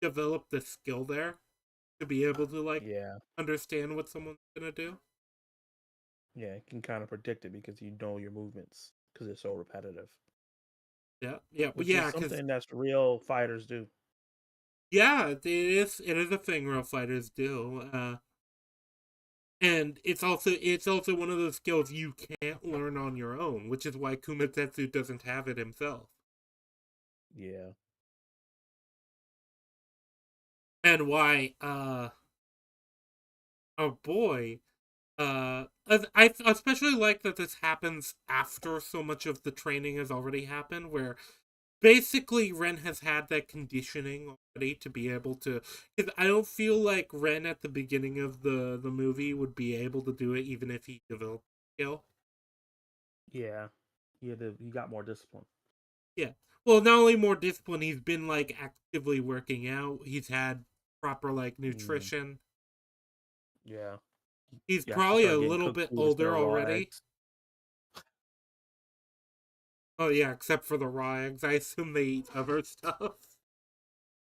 Speaker 2: develop the skill there to be able to like
Speaker 1: Yeah.
Speaker 2: understand what someone's gonna do.
Speaker 1: Yeah. You can kind of predict it because you know your movements because it's so repetitive,
Speaker 2: Yeah, yeah, but
Speaker 1: which is
Speaker 2: yeah, because
Speaker 1: something that's real fighters do.
Speaker 2: yeah, it is a thing real fighters do. And it's also one of those skills you can't learn on your own, which is why Kumatetsu doesn't have it himself.
Speaker 1: Yeah.
Speaker 2: And why oh boy, I especially like that this happens after so much of the training has already happened, where basically Ren has had that conditioning already to be able to. 'Cause I don't feel like Ren at the beginning of the movie would be able to do it even if he developed skill.
Speaker 1: Yeah. He got more discipline.
Speaker 2: Yeah. Well, not only more discipline, he's been like actively working out. He's had proper like
Speaker 1: Mm,
Speaker 2: nutrition.
Speaker 1: yeah.
Speaker 2: He's
Speaker 1: You actually
Speaker 2: probably a
Speaker 1: start getting
Speaker 2: little
Speaker 1: cooked
Speaker 2: bit
Speaker 1: food instead
Speaker 2: older
Speaker 1: of raw
Speaker 2: already.
Speaker 1: eggs.
Speaker 2: Oh yeah, except for the raw eggs. I assume they eat other stuff.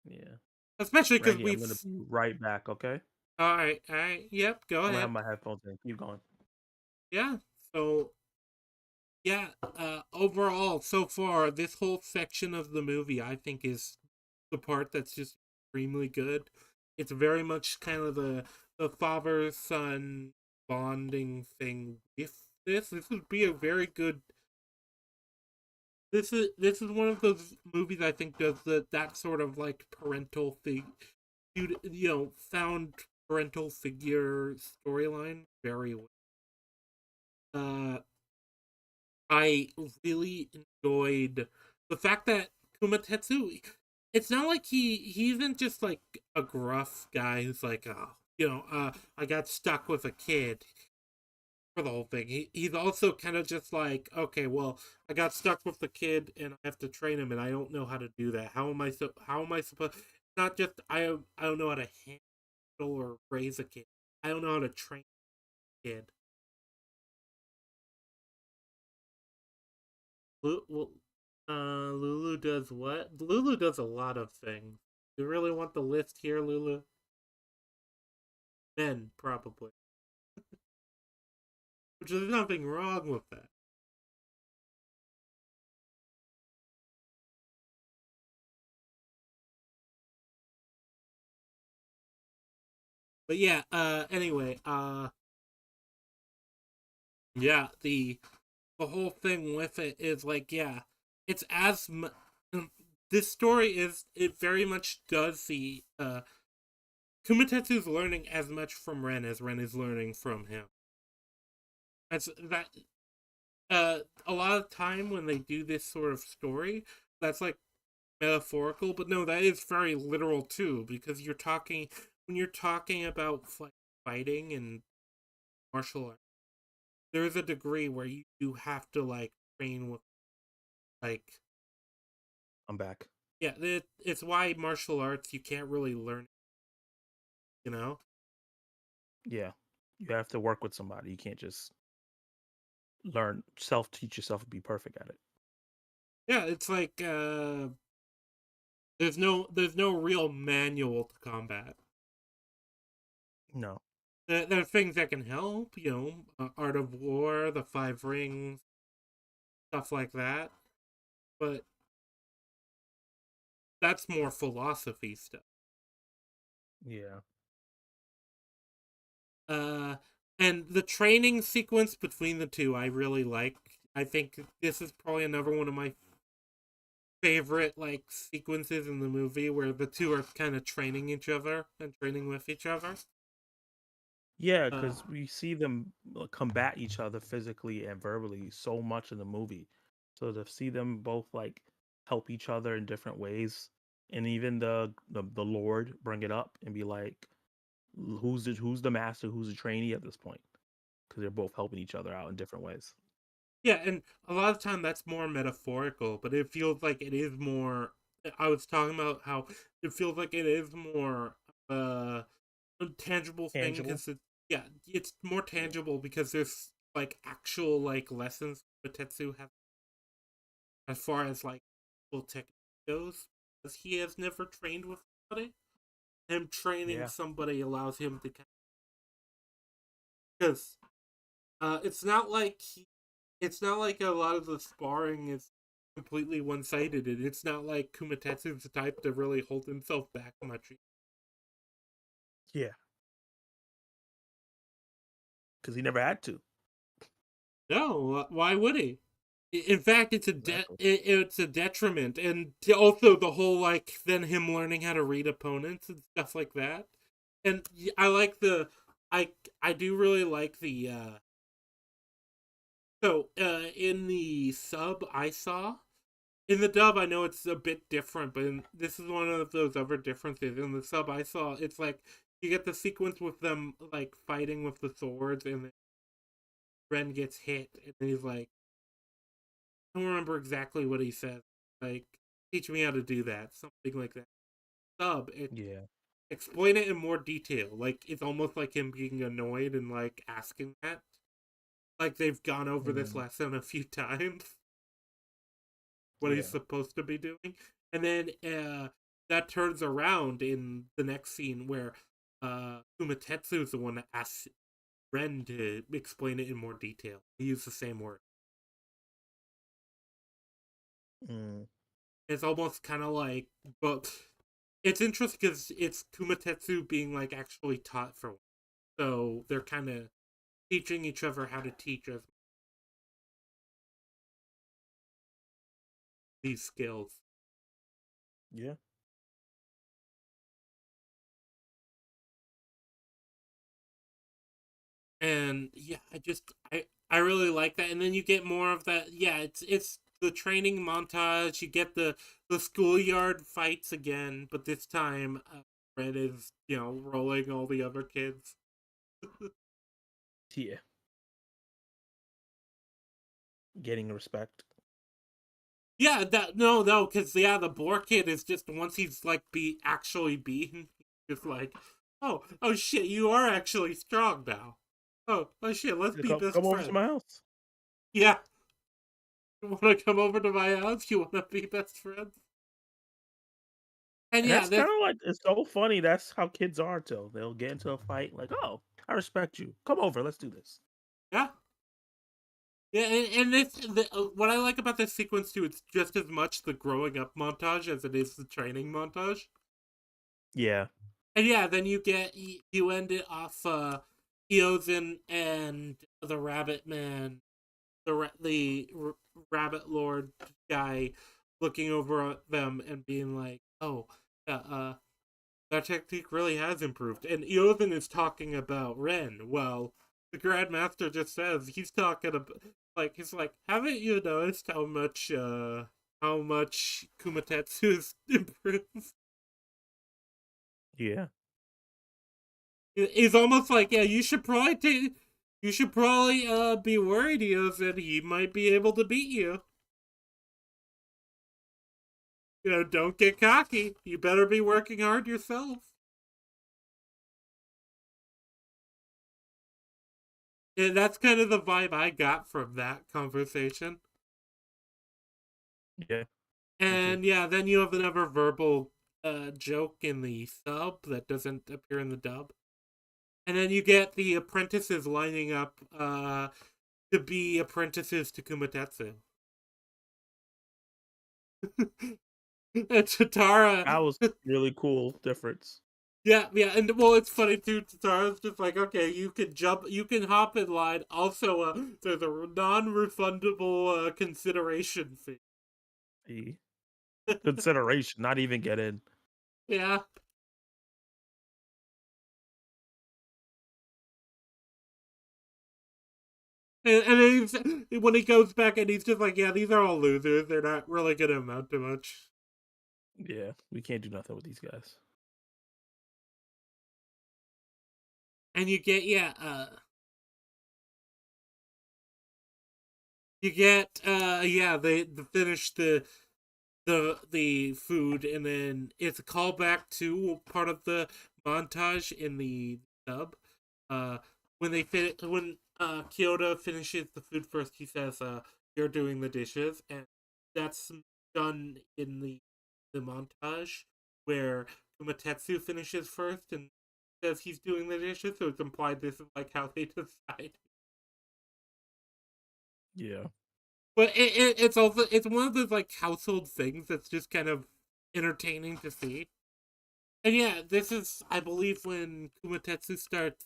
Speaker 1: Yeah.
Speaker 2: Especially because
Speaker 1: Reggie, I'm
Speaker 2: we've.
Speaker 1: gonna be right back, okay?
Speaker 2: All right. Yep. Go
Speaker 1: I'm gonna have
Speaker 2: ahead.
Speaker 1: my headphones in. Keep going.
Speaker 2: Yeah. So yeah. Overall, so far, this whole section of the movie, I think, is the part that's just extremely good. It's very much kind of the father son bonding thing with this. This would be a very good. This is one of those movies I think does that sort of like parental thing, found parental figure storyline very well. Uh, I really enjoyed the fact that Kumatetsu. It's not like he isn't just like a gruff guy who's like, oh, I got stuck with a kid for the whole thing. He's also kind of just like, okay, well, I got stuck with the kid and I have to train him, and I don't know how to do that. How am I supposed? Not just I don't know how to handle or raise a kid. I don't know how to train a kid. Well, Lulu does what? Lulu does a lot of things. You really want the list here, Lulu? Men, probably. Which is nothing wrong with that. But yeah, anyway, yeah, the whole thing with it is like, yeah, it's this story is it very much does the Kumatetsu's learning as much from Ren as Ren is learning from him. That's that a lot of time when they do this sort of story, that's like metaphorical, but no, that is very literal too, because you're talking about like fighting and martial arts, there's a degree where you do have to like train with like
Speaker 1: I'm back.
Speaker 2: yeah, it's why martial arts you can't really learn, you know?
Speaker 1: Yeah. You have to work with somebody. You can't just teach yourself and be perfect at it.
Speaker 2: Yeah, it's like there's no real manual to combat.
Speaker 1: No.
Speaker 2: There are things that can help, Art of War, the Five Rings, stuff like that. But that's more philosophy stuff.
Speaker 1: Yeah.
Speaker 2: Uh, and the training sequence between the two, I really like. I think this is probably another one of my favorite like sequences in the movie where the two are kind of training each other and training with each other.
Speaker 1: Yeah,
Speaker 2: Uh,
Speaker 1: because we see them combat each other physically and verbally so much in the movie. So to see them both like help each other in different ways, and even the Lord bring it up and be like, who's the master, who's the trainee at this point, because they're both helping each other out in different ways.
Speaker 2: Yeah, and a lot of time that's more metaphorical, but it feels like it is more. I was talking about how it feels like it is more a tangible thing
Speaker 1: Tangible.
Speaker 2: because yeah, it's more tangible because there's like actual like lessons that Tetsu has as far as like full technique goes, because he has never trained with somebody. Him training
Speaker 1: Yeah.
Speaker 2: somebody allows him to, because it's not like it's not like a lot of the sparring is completely one-sided, and it's not like Kumatetsu's the type to really hold himself back much.
Speaker 1: Yeah. Because he never had to.
Speaker 2: No, why would he? In fact,
Speaker 1: Exactly.
Speaker 2: it's a detriment, and also the whole like then him learning how to read opponents and stuff like that. And I like the I I do really like the in the sub I saw. In the dub, I know it's a bit different, but this is one of those other differences. In the sub I saw, it's like you get the sequence with them like fighting with the swords, and then Ren gets hit, and then he's like, I don't remember exactly what he said. Like, teach me how to do that, something like that. Sub, it
Speaker 1: Yeah.
Speaker 2: explain it in more detail. Like it's almost like him being annoyed and like asking that. Like they've gone over this
Speaker 1: Mm,
Speaker 2: lesson a few times, what he's
Speaker 1: yeah.
Speaker 2: supposed to be doing, and then that turns around in the next scene where Kumatetsu is the one that asks Ren to explain it in more detail. He used the same word.
Speaker 1: Mm,
Speaker 2: It's almost kind of like, but it's interesting because it's Kumatetsu being like actually taught for one. So they're kind of teaching each other how to teach us these skills.
Speaker 1: yeah.
Speaker 2: And yeah, I really like that. And then you get more of that. Yeah, it's the training montage. You get the schoolyard fights again, but this time Red is rolling all the other kids.
Speaker 1: Yeah. Getting respect.
Speaker 2: Yeah, that no, because yeah, the boar kid is just once he's like be actually beaten, just like, oh shit, you are actually strong now. Oh shit, let's
Speaker 1: Yeah,
Speaker 2: be best
Speaker 1: come over to
Speaker 2: friends.
Speaker 1: my house.
Speaker 2: Yeah, you want to come over to my house? You want to be best friends? And
Speaker 1: And
Speaker 2: yeah,
Speaker 1: that's kind
Speaker 2: that's
Speaker 1: of like, it's so funny. That's how kids are too. They'll get into a fight like, "Oh, I respect you. Come over, let's do this."
Speaker 2: yeah, yeah, and what I like about this sequence too, it's just as much the growing up montage as it is the training montage.
Speaker 1: Yeah.
Speaker 2: And yeah, then you end it off Eozen and the Rabbit Man, Rabbit Lord guy, looking over at them and being like, "Oh, yeah, that technique really has improved." And Eozen is talking about Ren. Well, the Grandmaster just says he's talking about he's like, "Haven't you noticed how much Kumatetsu has improved?"
Speaker 1: Yeah.
Speaker 2: He's almost like, "Yeah, you should probably be worried, Eozen. He might be able to beat you. Don't get cocky. You better be working hard yourself." And that's kind of the vibe I got from that conversation.
Speaker 1: Yeah. Me too.
Speaker 2: And yeah, then you have another verbal joke in the sub that doesn't appear in the dub. And then you get the apprentices lining up to be apprentices to Kumatetsu. And
Speaker 1: That
Speaker 2: Tatara,
Speaker 1: was really cool difference.
Speaker 2: yeah, and well, it's funny too. Tatara's just like, okay, you can jump, you can hop in line. Also, there's a non-refundable consideration fee.
Speaker 1: See? Consideration, not even get in.
Speaker 2: Yeah, and when he goes back and he's just like, yeah, these are all losers. They're not really gonna amount to much.
Speaker 1: Yeah, we can't do nothing with these guys.
Speaker 2: and you get yeah, they finish the food, and then it's a callback to part of the montage in the dub. Uh, when Kyoto finishes the food first, he says, "You're doing the dishes," and that's done in the montage where Kumatetsu finishes first and says he's doing the dishes. So it's implied this is like how they decide.
Speaker 1: Yeah.
Speaker 2: But it's also it's one of those like household things that's just kind of entertaining to see. And yeah, this is I believe when Kumatetsu starts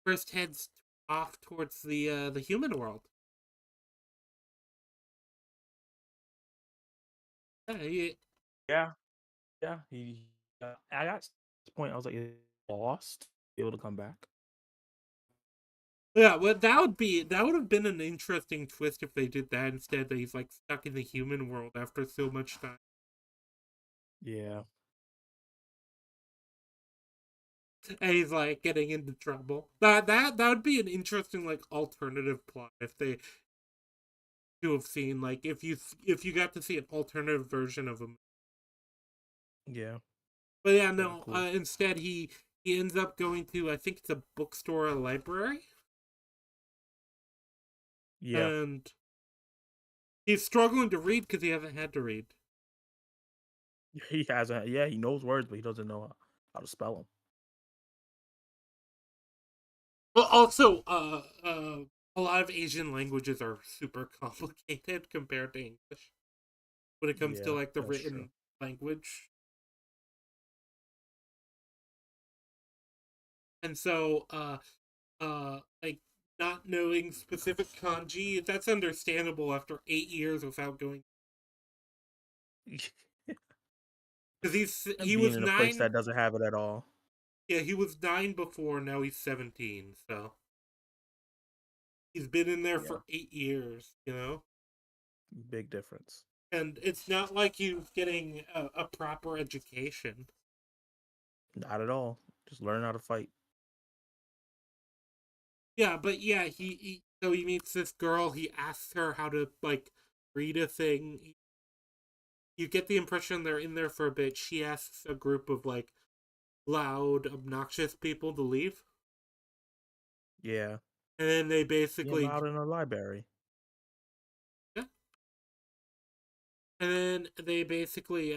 Speaker 2: first heads off towards the human world. Yeah,
Speaker 1: Yeah. Yeah. I got to this point. I was like, "Is he lost, able to come back."
Speaker 2: yeah. Well, that would have been an interesting twist if they did that instead. That he's like stuck in the human world after so much time,
Speaker 1: Yeah.
Speaker 2: and he's like getting into trouble. That would be an interesting like alternative plot if they to have seen like if you got to see an alternative version of him.
Speaker 1: Yeah.
Speaker 2: But yeah,
Speaker 1: That'd be
Speaker 2: no.
Speaker 1: cool.
Speaker 2: Instead, he ends up going to I think it's a bookstore, or a library,
Speaker 1: Yeah.
Speaker 2: and he's struggling to read because he hasn't had to read.
Speaker 1: He hasn't. Yeah, he knows words, but he doesn't know how to spell them.
Speaker 2: Well, also, a lot of Asian languages are super complicated compared to English when it comes to
Speaker 1: Yeah,
Speaker 2: like the
Speaker 1: that's true.
Speaker 2: written language, and so like not knowing specific kanji, that's understandable after 8 years without going because he
Speaker 1: Being
Speaker 2: was
Speaker 1: in a place
Speaker 2: 9.
Speaker 1: that doesn't have it at all.
Speaker 2: Yeah, he was 9 before. Now he's 17. So he's been in there
Speaker 1: Yeah,
Speaker 2: for 8 years.
Speaker 1: big difference.
Speaker 2: And it's not like he's getting a proper education.
Speaker 1: Not at all. Just learn how to fight.
Speaker 2: Yeah, but yeah, so he meets this girl. He asks her how to like read a thing. You get the impression they're in there for a bit. She asks a group of like loud, obnoxious people to leave,
Speaker 1: Yeah,
Speaker 2: and then they
Speaker 1: being
Speaker 2: basically
Speaker 1: loud in a library,
Speaker 2: yeah, and then they basically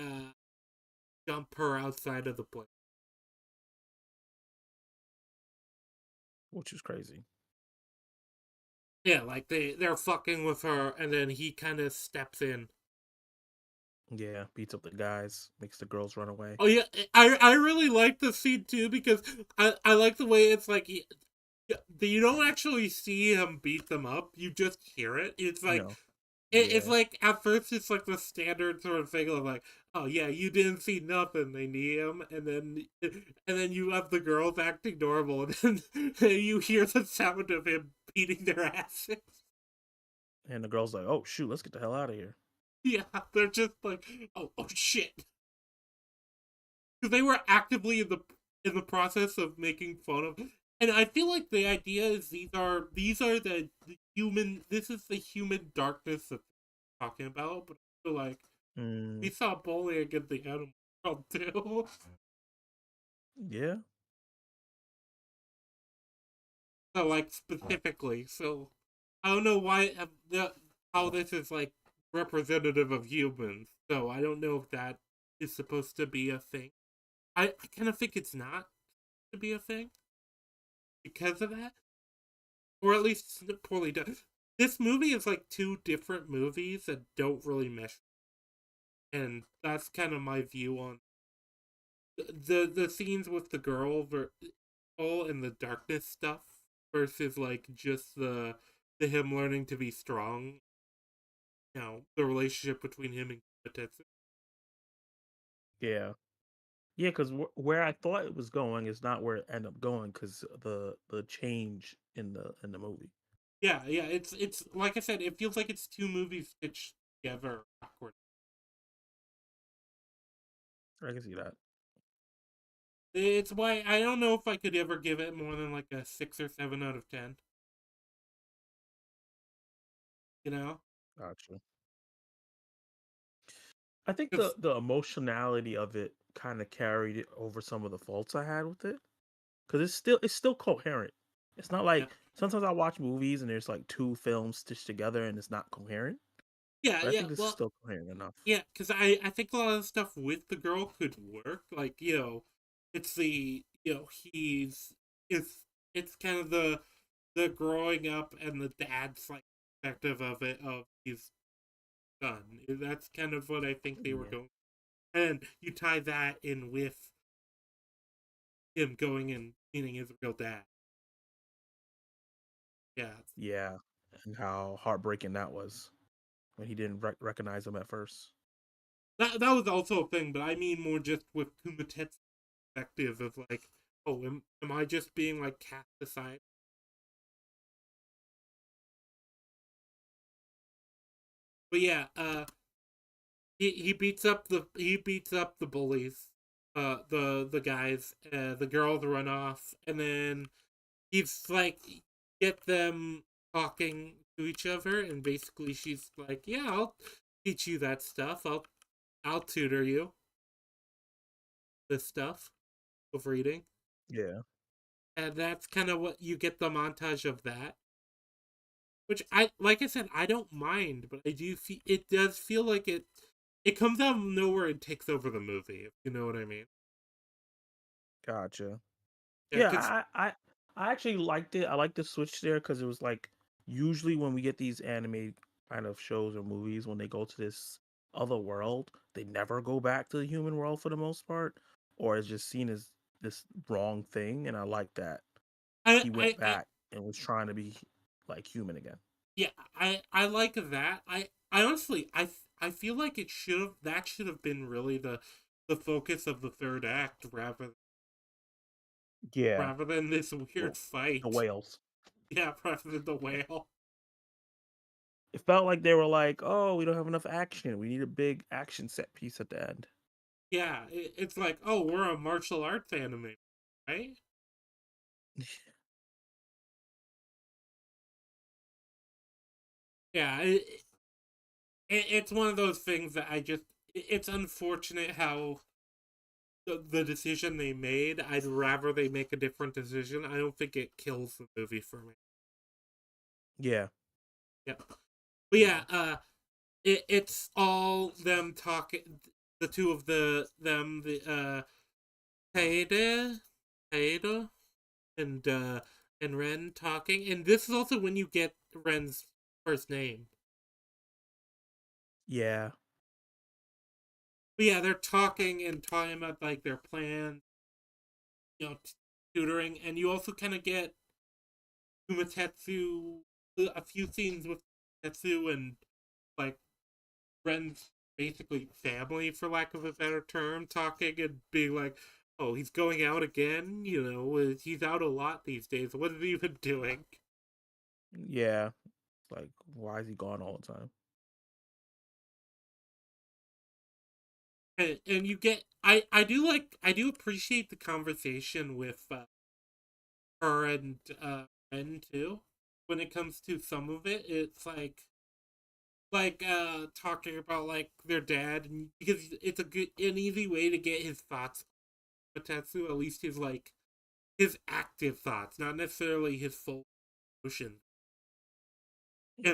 Speaker 2: dump her outside of the place.
Speaker 1: which is crazy.
Speaker 2: Yeah, like they're fucking with her, and then he kind of steps in.
Speaker 1: Yeah, beats up the guys, makes the girls run away.
Speaker 2: Oh yeah, I really like the scene too because I like the way it's like you don't actually see him beat them up. You just hear it. It's like
Speaker 1: No.
Speaker 2: it's
Speaker 1: Yeah,
Speaker 2: like at first it's like the standard sort of thing of like, oh yeah, you didn't see nothing. They need him, and then you have the girls acting normal, and then you hear the sound of him beating their asses.
Speaker 1: and the girls like, "Oh shoot, let's get the hell out of here."
Speaker 2: Yeah, they're just like, oh shit, because they were actively in the process of making fun of. And I feel like the idea is these are the human. This is the human darkness that they're talking about, but I feel like we
Speaker 1: Mm,
Speaker 2: saw bullying in the animal world too.
Speaker 1: yeah,
Speaker 2: So like specifically, so I don't know why how this is like representative of humans. So I don't know if that is supposed to be a thing. I kind of think it's not to be a thing because of that, or at least it's poorly done. This movie is like two different movies that don't really mesh, and that's kind of my view on the scenes with the girl, all in the darkness stuff versus like just the him learning to be strong. The relationship between him and Kotetsu.
Speaker 1: yeah, yeah. Because where I thought it was going is not where it ended up going because the change in the movie.
Speaker 2: Yeah, yeah. It's like I said, it feels like it's two movies stitched together awkward.
Speaker 1: I can see that.
Speaker 2: It's why I don't know if I could ever give it more than like a 6 or 7 out of 10. You know,
Speaker 1: Gotcha. I think
Speaker 2: because
Speaker 1: the emotionality of it kind of carried it over some of the faults I had with it because it's still coherent. It's not
Speaker 2: yeah,
Speaker 1: like sometimes I watch movies and there's like two films stitched together and it's not coherent,
Speaker 2: yeah,
Speaker 1: but I
Speaker 2: yeah.
Speaker 1: think this is
Speaker 2: Well,
Speaker 1: still coherent enough.
Speaker 2: yeah, because I think a lot of the stuff with the girl could work. Like it's the it's kind of the growing up and the dad's like perspective of it of his son. That's kind of what I think they were
Speaker 1: Yeah.
Speaker 2: going. And you tie that in with him going and meeting his real dad. Yeah,
Speaker 1: Yeah, and how heartbreaking that was when he didn't recognize him at first.
Speaker 2: that was also a thing, but I mean more just with Kumatet's perspective of like, oh, am I just being like cast aside? But yeah, he beats up the bullies, the guys, the girls run off, and then he's like get them talking to each other, and basically she's like, yeah, I'll teach you that stuff. I'll tutor you this stuff of reading.
Speaker 1: Yeah.
Speaker 2: And that's kind of what you get the montage of that. Which like I said, I don't mind, but I do feel it does feel like it comes out of nowhere and takes over the movie, if you know what I mean.
Speaker 1: Gotcha.
Speaker 2: Yeah,
Speaker 1: Yeah,
Speaker 2: because
Speaker 1: I actually liked it. I liked the switch there because it was like usually when we get these anime kind of shows or movies, when they go to this other world, they never go back to the human world for the most part, or it's just seen as this wrong thing. And I like that he went
Speaker 2: I
Speaker 1: back and was trying to be like human again.
Speaker 2: yeah, I like that. I honestly I feel like that should have been really the focus of the third act
Speaker 1: Yeah,
Speaker 2: rather than this
Speaker 1: the,
Speaker 2: weird
Speaker 1: the
Speaker 2: fight.
Speaker 1: whales.
Speaker 2: Yeah, rather than the whale.
Speaker 1: It felt like they were like, "Oh, we don't have enough action. We need a big action set piece at the end."
Speaker 2: Yeah, it's like, oh, we're a martial arts anime, right? Yeah, it's one of those things that it's unfortunate how the decision they made. I'd rather they make a different decision. I don't think it kills the movie for me.
Speaker 1: Yeah,
Speaker 2: Yeah, but yeah,
Speaker 1: yeah,
Speaker 2: it's all them talking. The two of the Taeda, Taeda, and Ren talking, and this is also when you get Ren's first name.
Speaker 1: yeah,
Speaker 2: But yeah, they're talking and talking about like their plan, tutoring, and you also kind of get Umatetsu, a few scenes with Tetsu and like Ren's basically family, for lack of a better term, talking and being like, "Oh, he's going out again. He's out a lot these days. What is he even doing?"
Speaker 1: yeah. Like, why is he gone all the time?
Speaker 2: And you get, I do appreciate the conversation with her and Ren too. When it comes to some of it, it's like talking about like their dad, and because it's an easy way to get his thoughts on Tetsu, at least his active thoughts, not necessarily his full emotion.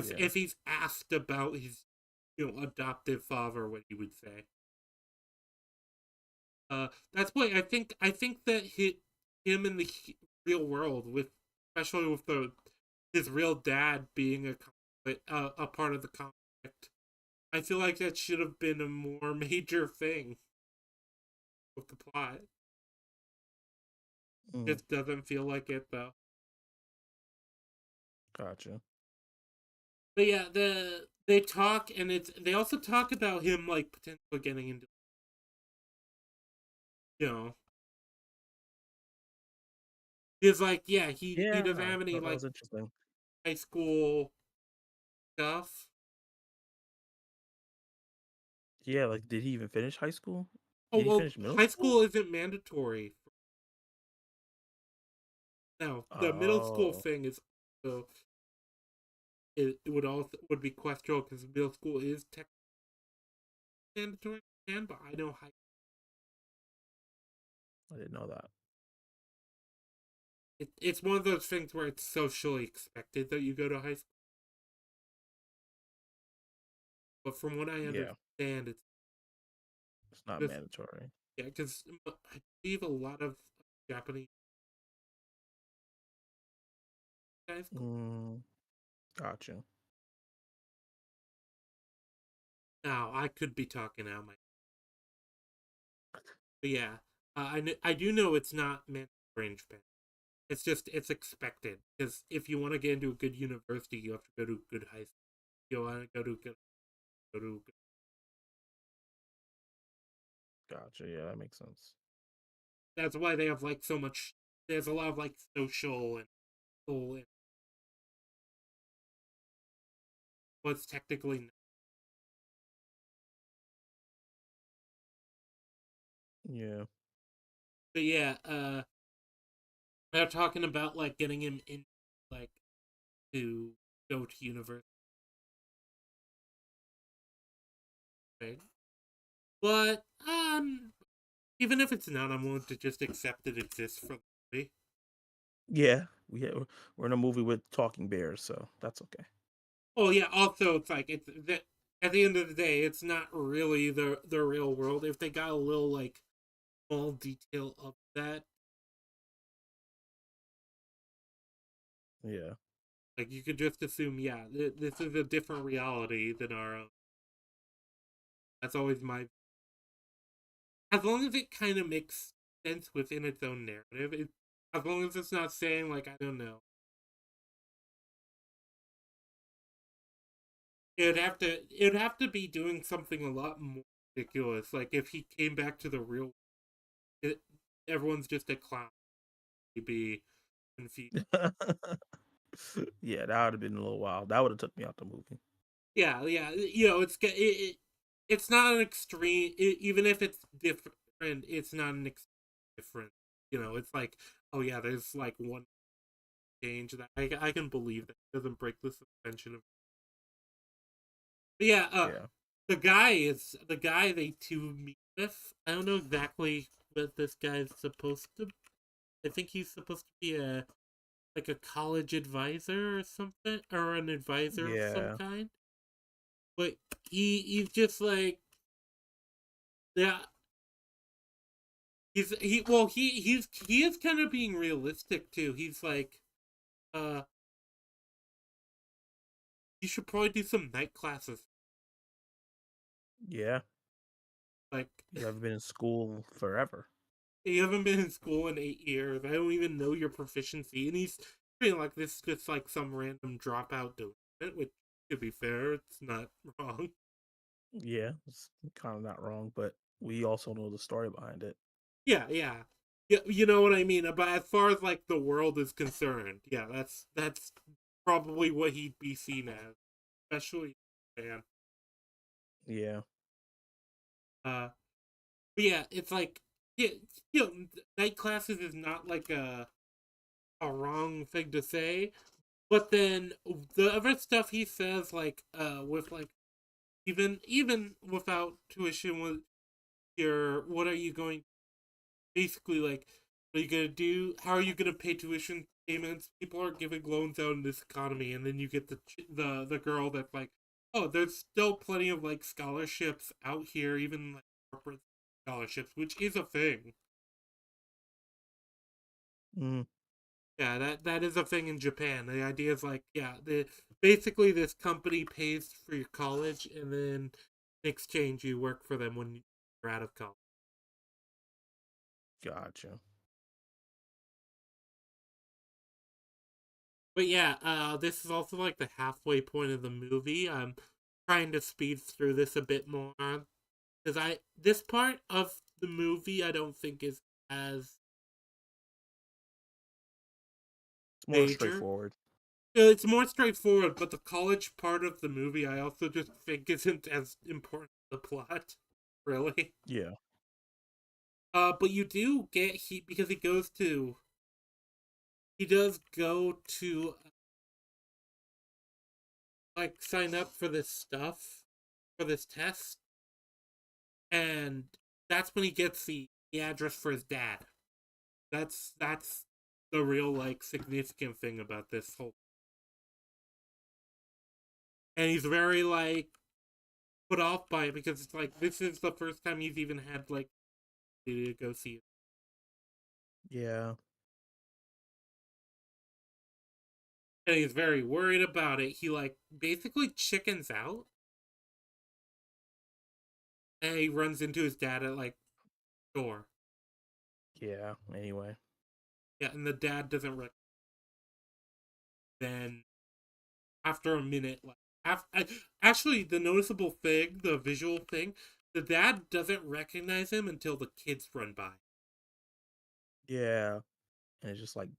Speaker 1: Yeah.
Speaker 2: If he's asked about his adoptive father, what he would say. That's why I think that him in the real world, with especially with the his real dad being a part of the conflict, I feel like that should have been a more major thing with the plot.
Speaker 1: Mm,
Speaker 2: Just doesn't feel like it though.
Speaker 1: gotcha.
Speaker 2: But yeah, they talk, and they also talk about him like potentially getting into you know he's like, yeah, he
Speaker 1: Yeah,
Speaker 2: doesn't have any
Speaker 1: that
Speaker 2: like
Speaker 1: was interesting.
Speaker 2: high school stuff.
Speaker 1: Yeah, like, did he even finish high school?
Speaker 2: Oh
Speaker 1: Did he
Speaker 2: well,
Speaker 1: finish middle
Speaker 2: high
Speaker 1: school?
Speaker 2: school isn't mandatory. Now, the middle school
Speaker 1: Oh,
Speaker 2: thing is so it would also would be questionable because middle school is technically mandatory, but I know high.
Speaker 1: I didn't know that.
Speaker 2: It's one of those things where it's socially expected that you go to high school, but from what I
Speaker 1: Yeah,
Speaker 2: understand, it's
Speaker 1: it's not
Speaker 2: just
Speaker 1: mandatory.
Speaker 2: yeah, because I believe a lot of Japanese high school.
Speaker 1: Mm, gotcha.
Speaker 2: Now, I could be talking out my, but yeah, I do know it's not mandatory in Japan. It's just it's expected because if you want to get into a good university, you have to go to a good high school. You want to go to good.
Speaker 1: Gotcha. Yeah, that makes sense.
Speaker 2: That's why they have like so much. There's a lot of like social and what's technically,
Speaker 1: Yeah.
Speaker 2: but yeah, they're talking about like getting him in, like to go to university, right? But even if it's not, I'm willing to just accept it exists for the movie.
Speaker 1: Yeah. We're in a movie with talking bears, so that's okay.
Speaker 2: Oh yeah. Also, it's like it's that at the end of the day, it's not really the real world. If they got a little like small detail of that,
Speaker 1: Yeah.
Speaker 2: like you could just assume, yeah, this is a different reality than our own. That's always my. As long as it kind of makes sense within its own narrative, as long as it's not saying like I don't know, it'd have to be doing something a lot more ridiculous. Like if he came back to the real, it, everyone's just a clown. He'd be confused.
Speaker 1: Yeah, that would have been a little wild. That would have took me out the movie.
Speaker 2: Yeah, yeah. You know, it's not an extreme. Even if it's different, it's not an extreme different. You know, it's like, oh yeah, there's like one change that I can believe that it doesn't break the suspension of. But yeah,
Speaker 1: Yeah.
Speaker 2: the guy they two meet with. I don't know exactly what this guy's supposed to. I think he's supposed to be a like a college advisor or something, or an advisor of some
Speaker 1: Yeah.
Speaker 2: kind. But he's just like yeah. He well he is kind of being realistic too. He's like, uh, you should probably do some night classes.
Speaker 1: Yeah.
Speaker 2: Like
Speaker 1: You haven't been in school forever.
Speaker 2: you haven't been in school in 8 years. I don't even know your proficiency. And he's feeling like this is just like some random dropout doing it, which to be fair, it's not wrong.
Speaker 1: Yeah, it's kind of not wrong, but we also know the story behind it.
Speaker 2: Yeah, yeah. Yeah, you know what I mean. But as far as like the world is concerned, yeah, that's probably what he'd be seen as, especially man.
Speaker 1: Yeah.
Speaker 2: Uh, but yeah, it's like yeah, you know, night classes is not like a wrong thing to say. But then the other stuff he says, like with like even without tuition, with your what are you going basically like what are you gonna do? How are you gonna pay tuition payments? People aren't giving loans out in this economy, and then you get the girl that's like, oh, there's still plenty of like scholarships out here, even like corporate scholarships, which is a thing.
Speaker 1: Mm,
Speaker 2: Yeah, that is a thing in Japan. The idea is like, yeah, the basically this company pays for your college, and then in exchange you work for them when you're out of college.
Speaker 1: gotcha.
Speaker 2: But yeah, this is also like the halfway point of the movie. I'm trying to speed through this a bit more because I this part of the movie I don't think is as
Speaker 1: It's more
Speaker 2: major.
Speaker 1: straightforward.
Speaker 2: It's more straightforward, but the college part of the movie I also just think isn't as important to the plot, really.
Speaker 1: Yeah.
Speaker 2: But you do get he because he goes to he does go to like sign up for this stuff for this test, and that's when he gets the address for his dad. That's the real like significant thing about this whole. And he's very like put off by it because it's like this is the first time he's even had like to go see it.
Speaker 1: Yeah.
Speaker 2: And he's very worried about it. He like basically chickens out, and he runs into his dad at like door.
Speaker 1: Yeah. Anyway.
Speaker 2: Yeah, and the dad doesn't then after a minute, like actually the noticeable thing, the visual thing, the dad doesn't recognize him until the kids run by.
Speaker 1: Yeah. And it just like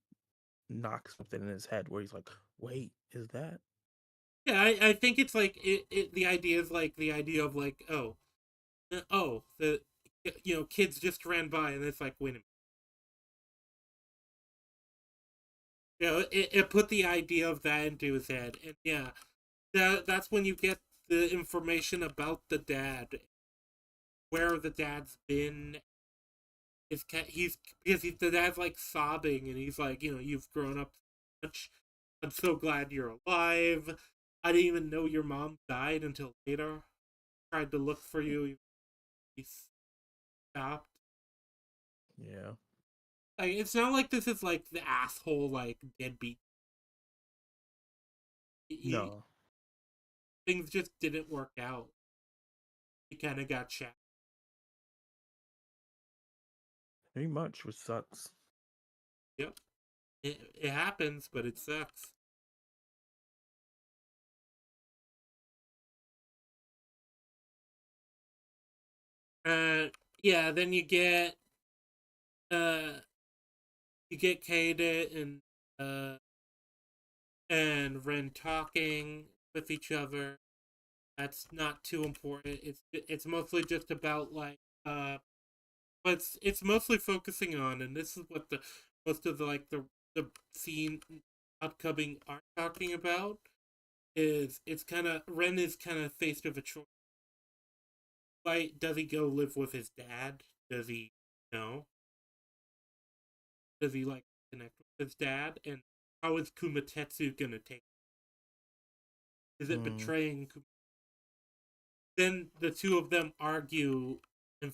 Speaker 1: knocks something in his head where he's like, "Wait, is that?"
Speaker 2: Yeah, I think it's like the idea is like the idea of like the kids just ran by and it's like wait a minute. It put the idea of that into his head, and yeah, that's when you get the information about the dad, where the dad's been. He's because the dad's like sobbing, and he's like, you've grown up so much. I'm so glad you're alive. I didn't even know your mom died until later. Tried to look for you. He stopped.
Speaker 1: Yeah.
Speaker 2: Like it's not like this is like the asshole like deadbeat.
Speaker 1: No.
Speaker 2: Things just didn't work out. He kind of got shot.
Speaker 1: Pretty much, which sucks.
Speaker 2: Yep. It happens, but it sucks. Uh, yeah. Then uh, you get Kate uh and Ren talking with each other. That's not too important. It's mostly just about like but it's mostly focusing on, and this is what the most of the like the scene upcoming are talking about is it's kind of Ren is kind of faced with a choice. Like, does he go live with his dad? Does he no? Does he like connect with his dad? And how is Kumatetsu gonna take? Is it
Speaker 1: Mm,
Speaker 2: betraying? Then the two of them argue and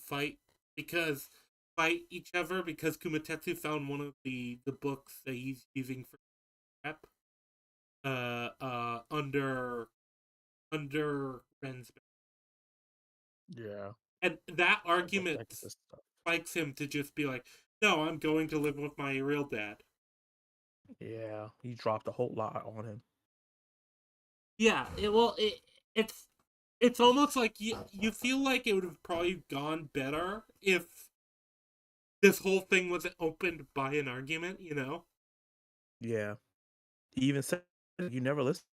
Speaker 2: because fight each other because Kumatetsu found one of the books that he's using for prep under Ren's bed.
Speaker 1: yeah.
Speaker 2: And that
Speaker 1: I guess
Speaker 2: argument
Speaker 1: that gets us stuff.
Speaker 2: spikes him to just be like, no, I'm going to live with my real dad.
Speaker 1: Yeah. He dropped a whole lot on him.
Speaker 2: Yeah, it's it's almost like you feel like it would have probably gone better if this whole thing wasn't opened by an argument, you know?
Speaker 1: Yeah. He even said, "You never listen."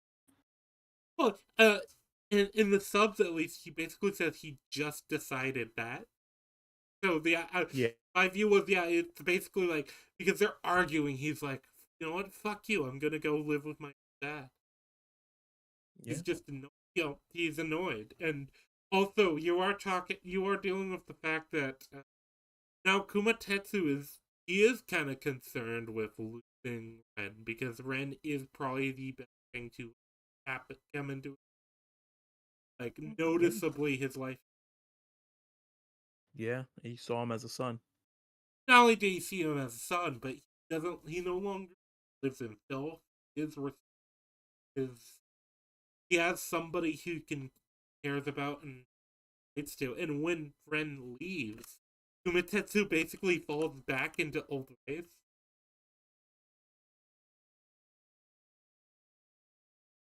Speaker 2: Well, in the subs at least, he basically says he just decided that. So
Speaker 1: Yeah.
Speaker 2: my view was it's basically like because they're arguing, he's like, you know what, fuck you, I'm gonna go live with my dad.
Speaker 1: Yeah.
Speaker 2: He's just he's annoyed, and also you are dealing with the fact that now Kumatetsu he is kind of concerned with losing Ren because Ren is probably the best thing to happen come into like
Speaker 1: Yeah.
Speaker 2: noticeably his life.
Speaker 1: Yeah. He saw him as a son.
Speaker 2: Not only did he see him as a son, but he no longer lives himself. His his he has somebody who can cares about and it's to. And when Ren leaves, Kumatetsu basically falls back into old ways.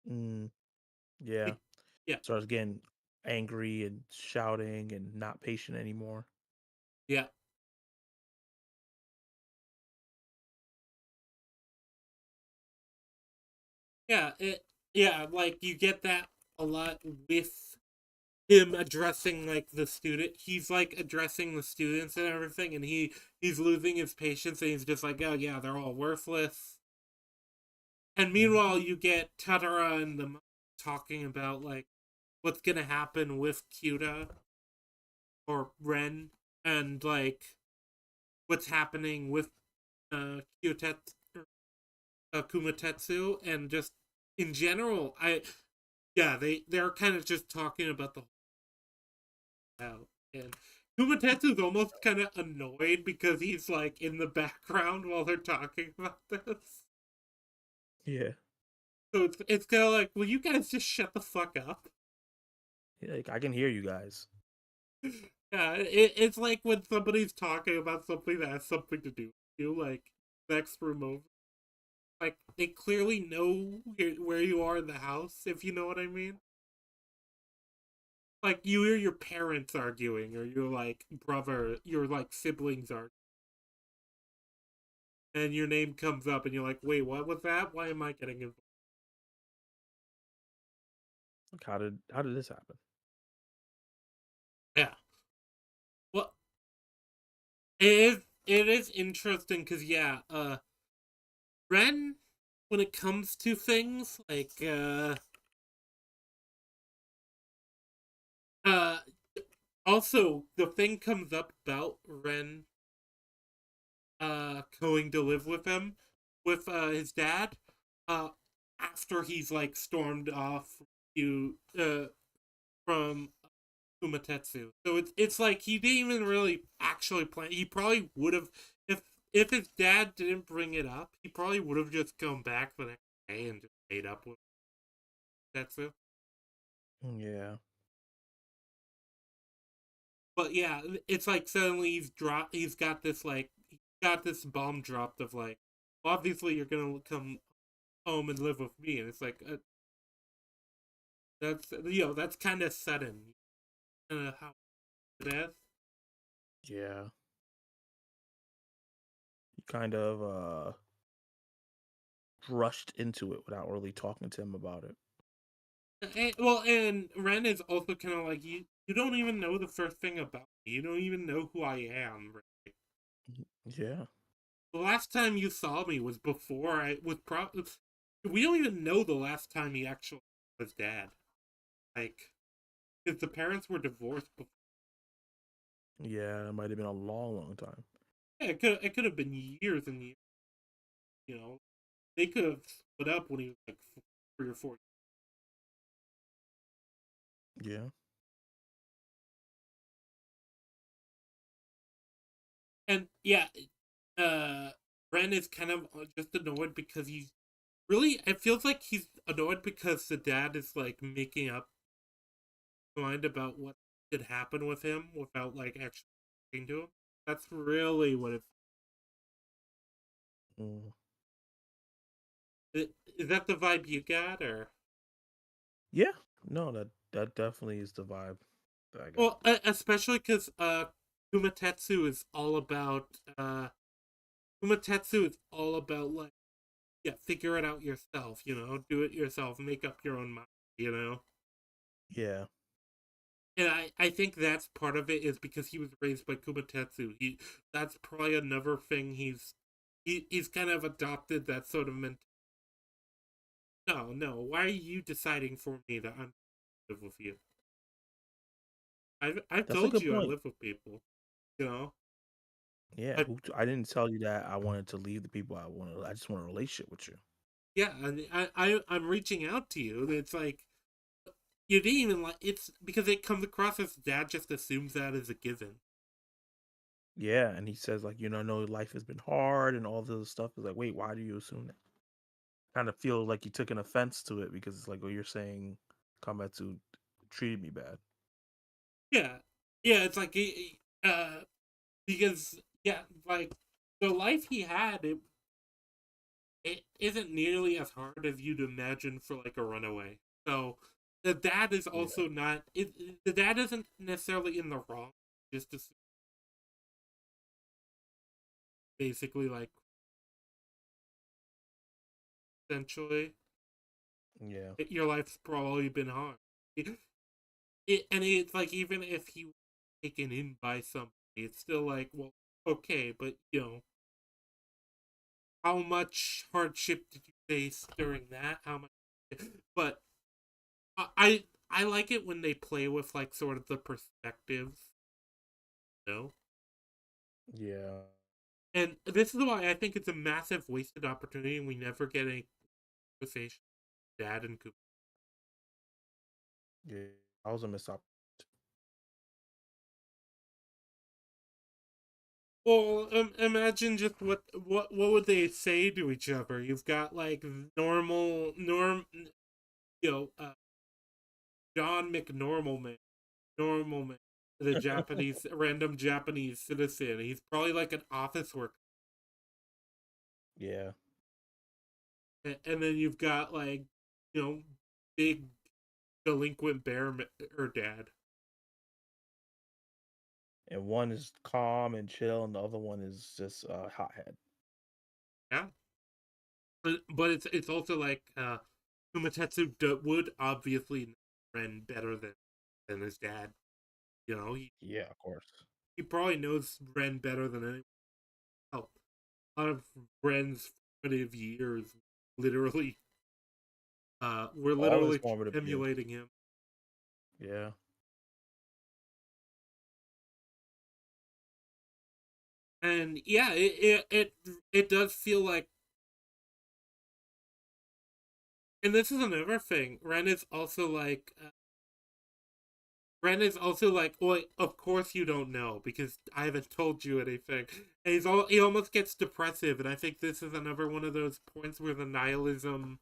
Speaker 1: Mm, yeah.
Speaker 2: Like, yeah,
Speaker 1: Starts getting angry and shouting and not patient anymore.
Speaker 2: yeah, yeah. Like you get that a lot with him addressing like the student. He's like addressing the students and everything, and he's losing his patience, and he's just like, oh yeah, they're all worthless. And
Speaker 1: Mhm.
Speaker 2: meanwhile, you get Tadara and the talking about like what's gonna happen with Kyuta or Ren, and like what's happening with Kyotetsu, Kumatetsu, and just in general, they're kind of just talking about the whole and Kumatetsu's almost kind of annoyed because he's like in the background while they're talking about this.
Speaker 1: Yeah.
Speaker 2: So it's kind of like, will you guys just shut the fuck up?
Speaker 1: Yeah, like, I can hear you guys.
Speaker 2: Yeah, it's like when somebody's talking about something that has something to do with you, like next room over. Like they clearly know where you are in the house, if you know what I mean. Like you hear your parents arguing, or your like siblings are, and your name comes up, and you're like, wait, what was that? Why am I getting involved?
Speaker 1: Like, how did this happen?
Speaker 2: Yeah, well, it is interesting because Ren, when it comes to things like uh also the thing comes up about Ren going to live with him with his dad uh after he's like stormed off you from Umatetsu. So it's like he didn't even really actually plan. He probably would have if his dad didn't bring it up, he probably would have just come back the next day and just made up with Tetsu.
Speaker 1: Yeah.
Speaker 2: But yeah, it's like suddenly he's got this like he got this bomb dropped of like, well, obviously you're gonna come home and live with me, and it's like that's kind of sudden, how it is.
Speaker 1: Yeah. He kind of rushed into it without really talking to him about it.
Speaker 2: And Ren is also kind of like you don't even know the first thing about me. You don't even know who I am. Really.
Speaker 1: Yeah.
Speaker 2: The last time you saw me was before I was probably. We don't even know the last time he actually was dad. Like, if the parents were divorced before.
Speaker 1: Yeah, it might have been a long, long time.
Speaker 2: Yeah, it could have been years and years. You know, they could have split up when he was like 3 or 4.
Speaker 1: Yeah.
Speaker 2: And yeah, uh, Ren is kind of just annoyed because he's really. It feels like he's annoyed because the dad is like making up mind about what could happen with him without like actually talking to him. That's really what
Speaker 1: Mm.
Speaker 2: is that the vibe you got, or
Speaker 1: Yeah. No, that definitely is the vibe that I got.
Speaker 2: well, especially because Kumatetsu is all about Kumatetsu is all about like figure it out yourself, do it yourself, make up your own mind, you know.
Speaker 1: Yeah.
Speaker 2: And I think that's part of it is because he was raised by Kumatetsu. That's probably another thing he's kind of adopted that sort of mentality. No, no. Why are you deciding for me that I'm live with you? I've
Speaker 1: That's a
Speaker 2: told
Speaker 1: good
Speaker 2: you I
Speaker 1: point.
Speaker 2: live with people. You know.
Speaker 1: Yeah.
Speaker 2: I
Speaker 1: I didn't tell you that I wanted to leave the people I wanted. I just want a relationship with you.
Speaker 2: Yeah, and I'm reaching out to you. And it's like you didn't even like it's because it comes across as dad just assumes that as a given.
Speaker 1: Yeah, and he says like, I know life has been hard and all this other stuff. It's like, wait, why do you assume that? Kind of feel like you took an offense to it because it's like, oh, you're saying Kometsu treated me bad.
Speaker 2: Yeah, yeah. It's like because like the life he had, it isn't nearly as hard as you'd imagine for like a runaway. So the dad is
Speaker 1: Yeah.
Speaker 2: also not. The dad isn't necessarily in the wrong. Just to basically like essentially,
Speaker 1: Yeah.
Speaker 2: your life's probably been hard. And it's like even if he was taken in by somebody, it's still like well okay, but how much hardship did you face during that? How much? But I like it when they play with like sort of the perspectives, you know.
Speaker 1: Yeah.
Speaker 2: And this is why I think it's a massive wasted opportunity, and we never get any conversation with Dad and Cooper.
Speaker 1: Yeah. I was a miss up.
Speaker 2: Well, imagine just what would they say to each other? You've got like you know, John normal man, the Japanese random Japanese citizen. He's probably like an office worker,
Speaker 1: Yeah.
Speaker 2: and then you've got like you know big delinquent or dad.
Speaker 1: And one is calm and chill, and the other one is just a hothead.
Speaker 2: Yeah, but it's also like Kumatetsu would obviously know Ren better than his dad. You know,
Speaker 1: Yeah, of course.
Speaker 2: he probably knows Ren better than anyone else. A lot of Ren's formative years, literally, we're
Speaker 1: All his
Speaker 2: literally
Speaker 1: formative years.
Speaker 2: emulating him.
Speaker 1: Yeah.
Speaker 2: And yeah, it does feel like, and this is another thing. Ren is also like, well, of course you don't know because I haven't told you anything. And he almost gets depressive, and I think this is another one of those points where the nihilism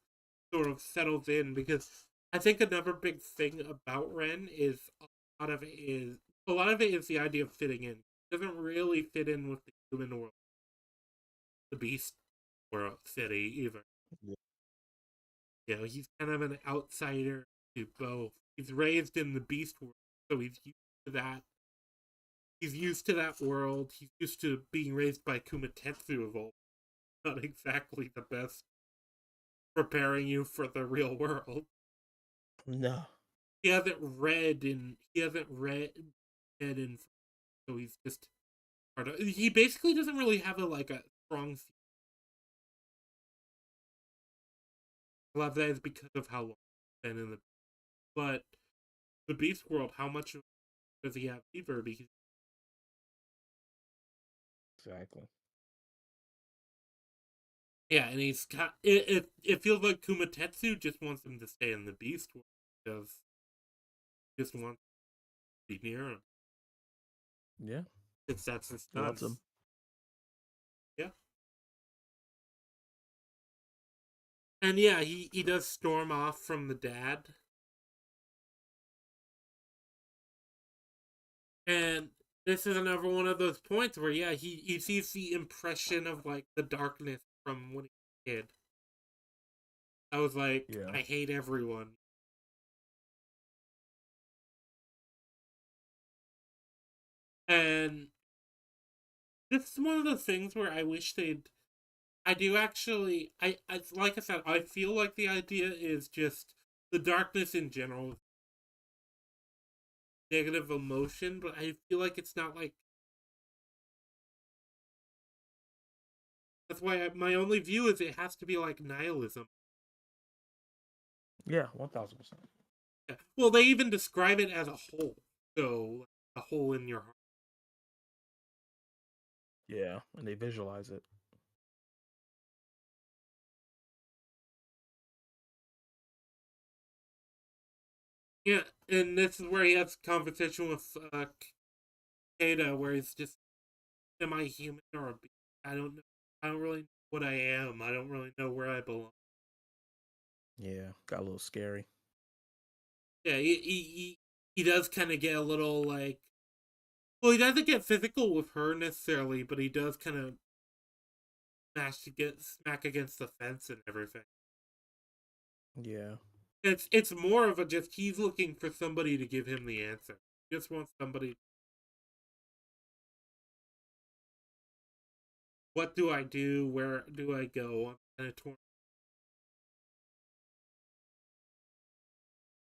Speaker 2: sort of settles in because I think another big thing about Ren is a lot of it is the idea of fitting in. He doesn't really fit in with the human world, the beast world city either.
Speaker 1: Yeah.
Speaker 2: You know, he's kind of an outsider to both. He's raised in the beast world, so to that. He's used to that world. He's used to being raised by Kumatetsu of all. Not exactly the best preparing you for the real world.
Speaker 1: No.
Speaker 2: He hasn't read in so he's just part of, he basically doesn't really have a strong. A lot of that is because of how long he's been in the, but the beast world, how much does he have fever? Because
Speaker 1: Exactly.
Speaker 2: yeah, and he's got it feels like Kumatetsu just wants him to stay in the beast world because he just wants to be near him.
Speaker 1: Yeah.
Speaker 2: It's that's his
Speaker 1: He
Speaker 2: son.
Speaker 1: loves him.
Speaker 2: Yeah. And yeah, he does storm off from the dad. And this is another one of those points where yeah, he sees the impression of like the darkness from when he was a kid. I was like,
Speaker 1: Yeah.
Speaker 2: I hate everyone. And this is one of those things where I wish they'd I do actually I like I said, I feel like the idea is just the darkness in general negative emotion, but I feel like it's not like that's why my only view is it has to be like nihilism.
Speaker 1: Yeah. 1000%.
Speaker 2: Yeah. Well, they even describe it as a hole, so a hole in your heart.
Speaker 1: Yeah. And they visualize it.
Speaker 2: Yeah, and this is where he has a conversation with Kata, where he's just, "Am I human or a beast? I don't know. I don't really know what I am. I don't really know where I belong."
Speaker 1: Yeah. Got a little scary.
Speaker 2: Yeah, he does kind of get a little like, well, he doesn't get physical with her necessarily, but he does kind of smack against the fence and everything.
Speaker 1: Yeah.
Speaker 2: It's more of a just he's looking for somebody to give him the answer. He just wants somebody. What do I do? Where do I go? I'm kind of torn.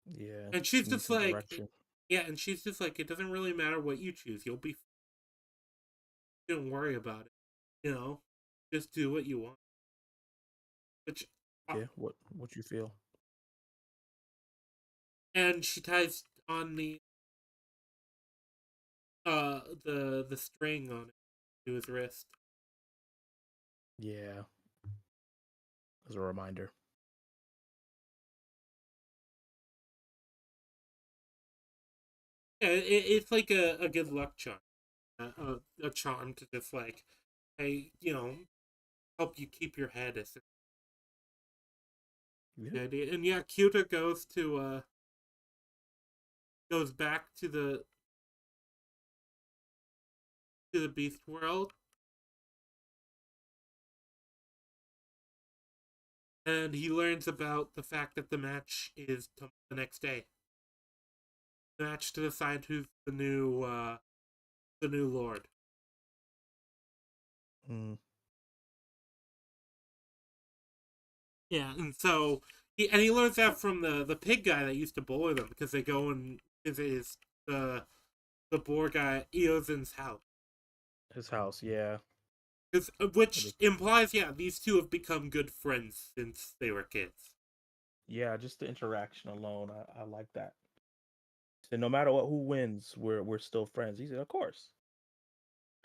Speaker 1: Yeah.
Speaker 2: And she's
Speaker 1: Need
Speaker 2: just
Speaker 1: some
Speaker 2: like,
Speaker 1: direction.
Speaker 2: yeah, and she's just like, it doesn't really matter what you choose. You'll be. Don't worry about it. You know, just do what you want. which uh,
Speaker 1: Yeah. What you feel?
Speaker 2: and she ties on the string on it to his wrist.
Speaker 1: Yeah. As a reminder.
Speaker 2: Yeah, it's like a good luck charm, a charm to just like, hey, help you keep your head. Is
Speaker 1: Yeah.
Speaker 2: the idea. And yeah, Kyuta goes back to the beast world, and he learns about the fact that the match is the next day. The match to decide who's the new lord.
Speaker 1: Mm.
Speaker 2: Yeah, and so he learns that from the pig guy that used to bully them because they go and visit the boar guy Eozin's house.
Speaker 1: His house. Yeah. But
Speaker 2: Which implies, yeah, these two have become good friends since they were kids.
Speaker 1: yeah, just the interaction alone. I like that. So no matter what, who wins, we're still friends. He said, of course.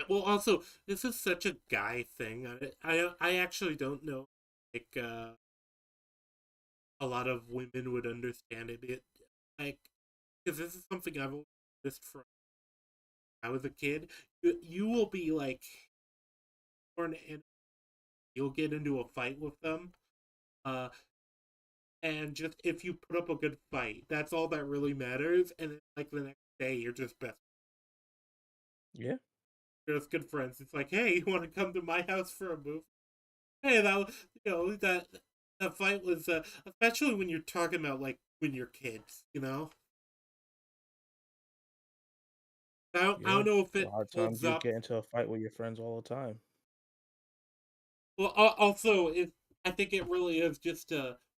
Speaker 2: Well, also, this is such a guy thing. I actually don't know, like, a lot of women would understand it. Like, because this is something I've always noticed from when I was a kid. You will be like, and you'll get into a fight with them. Uh, and just if you put up a good fight, that's all that really matters. And then, like the next day, you're just best.
Speaker 1: Yeah.
Speaker 2: You're just good friends. It's like, hey, you want to come to my house for a movie? Hey, that fight was, especially when you're talking about like when you're kids. I
Speaker 1: Yeah.
Speaker 2: don't know if
Speaker 1: A
Speaker 2: it
Speaker 1: lot of times
Speaker 2: holds
Speaker 1: you
Speaker 2: up.
Speaker 1: get into a fight with your friends all the time.
Speaker 2: Well, also, I think it really is just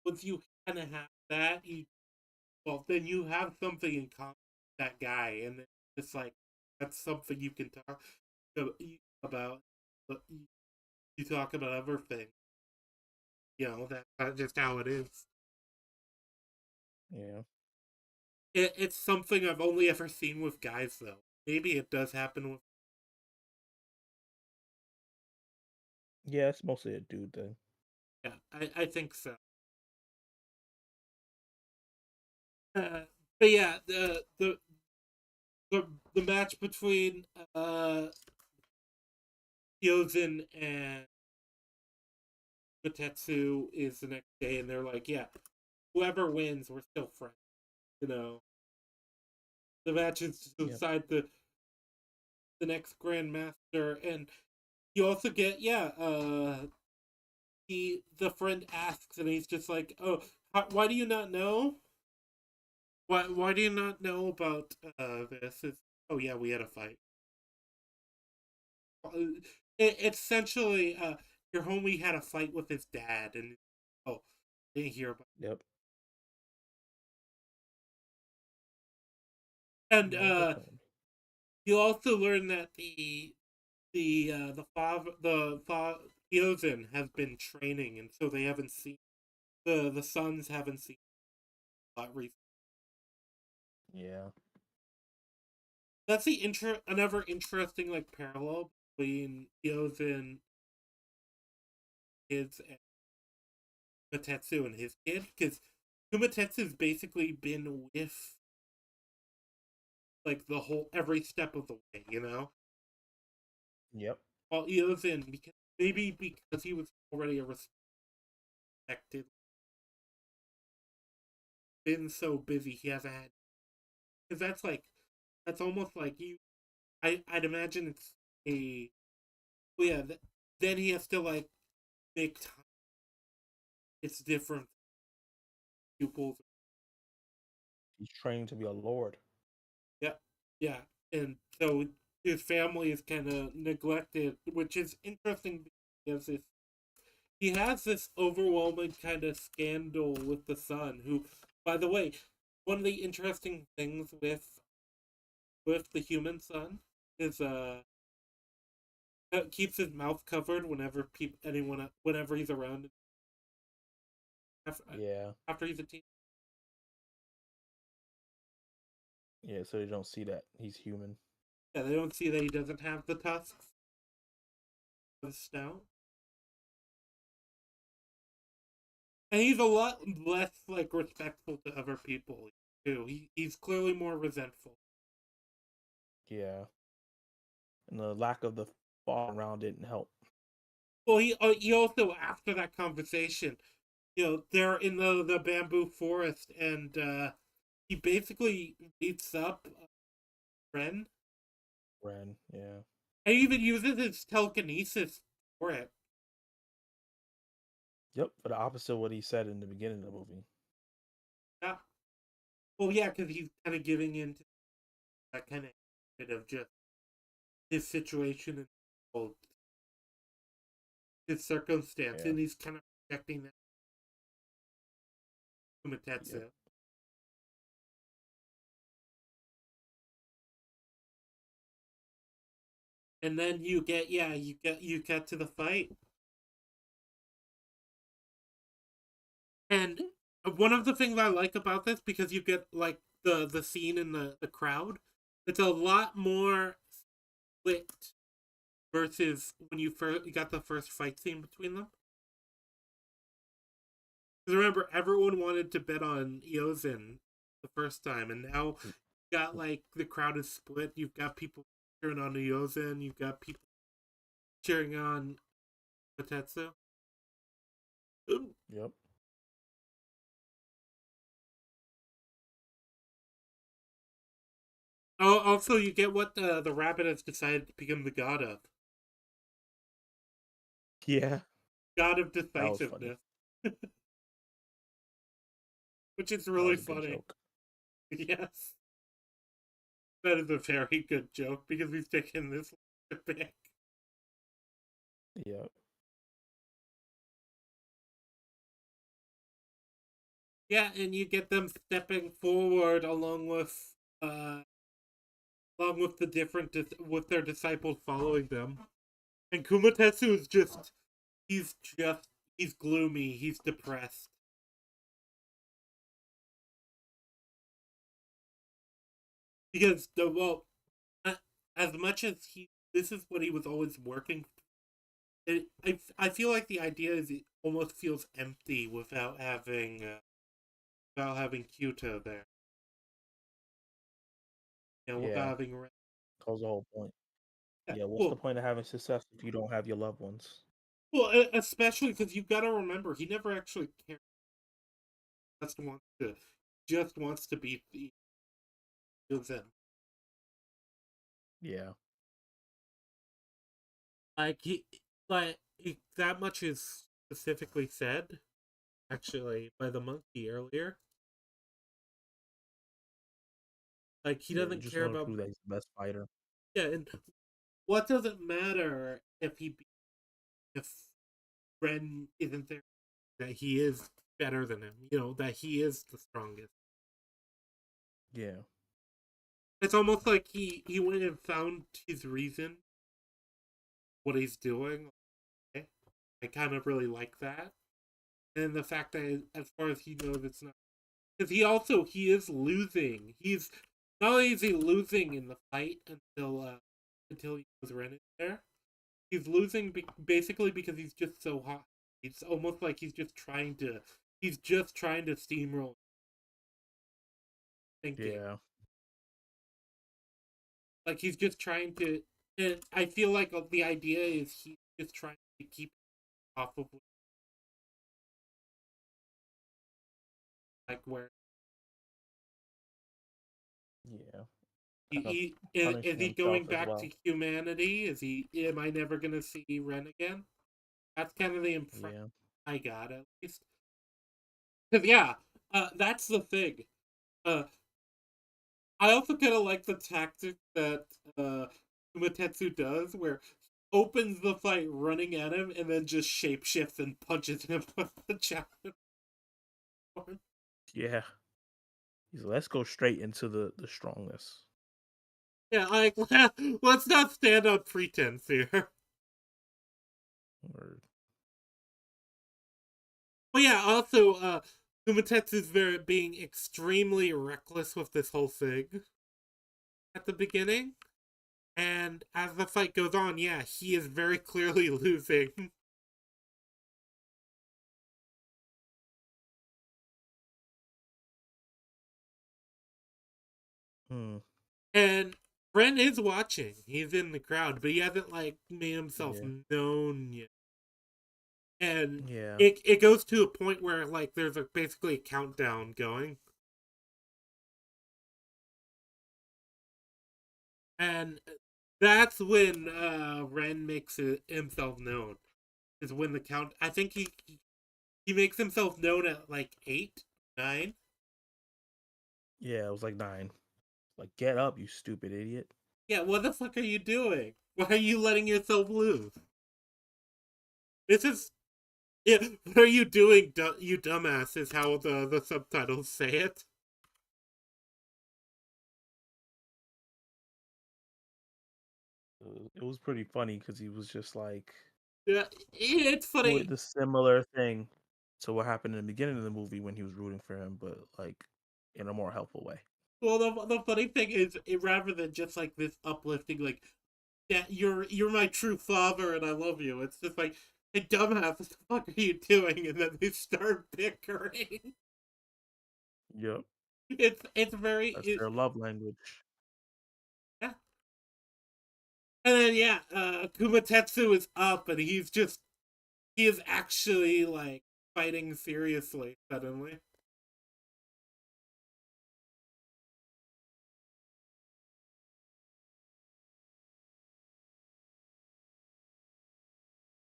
Speaker 2: once you kind of have that, then you have something in common with that guy, and it's like that's something you can talk about. But you talk about everything. That's just how it is.
Speaker 1: Yeah.
Speaker 2: It's something I've only ever seen with guys, though. Maybe it does happen with.
Speaker 1: Yeah, it's mostly a dude thing.
Speaker 2: Yeah, I think so. Uh, but yeah, the match between Hyozin and Matetsu is the next day, and they're like, yeah, whoever wins, we're still friends. You know, the match is to
Speaker 1: Yep.
Speaker 2: decide the next Grandmaster, and you also get, yeah, the friend asks, and he's just like, oh, why do you not know? Why do you not know about this? Oh yeah, we had a fight. Essentially, your homie had a fight with his dad, and oh, didn't hear about.
Speaker 1: Yep.
Speaker 2: And
Speaker 1: Yeah, definitely.
Speaker 2: you also learn that the Hyozin has been training, and so they haven't seen the sons haven't seen a lot recently.
Speaker 1: Yeah.
Speaker 2: That's another interesting like parallel between Hyozin kids and Matetsu and his kid, because Kumatetsu's basically been with like the whole every step of the way.
Speaker 1: Yep.
Speaker 2: While Hyozin, because he was already a respected, been so busy he hasn't had, because that's almost like you. I'd imagine it's a well, yeah. Then he has to like make time. It's different pupils.
Speaker 1: He's training to be a lord.
Speaker 2: Yeah, yeah, and so his family is kind of neglected, which is interesting because he has this overwhelming kind of scandal with the son. Who, by the way, one of the interesting things with the human son is keeps his mouth covered whenever whenever he's around. after,
Speaker 1: Yeah.
Speaker 2: after he's a teen.
Speaker 1: Yeah, so they don't see that he's human.
Speaker 2: Yeah, they don't see that he doesn't have the tusks of snout. And he's a lot less like respectful to other people too. He's clearly more resentful.
Speaker 1: Yeah. And the lack of the fall around didn't help.
Speaker 2: Well, he also after that conversation, they're in the bamboo forest, and he basically beats up Ren,
Speaker 1: Ren, yeah.
Speaker 2: and he even uses his telekinesis for it.
Speaker 1: Yep, for the opposite of what he said in the beginning of the movie.
Speaker 2: Yeah. Well, yeah, because he's kind of giving into that kind of bit of just his situation and well, his circumstance,
Speaker 1: Yeah.
Speaker 2: and he's kind of projecting that to
Speaker 1: Yep.
Speaker 2: Matetsu. And then you get to the fight. And one of the things I like about this, because you get like the scene in the crowd, it's a lot more split versus when you got the first fight scene between them. Because remember, everyone wanted to bet on Yozen the first time, and now
Speaker 1: Mm,
Speaker 2: you got
Speaker 1: mm,
Speaker 2: like the crowd is split. You've got people cheering on Yozen. You've got people cheering on Matetsu.
Speaker 1: Yep.
Speaker 2: Oh, also you get what the rabbit has decided to become the god of.
Speaker 1: Yeah.
Speaker 2: God of
Speaker 1: That was funny.
Speaker 2: decisiveness, which is
Speaker 1: That
Speaker 2: really
Speaker 1: was a good
Speaker 2: funny.
Speaker 1: joke.
Speaker 2: Yes, that is a very good joke because we've taken this back.
Speaker 1: Yep.
Speaker 2: Yeah, and you get them stepping forward uh along with the different with their disciples following them. And Kumatetsu is just he's gloomy, he's depressed because the well as much as he this is what he was always working. I feel like the idea is it almost feels empty without having Kyoto there. Without
Speaker 1: Yeah.
Speaker 2: having
Speaker 1: That was the whole point.
Speaker 2: yeah,
Speaker 1: Yeah, what's the
Speaker 2: well,
Speaker 1: point of having success if you don't have your loved ones?
Speaker 2: especially because you've got to remember he never actually cared. Just wants to beat the Zen.
Speaker 1: Yeah.
Speaker 2: Like that much is specifically said actually by the monkey earlier. Like he
Speaker 1: Yeah, you
Speaker 2: doesn't
Speaker 1: just
Speaker 2: care
Speaker 1: want to
Speaker 2: about
Speaker 1: prove that he's the best fighter.
Speaker 2: yeah, and what does it matter if Ren isn't there? That he is better than him. That he is the strongest.
Speaker 1: Yeah.
Speaker 2: It's almost like he went and found his reason, what he's doing. Okay? I kind of really like that, and the fact that as far as he knows, it's not because he is losing. He's not only is he losing in the fight until he was Ren in there. He's losing basically because he's just so hot. It's almost like he's just trying to steamroll. Thinking
Speaker 1: Yeah.
Speaker 2: like he's just trying to. And I feel like the idea is he's just trying to keep off of like where
Speaker 1: Yeah. Kind of
Speaker 2: is
Speaker 1: punishing
Speaker 2: he
Speaker 1: himself
Speaker 2: going
Speaker 1: as
Speaker 2: back to
Speaker 1: well.
Speaker 2: humanity? Am I never gonna see Ren again? That's kind of the impression
Speaker 1: Yeah.
Speaker 2: I got at least. Because yeah, that's the thing. Uh, I also kind of like the tactic that Umatetsu does, where he opens the fight running at him and then just shapeshifts and punches him with the javelin.
Speaker 1: Yeah. He's let's go straight into the strongest.
Speaker 2: Yeah, like let's not stand on pretense here.
Speaker 1: Or
Speaker 2: But yeah, also Umatetsu is very being extremely reckless with this whole thing at the beginning. And as the fight goes on, yeah, he is very clearly losing.
Speaker 1: Hmm.
Speaker 2: And Ren is watching. He's in the crowd, but he hasn't like made himself
Speaker 1: Yeah.
Speaker 2: known yet. And
Speaker 1: Yeah.
Speaker 2: it goes to a point where like there's basically a countdown going. And that's when Ren makes himself known. Is when the count. I think he makes himself known at like 8, 9.
Speaker 1: Yeah. It was like 9. Like, get up, you stupid idiot.
Speaker 2: Yeah, what the fuck are you doing? Why are you letting yourself lose? This is yeah. What are you doing, you dumbass? Is how the subtitles say it.
Speaker 1: It was pretty funny because he was just like
Speaker 2: Yeah, it's
Speaker 1: doing
Speaker 2: funny.
Speaker 1: the similar thing to what happened in the beginning of the movie when he was rooting for him, but like in a more helpful way.
Speaker 2: Well, the funny thing is, rather than just like this uplifting, like yeah, you're my true father and I love you. It's just like, hey, dumbass, what the fuck are you doing? And then they start bickering.
Speaker 1: Yep.
Speaker 2: It's very
Speaker 1: That's their love language.
Speaker 2: yeah. And then yeah, Kumatetsu is up and he is actually like fighting seriously suddenly.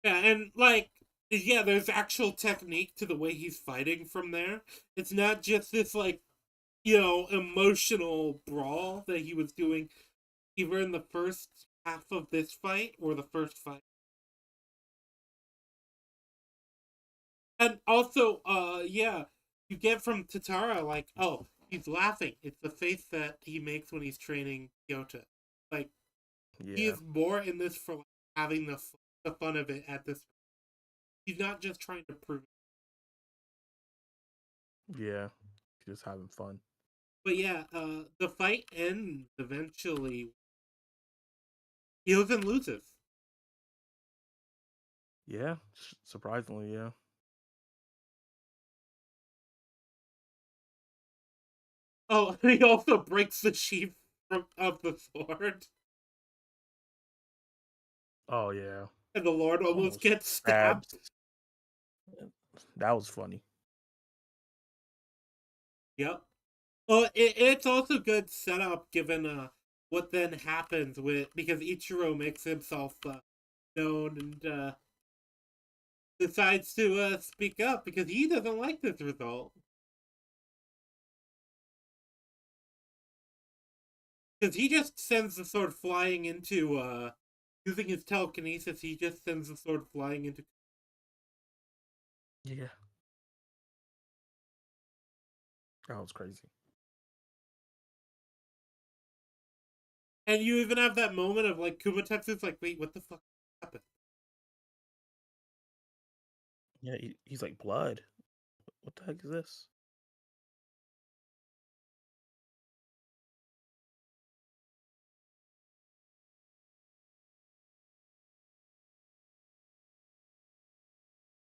Speaker 2: Yeah, and like yeah, there's actual technique to the way he's fighting from there. It's not just this like, emotional brawl that he was doing either in the first half of this fight or the first fight. And also, yeah, you get from Tatara like, oh, he's laughing. It's the face that he makes when he's training Kyota. Like he
Speaker 1: Yeah.
Speaker 2: is more in this for like, having the fun of it at this. He's not just trying to prove.
Speaker 1: Yeah. Just having fun.
Speaker 2: But yeah, the fight ends eventually. He and loses.
Speaker 1: Yeah. Surprisingly, yeah.
Speaker 2: Oh, he also breaks the sheath of the sword,
Speaker 1: Oh yeah.
Speaker 2: and the Lord almost
Speaker 1: Almost
Speaker 2: gets
Speaker 1: stabs.
Speaker 2: stabbed.
Speaker 1: That was funny.
Speaker 2: Yep. Well, it's also good setup given what then happens with because Ichiro makes himself known and decides to speak up because he doesn't like this result. Because he just sends the sword flying into using his telekinesis. He just sends the sword flying into.
Speaker 1: Yeah. That was crazy.
Speaker 2: And you even have that moment of like Kumatetsu's like, wait, what the fuck happened?
Speaker 1: Yeah. He's like blood. What the heck is this?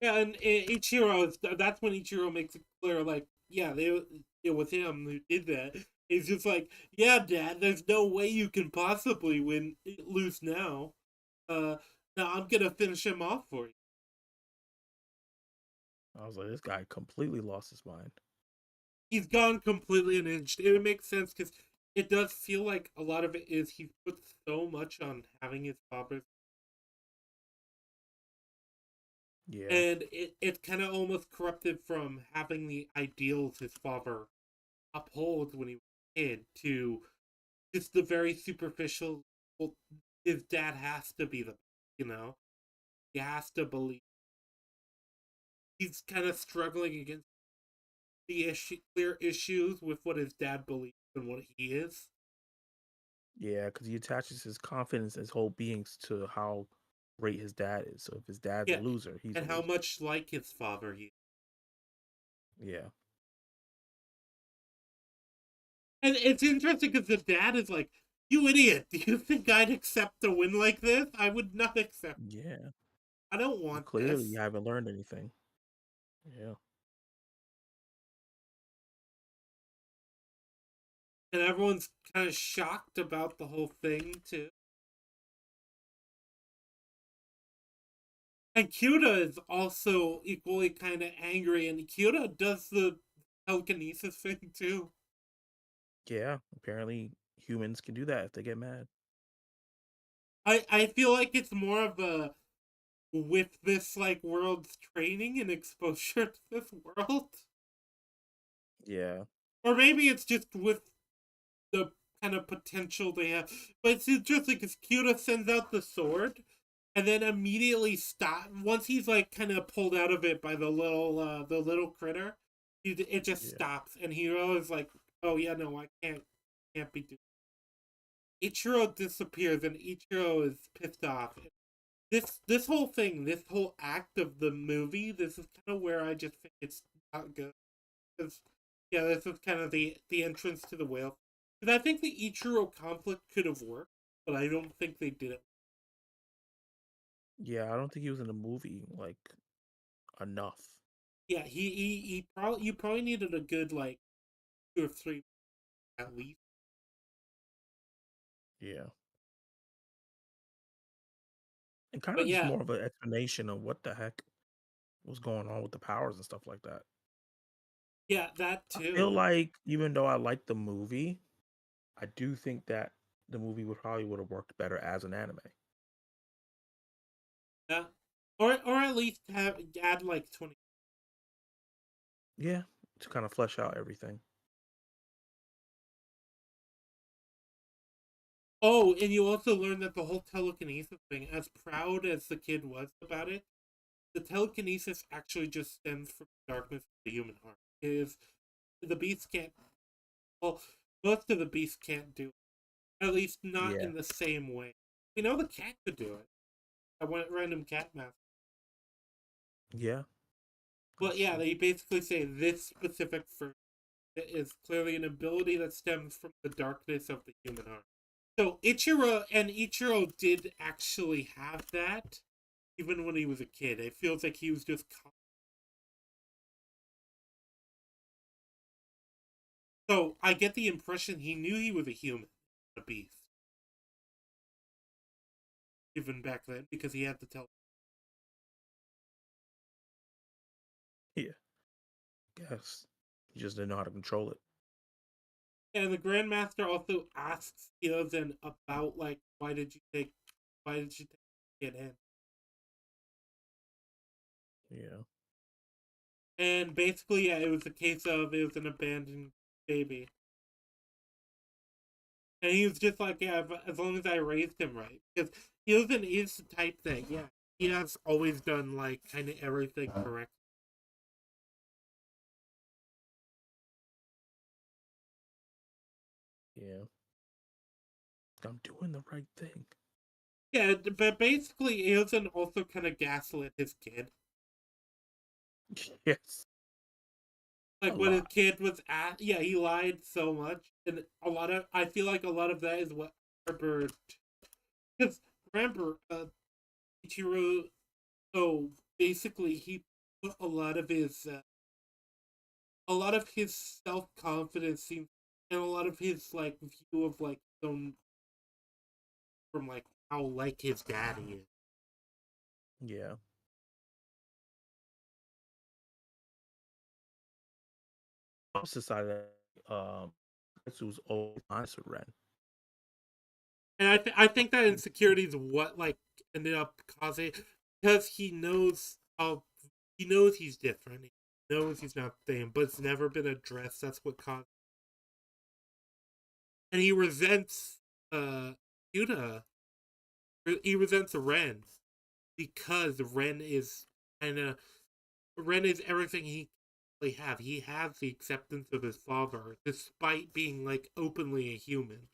Speaker 2: Yeah, and Ichiro, that's when Ichiro makes it clear, like, yeah, it was him who did that. He's just like, yeah, Dad, there's no way you can possibly win lose now. Uh, now I'm gonna finish him off for you.
Speaker 1: I was like, this guy completely lost his mind.
Speaker 2: He's gone completely unhinged. It makes sense because it does feel like a lot of it is he put so much on having his father,
Speaker 1: Yeah.
Speaker 2: and it kind of almost corrupted from having the ideals his father upholds when he was a kid to just the very superficial. Well, his dad has to be he has to believe. He's kind of struggling against the clear issues with what his dad believes and what he is.
Speaker 1: Yeah, because he attaches his confidence, his whole beings to how great his dad is. So if his dad's a
Speaker 2: Yeah,
Speaker 1: loser, he's a
Speaker 2: and how
Speaker 1: loser.
Speaker 2: much like his father he is.
Speaker 1: Yeah.
Speaker 2: And it's interesting because the dad is like, "You idiot! Do you think I'd accept a win like this? I would not accept.
Speaker 1: Yeah.
Speaker 2: I don't
Speaker 1: You
Speaker 2: want
Speaker 1: clearly
Speaker 2: this."
Speaker 1: haven't learned anything. Yeah.
Speaker 2: And everyone's kind of shocked about the whole thing too. And Kyuda is also equally kind of angry, and Kyuda does the telekinesis thing too.
Speaker 1: Yeah. Apparently humans can do that if they get mad.
Speaker 2: I feel like it's more of a with this like world's training and exposure to this world,
Speaker 1: Yeah.
Speaker 2: or maybe it's just with the kind of potential they have. But it's interesting because Kyuda sends out the sword, and then immediately stop once he's like kind of pulled out of it by the little critter. It just
Speaker 1: Yeah.
Speaker 2: stops, and Hero is like, "Oh yeah, no, I can't be doing." Ichiro disappears, and Ichiro is pissed off. This whole thing, this whole act of the movie, this is kind of where I just think it's not good. 'Cause, yeah, this is kind of the entrance to the whale. Because I think the Ichiro conflict could have worked, but I don't think they did it.
Speaker 1: Yeah. I don't think he was in the movie like enough.
Speaker 2: Yeah, he probably you probably needed a good like 2 or 3 at least.
Speaker 1: Yeah. And kind
Speaker 2: But
Speaker 1: of just
Speaker 2: yeah,
Speaker 1: more of an explanation of what the heck was going on with the powers and stuff like that.
Speaker 2: yeah, that
Speaker 1: I feel
Speaker 2: too.
Speaker 1: like even though I like the movie, I do think that the movie would have worked better as an anime.
Speaker 2: Yeah, or at least have add like 20.
Speaker 1: Yeah, to kind of flesh out everything.
Speaker 2: Oh, and you also learn that the whole telekinesis thing, as proud as the kid was about it, the telekinesis actually just stems from the darkness of the human heart. It is the beast can't. Well, most of the beasts can't do it. At least not
Speaker 1: Yeah,
Speaker 2: in the same way. We know the cat could do it. I went random cat math.
Speaker 1: yeah,
Speaker 2: But
Speaker 1: that's
Speaker 2: yeah,
Speaker 1: true.
Speaker 2: they basically say this specific version is clearly an ability that stems from the darkness of the human heart. So Ichiro did actually have that even when he was a kid. It feels like he was just so I get the impression he knew he was a human, a beast, even back then because he had to tell.
Speaker 1: Yeah, guess you just didn't know how to control it.
Speaker 2: And the Grandmaster also asks Hilozen about like why did you take it in?
Speaker 1: Yeah,
Speaker 2: And basically, yeah, it was a case of it was an abandoned baby. And he was just like, yeah, as long as I raised him right. Because Hilozen is the type that, yeah, he has always done like kind of everything correct.
Speaker 1: yeah, I'm doing the right thing.
Speaker 2: Yeah, but basically, Hilozen also kind of gaslit his kid.
Speaker 1: Yes, a
Speaker 2: Like when his
Speaker 1: lot.
Speaker 2: kid was at, yeah, he lied so much. And I feel like a lot of that is what Herbert, because remember, Ichiro, so basically he put a lot of his self confidence seems and a lot of his like view of like some from like how like his daddy is.
Speaker 1: Yeah, I was decided that this was always honest with Ren.
Speaker 2: And I think that insecurity is what like ended up causing because he knows he's different. He knows he's not the same, but it's never been addressed. That's what caused and he resents Yuta. He resents Ren because Ren is everything he really have. He has the acceptance of his father, despite being like openly a human.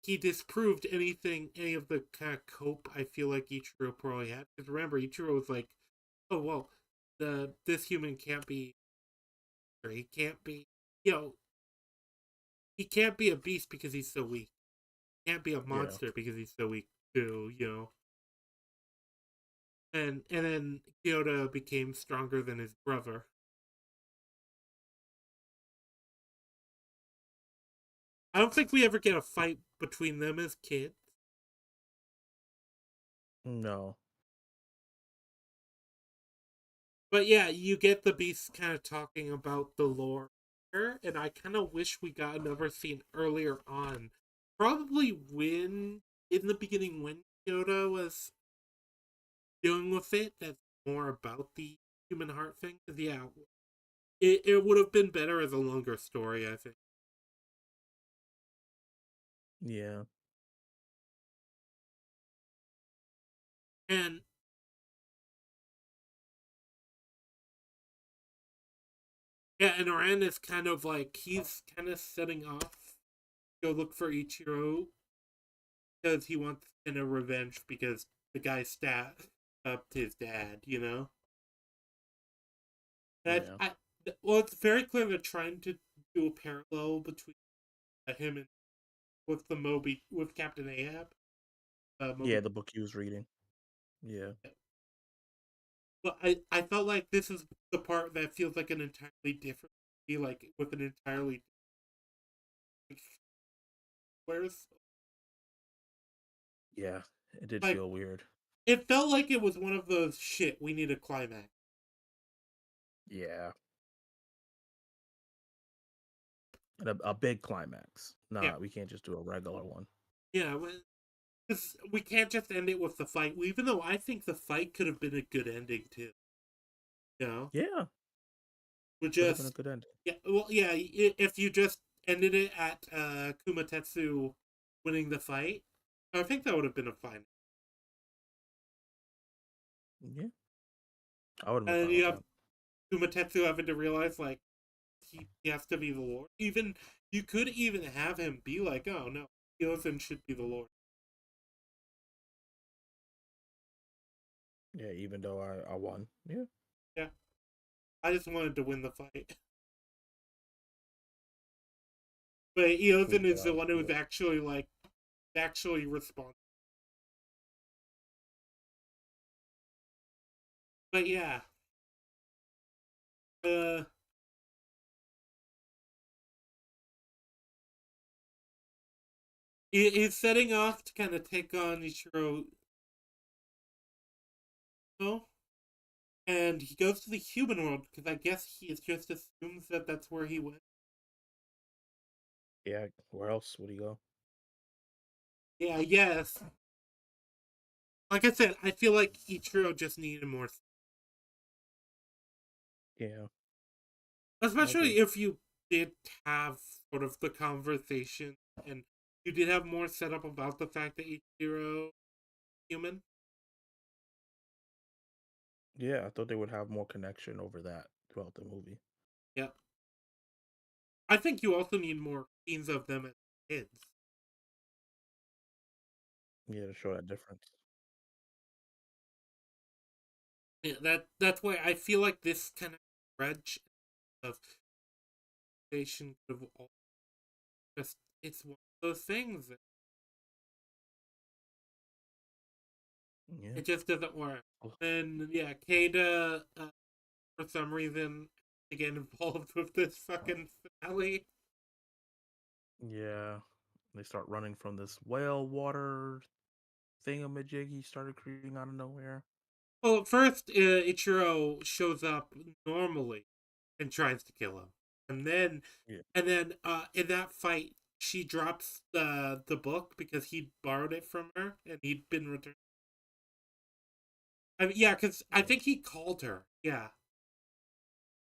Speaker 2: He disproved any of the kind of cope I feel like Ichiro probably had. Because remember, Ichiro was like, "Oh well, this human can't be." monster. He can't be, you know, he can't be a beast because he's so weak. He can't be a
Speaker 1: Yeah.
Speaker 2: monster because he's so weak too, you know. And then Kyoto became stronger than his brother. I don't think we ever get a fight between them as kids.
Speaker 1: No.
Speaker 2: But yeah, you get the beast kind of talking about the lore, and I kind of wish we got another scene earlier on. Probably when, in the beginning, when Kyoto was dealing with it, that's more about the human heart thing. 'Cause, yeah, it would have been better as a longer story, I think.
Speaker 1: Yeah.
Speaker 2: And yeah, and Oran is kind of like, he's kind of setting off to go look for Ichiro because he wants kind of revenge because the guy stabbed up his dad, you know? And
Speaker 1: Yeah.
Speaker 2: well, it's very clear they're trying to do a parallel between him and with the Moby, with Captain Ahab.
Speaker 1: Yeah,
Speaker 2: Moby.
Speaker 1: the book he was reading. Yeah.
Speaker 2: But I felt like this is the part that feels like an entirely different, like with an entirely different. Whereas,
Speaker 1: Yeah. It did
Speaker 2: like,
Speaker 1: feel weird.
Speaker 2: it felt like it was one of those shit. We need a climax.
Speaker 1: Yeah. And a big climax.
Speaker 2: Yeah,
Speaker 1: Nah, we can't just do a regular one.
Speaker 2: yeah. Because we can't just end it with the fight. Even though I think the fight could have been a good ending too. You know,
Speaker 1: Yeah.
Speaker 2: we
Speaker 1: Could have been a
Speaker 2: just
Speaker 1: good ending.
Speaker 2: yeah. Well, yeah. If you just ended it at Kumatetsu winning the fight, I think that would have been a fine.
Speaker 1: Yeah. I would have been
Speaker 2: And
Speaker 1: fine
Speaker 2: you
Speaker 1: with
Speaker 2: have
Speaker 1: that.
Speaker 2: Kumatetsu having to realize like he has to be the Lord. Even you could even have him be like, oh no, Yozen should be the Lord.
Speaker 1: Yeah, even though I won. Yeah.
Speaker 2: Yeah, I just wanted to win the fight. But
Speaker 1: Even
Speaker 2: Yozen
Speaker 1: though
Speaker 2: is
Speaker 1: I
Speaker 2: the
Speaker 1: was
Speaker 2: one who's
Speaker 1: good.
Speaker 2: actually responsible. But yeah, uh, he's setting off to kind of take on Ichiro, and he goes to the human world because I guess he just assumes that that's where he went.
Speaker 1: Yeah, where else would he go?
Speaker 2: Yeah, yes. Like I said, I feel like Ichiro just needed more,
Speaker 1: Yeah, I agree.
Speaker 2: especially if you did have sort of the conversation and you did have more setup about the fact that Ichiro human.
Speaker 1: Yeah, I thought they would have more connection over that throughout the movie.
Speaker 2: Yeah, I think you also need more scenes of them as kids.
Speaker 1: Yeah, to show that difference.
Speaker 2: Yeah, that's why I feel like this kind of stretch of station could have all just it's one of those things.
Speaker 1: Yeah.
Speaker 2: It just doesn't work.
Speaker 1: Oh,
Speaker 2: And yeah, Kada for some reason to get involved with this fucking finale.
Speaker 1: yeah. They start running from this whale water thingamajig he started creating out of nowhere.
Speaker 2: Well, at first Ichiro shows up normally and tries to kill him, and then
Speaker 1: Yeah.
Speaker 2: in that fight she drops the book because he borrowed it from her and he'd been returned. I mean, yeah, because I
Speaker 1: Yeah.
Speaker 2: think he called her. Yeah,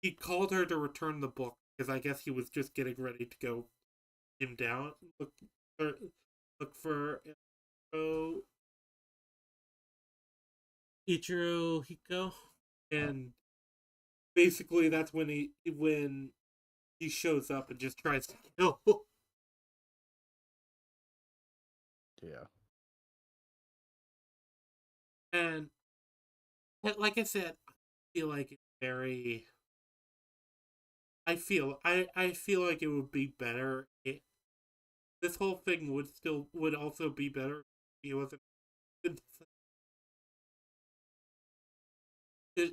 Speaker 2: he called her to return the book because I guess he was just getting ready to go him down, for, look for Ichiro Hiko, and basically that's when he shows up and just tries to kill.
Speaker 1: Yeah.
Speaker 2: And like I said, I feel like it's very I feel like it would be better. This whole thing would also be better if he wasn't.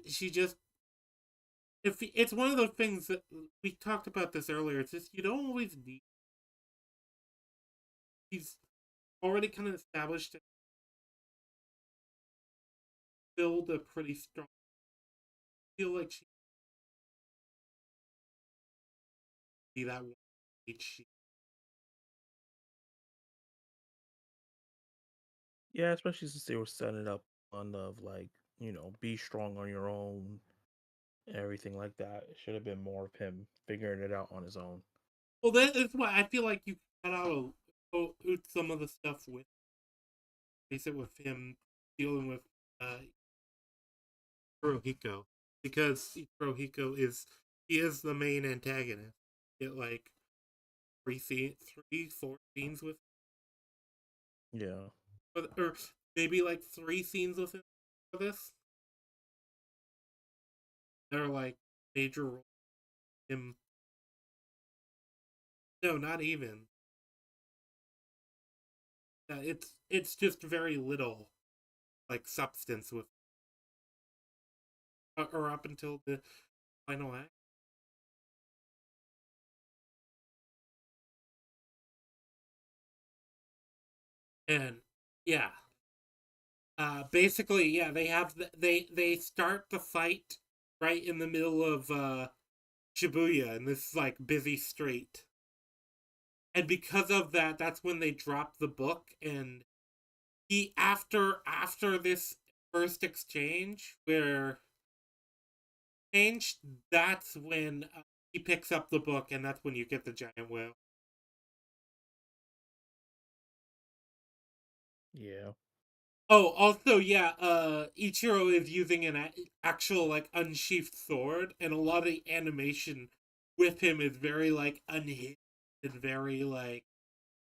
Speaker 2: She just if it's one of those things that we talked about this earlier. It's just you don't always need. He's already kind of established and build a pretty strong. I feel like she be that one.
Speaker 1: Yeah, especially since they were setting it up on of like, be strong on your own and everything like that. It should have been more of him figuring it out on his own.
Speaker 2: Well, that is why I feel like you cut out some of the stuff with face it with him dealing with uh Kurohiko because Kurohiko is he is the main antagonist. Get like three, 4 scenes with,
Speaker 1: Yeah.
Speaker 2: or maybe like 3 scenes with him for this. They're like major role. Him, no, not even. It's just very little like substance with, or up until the final act. And yeah, basically, yeah, they start the fight right in the middle of Shibuya in this like busy street, and because of that, that's when they drop the book. And he after this first exchange where changed, that's when he picks up the book, and that's when you get the giant whale.
Speaker 1: Yeah.
Speaker 2: Oh, also, yeah, Ichiro is using an actual like unsheathed sword, and a lot of the animation with him is very like unhinged and very like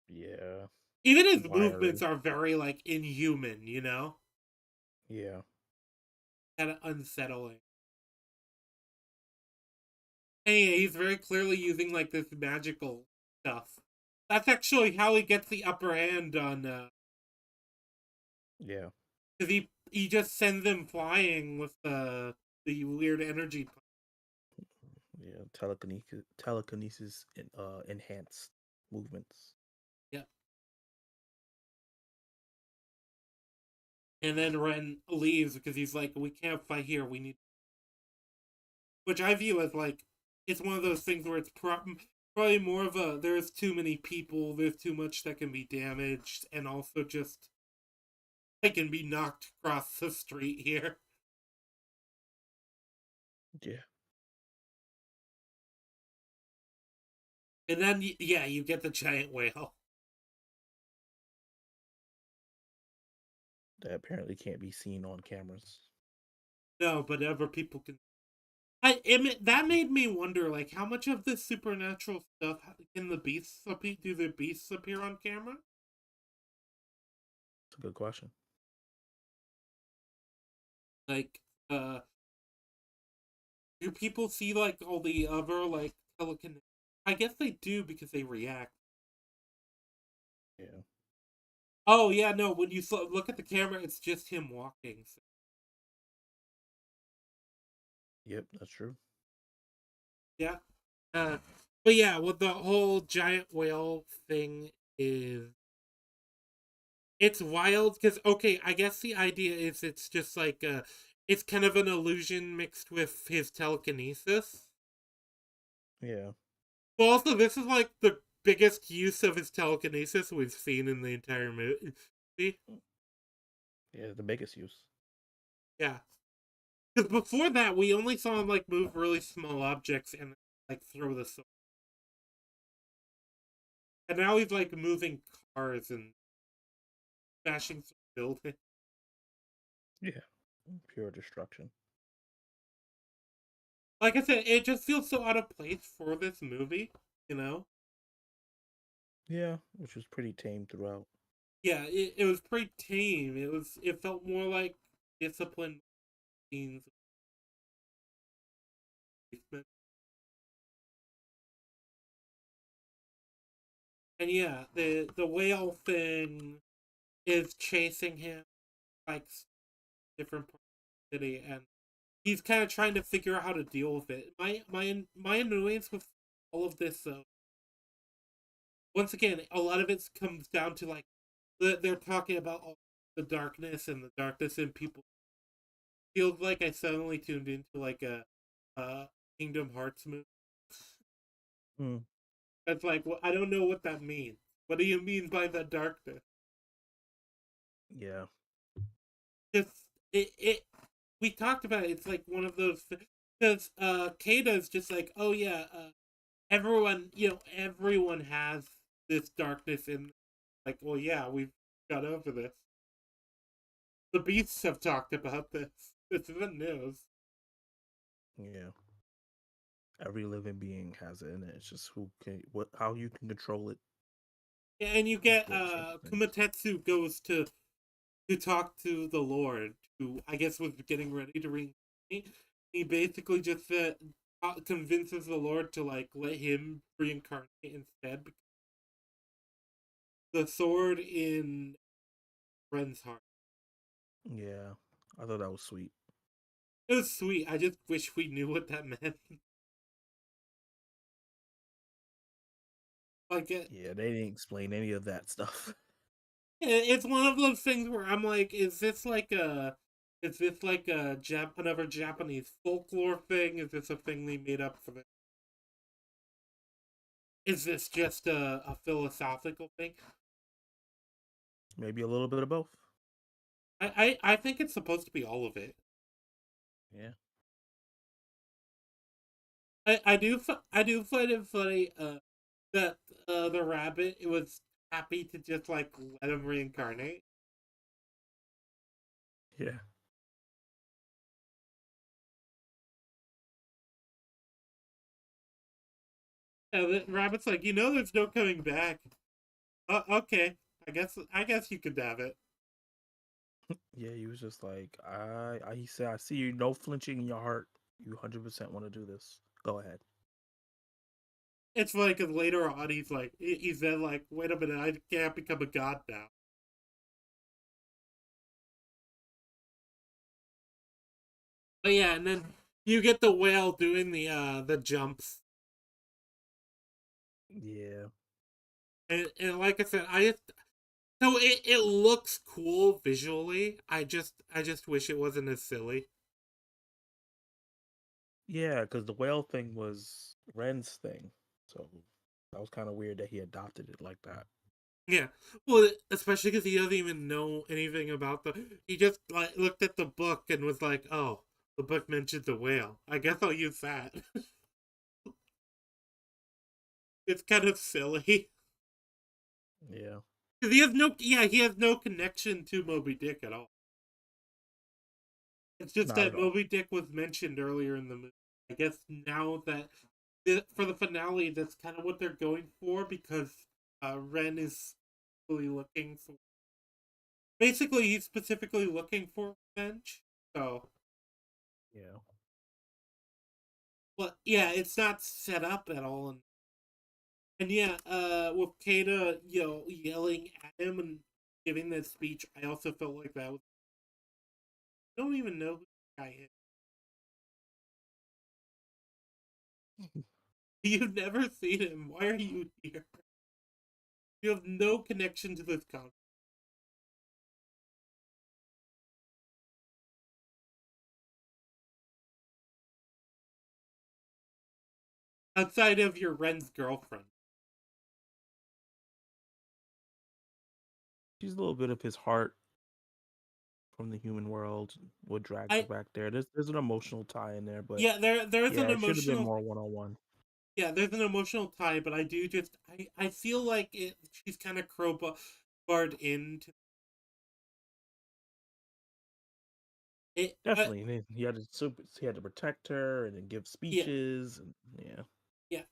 Speaker 1: Yeah.
Speaker 2: even his movements
Speaker 1: Wiry.
Speaker 2: are very like inhuman, you know,
Speaker 1: Yeah.
Speaker 2: kind of unsettling. And yeah, he's very clearly using like this magical stuff. That's actually how he gets the upper hand on,
Speaker 1: Yeah.
Speaker 2: because he just sends them flying with the weird energy.
Speaker 1: Yeah. Telekinesis enhanced movements.
Speaker 2: Yeah. And then Ren leaves because he's like, we can't fight here. We need, which I view as like, it's one of those things where it's probably more of a there's too many people, there's too much that can be damaged, and also just I can be knocked across the street here.
Speaker 1: Yeah.
Speaker 2: And then yeah, you get the giant whale.
Speaker 1: That apparently can't be seen on cameras.
Speaker 2: No, but other people can. That made me wonder, like, how much of this supernatural stuff can the beasts appear? Do the beasts appear on camera?
Speaker 1: It's a good question.
Speaker 2: Like, do people see like all the other like telekinetic? I guess they do because they react.
Speaker 1: Yeah.
Speaker 2: Oh yeah, no. When you look at the camera, it's just him walking. So,
Speaker 1: Yep, that's true.
Speaker 2: yeah. Uh, but yeah, what the whole giant whale thing is, it's wild because okay, I guess the idea is it's just like it's kind of an illusion mixed with his telekinesis.
Speaker 1: Yeah.
Speaker 2: But also, this is like the biggest use of his telekinesis we've seen in the entire movie.
Speaker 1: Yeah, the biggest use.
Speaker 2: Yeah, because before that, we only saw him like move really small objects and like throw the sword. And now he's like moving cars and smashing through buildings.
Speaker 1: Yeah. Pure destruction.
Speaker 2: Like I said, it just feels so out of place for this movie. You know?
Speaker 1: Yeah, which was pretty tame throughout.
Speaker 2: Yeah, it was pretty tame. It felt more like disciplined scenes. and yeah, the whale thing is chasing him like different parts of the city, and he's kind of trying to figure out how to deal with it. My annoyance with all of this, though, once again, a lot of it comes down to like they're talking about all the darkness and the darkness in people. Feels like I suddenly tuned into like a Kingdom Hearts movie.
Speaker 1: Mm,
Speaker 2: It's like, well, I don't know what that means. What do you mean by the darkness?
Speaker 1: yeah.
Speaker 2: Just it we talked about it. It's like one of those because Kata's just like, oh yeah, everyone, everyone has this darkness in. Like, well, yeah, we've got over this. The beasts have talked about this. It's in the news.
Speaker 1: Yeah. Every living being has it in it. It's just who can what how you can control it
Speaker 2: Yeah, and you
Speaker 1: is
Speaker 2: get
Speaker 1: what changes things.
Speaker 2: Kumatetsu goes to talk to the Lord, who I guess was getting ready to reincarnate. He basically just convinces the Lord to like let him reincarnate instead. The sword in Ren's heart.
Speaker 1: Yeah. I thought that was sweet.
Speaker 2: It was sweet. I just wish we knew what that meant. Like
Speaker 1: Yeah, they didn't explain any of that stuff.
Speaker 2: it's one of those things where I'm like, is this like a another Japanese folklore thing? Is this a thing they made up for the? Is this just a philosophical thing?
Speaker 1: Maybe a little bit of both.
Speaker 2: I think it's supposed to be all of it.
Speaker 1: Yeah.
Speaker 2: I do find it funny that the rabbit it was happy to just like let him reincarnate.
Speaker 1: Yeah.
Speaker 2: And the rabbit's like, there's no coming back. Okay, I guess you could have it.
Speaker 1: Yeah, he was just like, he said, I see you no flinching in your heart. You 100% want to do this. Go ahead.
Speaker 2: It's funny because later on he's like, he said like, wait a minute, I can't become a god now. But yeah, and then you get the whale doing the jumps,
Speaker 1: Yeah.
Speaker 2: and like I said, I just so it looks cool visually. I just wish it wasn't as silly.
Speaker 1: Yeah, because the whale thing was Ren's thing. So that was kind of weird that he adopted it like that.
Speaker 2: Yeah, well, especially because he doesn't even know anything about the. He just like looked at the book and was like, "Oh, the book mentions a whale. I guess I'll use that." It's kind of silly.
Speaker 1: Yeah.
Speaker 2: Because he has no connection to Moby Dick at all. It's just
Speaker 1: Not
Speaker 2: that
Speaker 1: at all.
Speaker 2: Moby Dick was mentioned earlier in the movie. I guess now that for the finale, that's kind of what they're going for because Ren is really looking for. Basically, he's specifically looking for revenge. So,
Speaker 1: Yeah.
Speaker 2: but yeah, it's not set up at all, and yeah, with Kata, yelling at him and giving that speech, I also felt like that was. I don't even know who the guy is. You've never seen him. Why are you here? You have no connection to this concept outside of your Ren's girlfriend.
Speaker 1: She's a little bit of his heart from the human world. What dragged her
Speaker 2: I
Speaker 1: back there. There's an emotional tie in there, but
Speaker 2: Yeah, there's
Speaker 1: yeah,
Speaker 2: an
Speaker 1: it should have been
Speaker 2: emotional
Speaker 1: more one on one.
Speaker 2: there's an emotional tie, but I do just I feel like she's kind of crowbarred into it.
Speaker 1: Definitely. And then he had to protect her and then give
Speaker 2: Yeah,
Speaker 1: speeches and yeah.
Speaker 2: yeah.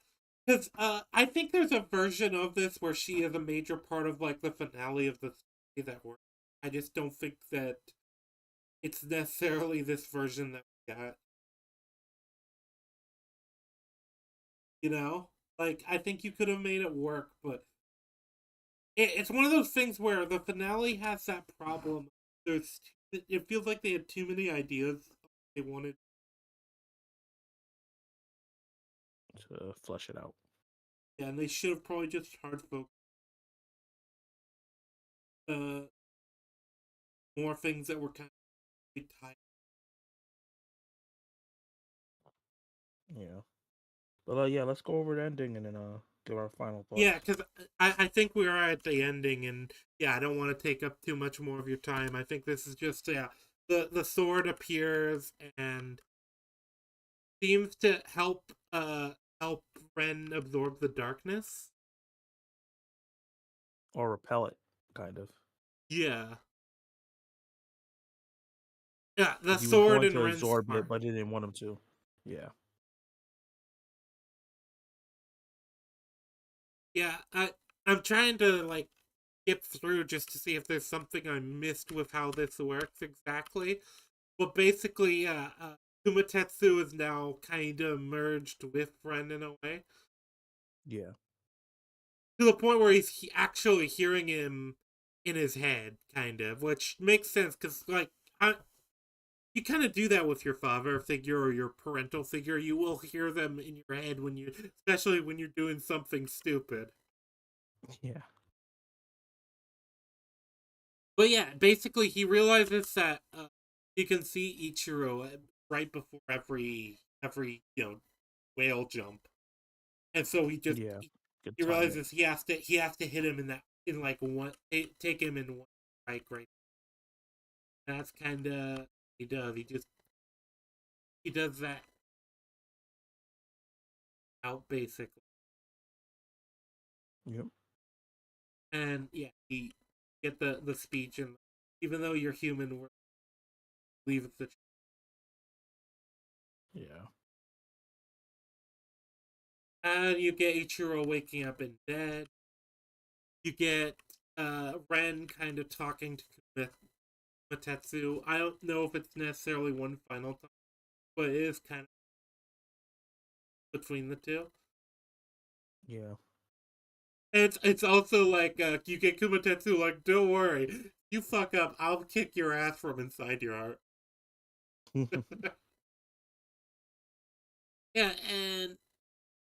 Speaker 2: Because I think there's a version of this where she is a major part of like the finale of the story that works. I just don't think that it's necessarily this version that we got. You know, like I think you could have made it work, but it's one of those things where the finale has that problem. It feels like they had too many ideas they wanted,
Speaker 1: to flesh it out.
Speaker 2: and they should have probably just hard focused uh, more things that were kind of tied.
Speaker 1: Yeah. But yeah, let's go over the ending and then give our final
Speaker 2: Yeah,
Speaker 1: thoughts.
Speaker 2: because I think we are at the ending, and yeah, I don't want to take up too much more of your time. I think this is just the sword appears and seems to help Ren absorb the darkness.
Speaker 1: Or repel it, kind of.
Speaker 2: Yeah, yeah, the
Speaker 1: Because he was
Speaker 2: sword
Speaker 1: going
Speaker 2: in
Speaker 1: to
Speaker 2: Ren's
Speaker 1: absorb it,
Speaker 2: heart.
Speaker 1: but he didn't want him to. Yeah.
Speaker 2: Yeah, I'm trying to like skip through just to see if there's something I missed with how this works exactly. But basically, Kumatetsu is now kind of merged with Ren in a way,
Speaker 1: Yeah.
Speaker 2: to the point where actually hearing him in his head, kind of, which makes sense because like you kind of do that with your father figure or your parental figure. You will hear them in your head especially when you're doing something stupid.
Speaker 1: Yeah.
Speaker 2: But yeah, basically, he realizes that he can see Ichiro right before every whale jump, and so
Speaker 1: Yeah. Good
Speaker 2: he
Speaker 1: timing.
Speaker 2: realizes he has to hit him in that in like one take him in one strike right. That's kind of he does. He does that out basically,
Speaker 1: Yep.
Speaker 2: and yeah, he get the speech, and even though you're human, we believe it's the truth.
Speaker 1: Yeah.
Speaker 2: And you get Ichiro waking up in bed. You get Ren kind of talking to Matetsu. I don't know if it's necessarily one final time, but it is kind of between the two.
Speaker 1: Yeah.
Speaker 2: And it's also like you get Kumatetsu like, don't worry, you fuck up, I'll kick your ass from inside your heart. Yeah, and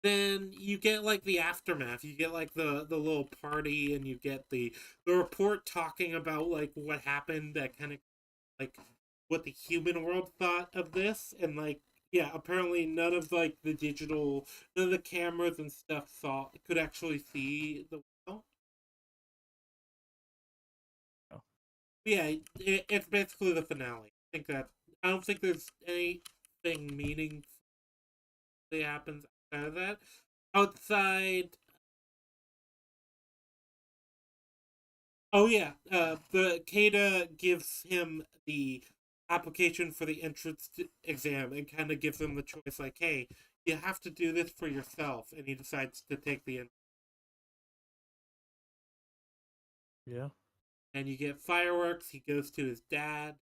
Speaker 2: then you get like the aftermath. You get like the little party, and you get the report talking about like what happened. That kind of like what the human world thought of this, and like yeah, apparently none of the cameras and stuff could actually see the whale.
Speaker 1: Oh,
Speaker 2: Yeah, it's basically the finale. I don't think there's anything meaningfully happens outside of that. Outside, oh yeah, the Kada gives him the application for the entrance exam and kind of gives him the choice, like, hey, you have to do this for yourself, and he decides to take the
Speaker 1: yeah.
Speaker 2: and you get fireworks. He goes to his dad,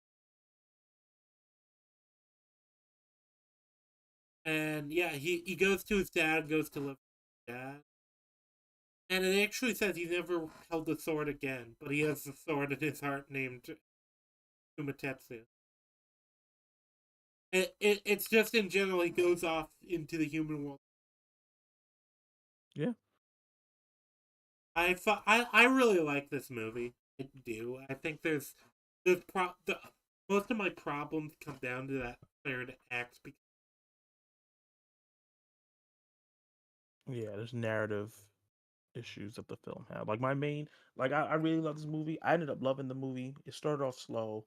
Speaker 2: and yeah, he goes to his dad, goes to live with his dad, and it actually says he never held the sword again, but he has the sword in his heart named Umatetsu. It's just in general he goes off into the human world.
Speaker 1: Yeah.
Speaker 2: I really like this movie. I do. I think most of my problems come down to that third act.
Speaker 1: Yeah. There's narrative issues that the film had. Like my main, like I really love this movie. I ended up loving the movie. It started off slow,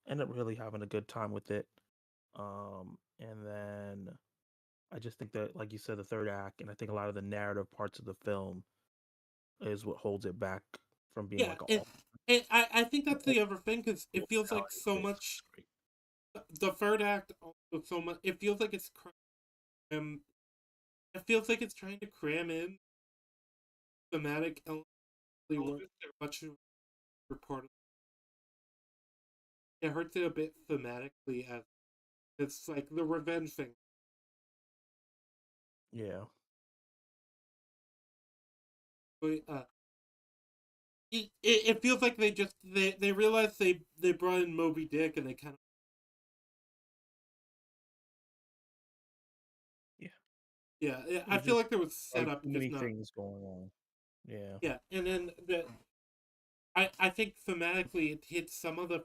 Speaker 1: ended up really having a good time with it. And then I just think that, like you said, the third act, and I think a lot of the narrative parts of the film is what holds it back from being
Speaker 2: Yeah,
Speaker 1: like all
Speaker 2: I think that's the other thing because it feels like
Speaker 1: finale
Speaker 2: so
Speaker 1: based.
Speaker 2: much. The third act also so much. It feels like it's cram. It feels like it's trying to cram in thematic elements much report. It hurts it a bit thematically as it's like the revenge thing.
Speaker 1: Yeah.
Speaker 2: But, it feels like they realized they brought in Moby Dick and they kind of
Speaker 1: Yeah,
Speaker 2: I
Speaker 1: there's
Speaker 2: feel
Speaker 1: just
Speaker 2: like there was
Speaker 1: like
Speaker 2: setup,
Speaker 1: too
Speaker 2: just
Speaker 1: many
Speaker 2: not.
Speaker 1: things going on. Yeah,
Speaker 2: Yeah, and then I think thematically it hits some of the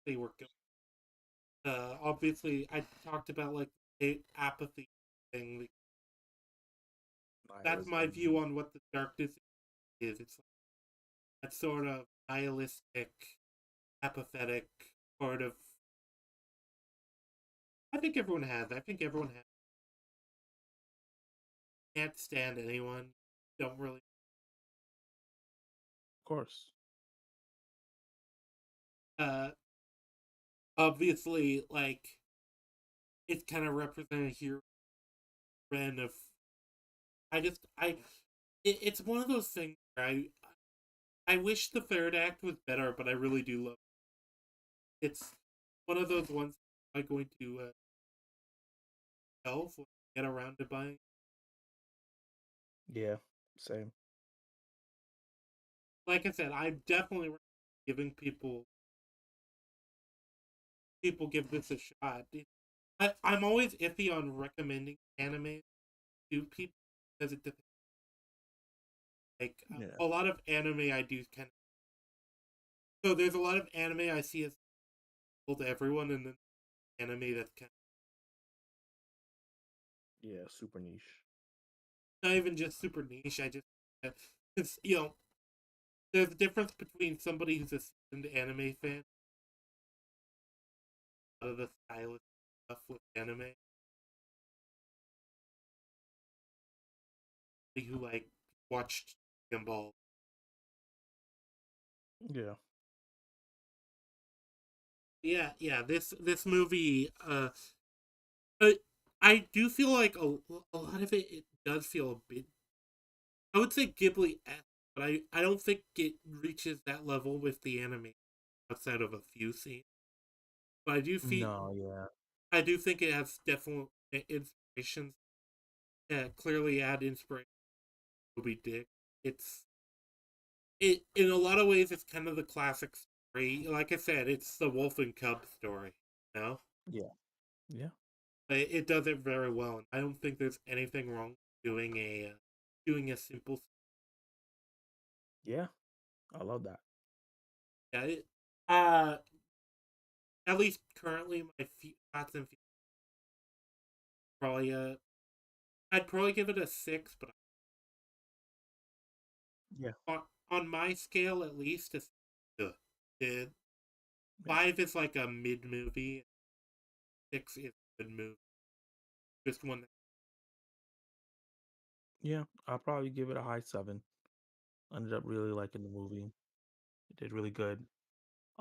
Speaker 2: they were going. Obviously, I talked about like the apathy thing. That's my view
Speaker 1: nihilism.
Speaker 2: on what the darkness is. It's like that sort of nihilistic, apathetic sort of. I think everyone has. I think everyone has. Can't stand anyone. Don't really.
Speaker 1: Of course.
Speaker 2: Uh, Obviously, like it's kind of represented here. Ren of. I just I. It's one of those things where I wish the third act was better, but I really do love it. It's one of those ones I'm going to shelf when I get around to buying.
Speaker 1: Yeah, same.
Speaker 2: Like I said, I'm definitely giving people give this a shot. I'm always iffy on recommending anime to people because it depends. Like
Speaker 1: Yeah,
Speaker 2: a lot of anime I do kind of so there's a lot of anime I see as cool to everyone, and then anime that's kind
Speaker 1: yeah, super niche.
Speaker 2: of not even just super niche. I just it's there's a difference between somebody who's a seasoned anime fan, a lot of the stylish stuff with anime, who like watched Gumball.
Speaker 1: Yeah,
Speaker 2: Yeah. This movie, I, I do feel like a lot of it does feel a bit. I would say Ghibli, but I don't think it reaches that level with the anime outside of a few scenes. But
Speaker 1: no, yeah,
Speaker 2: I do think it has definite inspirations. Clearly, add inspiration. Moby Dick. It's it in a lot of ways. It's kind of the classic story. Like I said, it's the wolf and cub story. You know,
Speaker 1: yeah, yeah,
Speaker 2: it does it very well, and I don't think there's anything wrong doing a simple.
Speaker 1: yeah. I love that.
Speaker 2: Yeah, uh, at least currently, my thoughts and feelings probably I'd probably give it a 6, but
Speaker 1: Yeah,
Speaker 2: on my scale, at least, it's good. The
Speaker 1: yeah,
Speaker 2: 5 is like a mid movie. 6 is a good movie. Just one.
Speaker 1: yeah. I'll probably give it a high seven. Ended up really liking the movie. It did really good.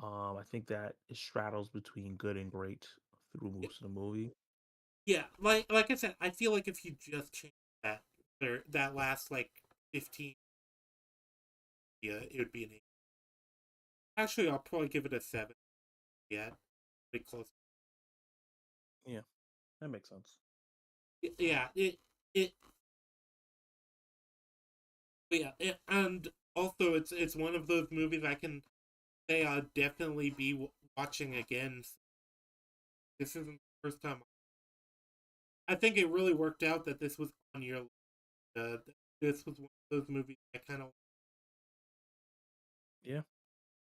Speaker 1: I think that it straddles between good and great through
Speaker 2: Yeah,
Speaker 1: most of the movie.
Speaker 2: yeah, like I said, I feel like if you just change that that last like 15, yeah, it would be an 8. Actually, I'll probably give it a 7. Yeah, pretty close.
Speaker 1: Yeah, that makes sense.
Speaker 2: Yeah, it and also it's one of those movies I can say I'll definitely be watching again. This isn't the first time. I think it really worked out that this was on your. This was one of those movies I kind of.
Speaker 1: Yeah.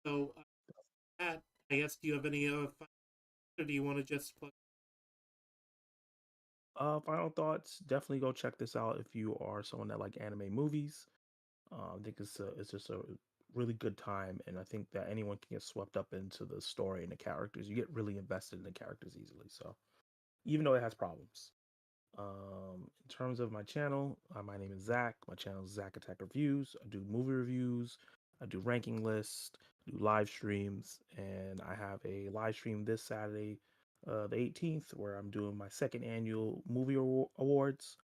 Speaker 2: So that I guess do you have any or do you want to just plug?
Speaker 1: Final thoughts. Definitely go check this out if you are someone that like anime movies. I think it's just a really good time, and I think that anyone can get swept up into the story and the characters. You get really invested in the characters easily. So even though it has problems. In terms of my channel, my name is Zach. My channel is Zach Attack Reviews. I do movie reviews. I do ranking lists. I do live streams, and I have a live stream this Saturday, the 18th, where I'm doing my second annual movie awards,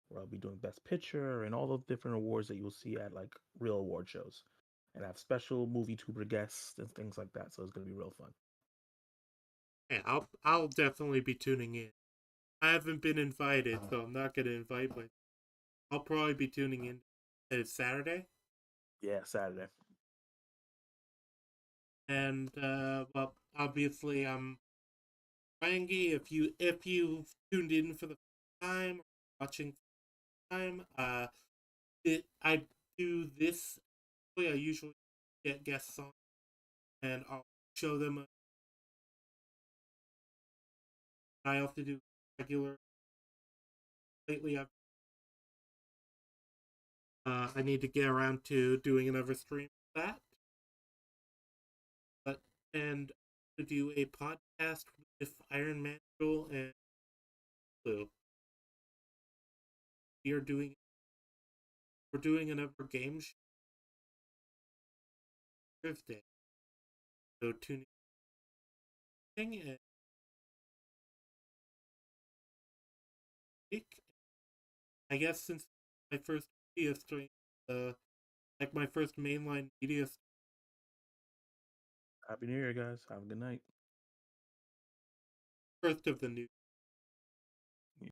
Speaker 1: where I'll be doing Best Picture and all those different awards that you'll see at like real award shows, and I have special movie tuber guests and things like that. So it's gonna be real fun.
Speaker 2: Yeah, I'll definitely be tuning in. I haven't been invited, so I'm not gonna invite, but I'll probably be tuning in. It's Saturday.
Speaker 1: Yeah, Saturday.
Speaker 2: And well, obviously I'm Rangi. If you tuned in for the first time, watching time, I do this. I usually get guests on, and I'll show them. I also do regular. Lately, I need to get around to doing another stream for that, but and to do a podcast with Iron Man and Blue. We are doing we're doing another game show Thursday. So tune in and week. I guess since my first media stream, like my first mainline media
Speaker 1: Happy New Year, guys. Have a good night.
Speaker 2: first of the new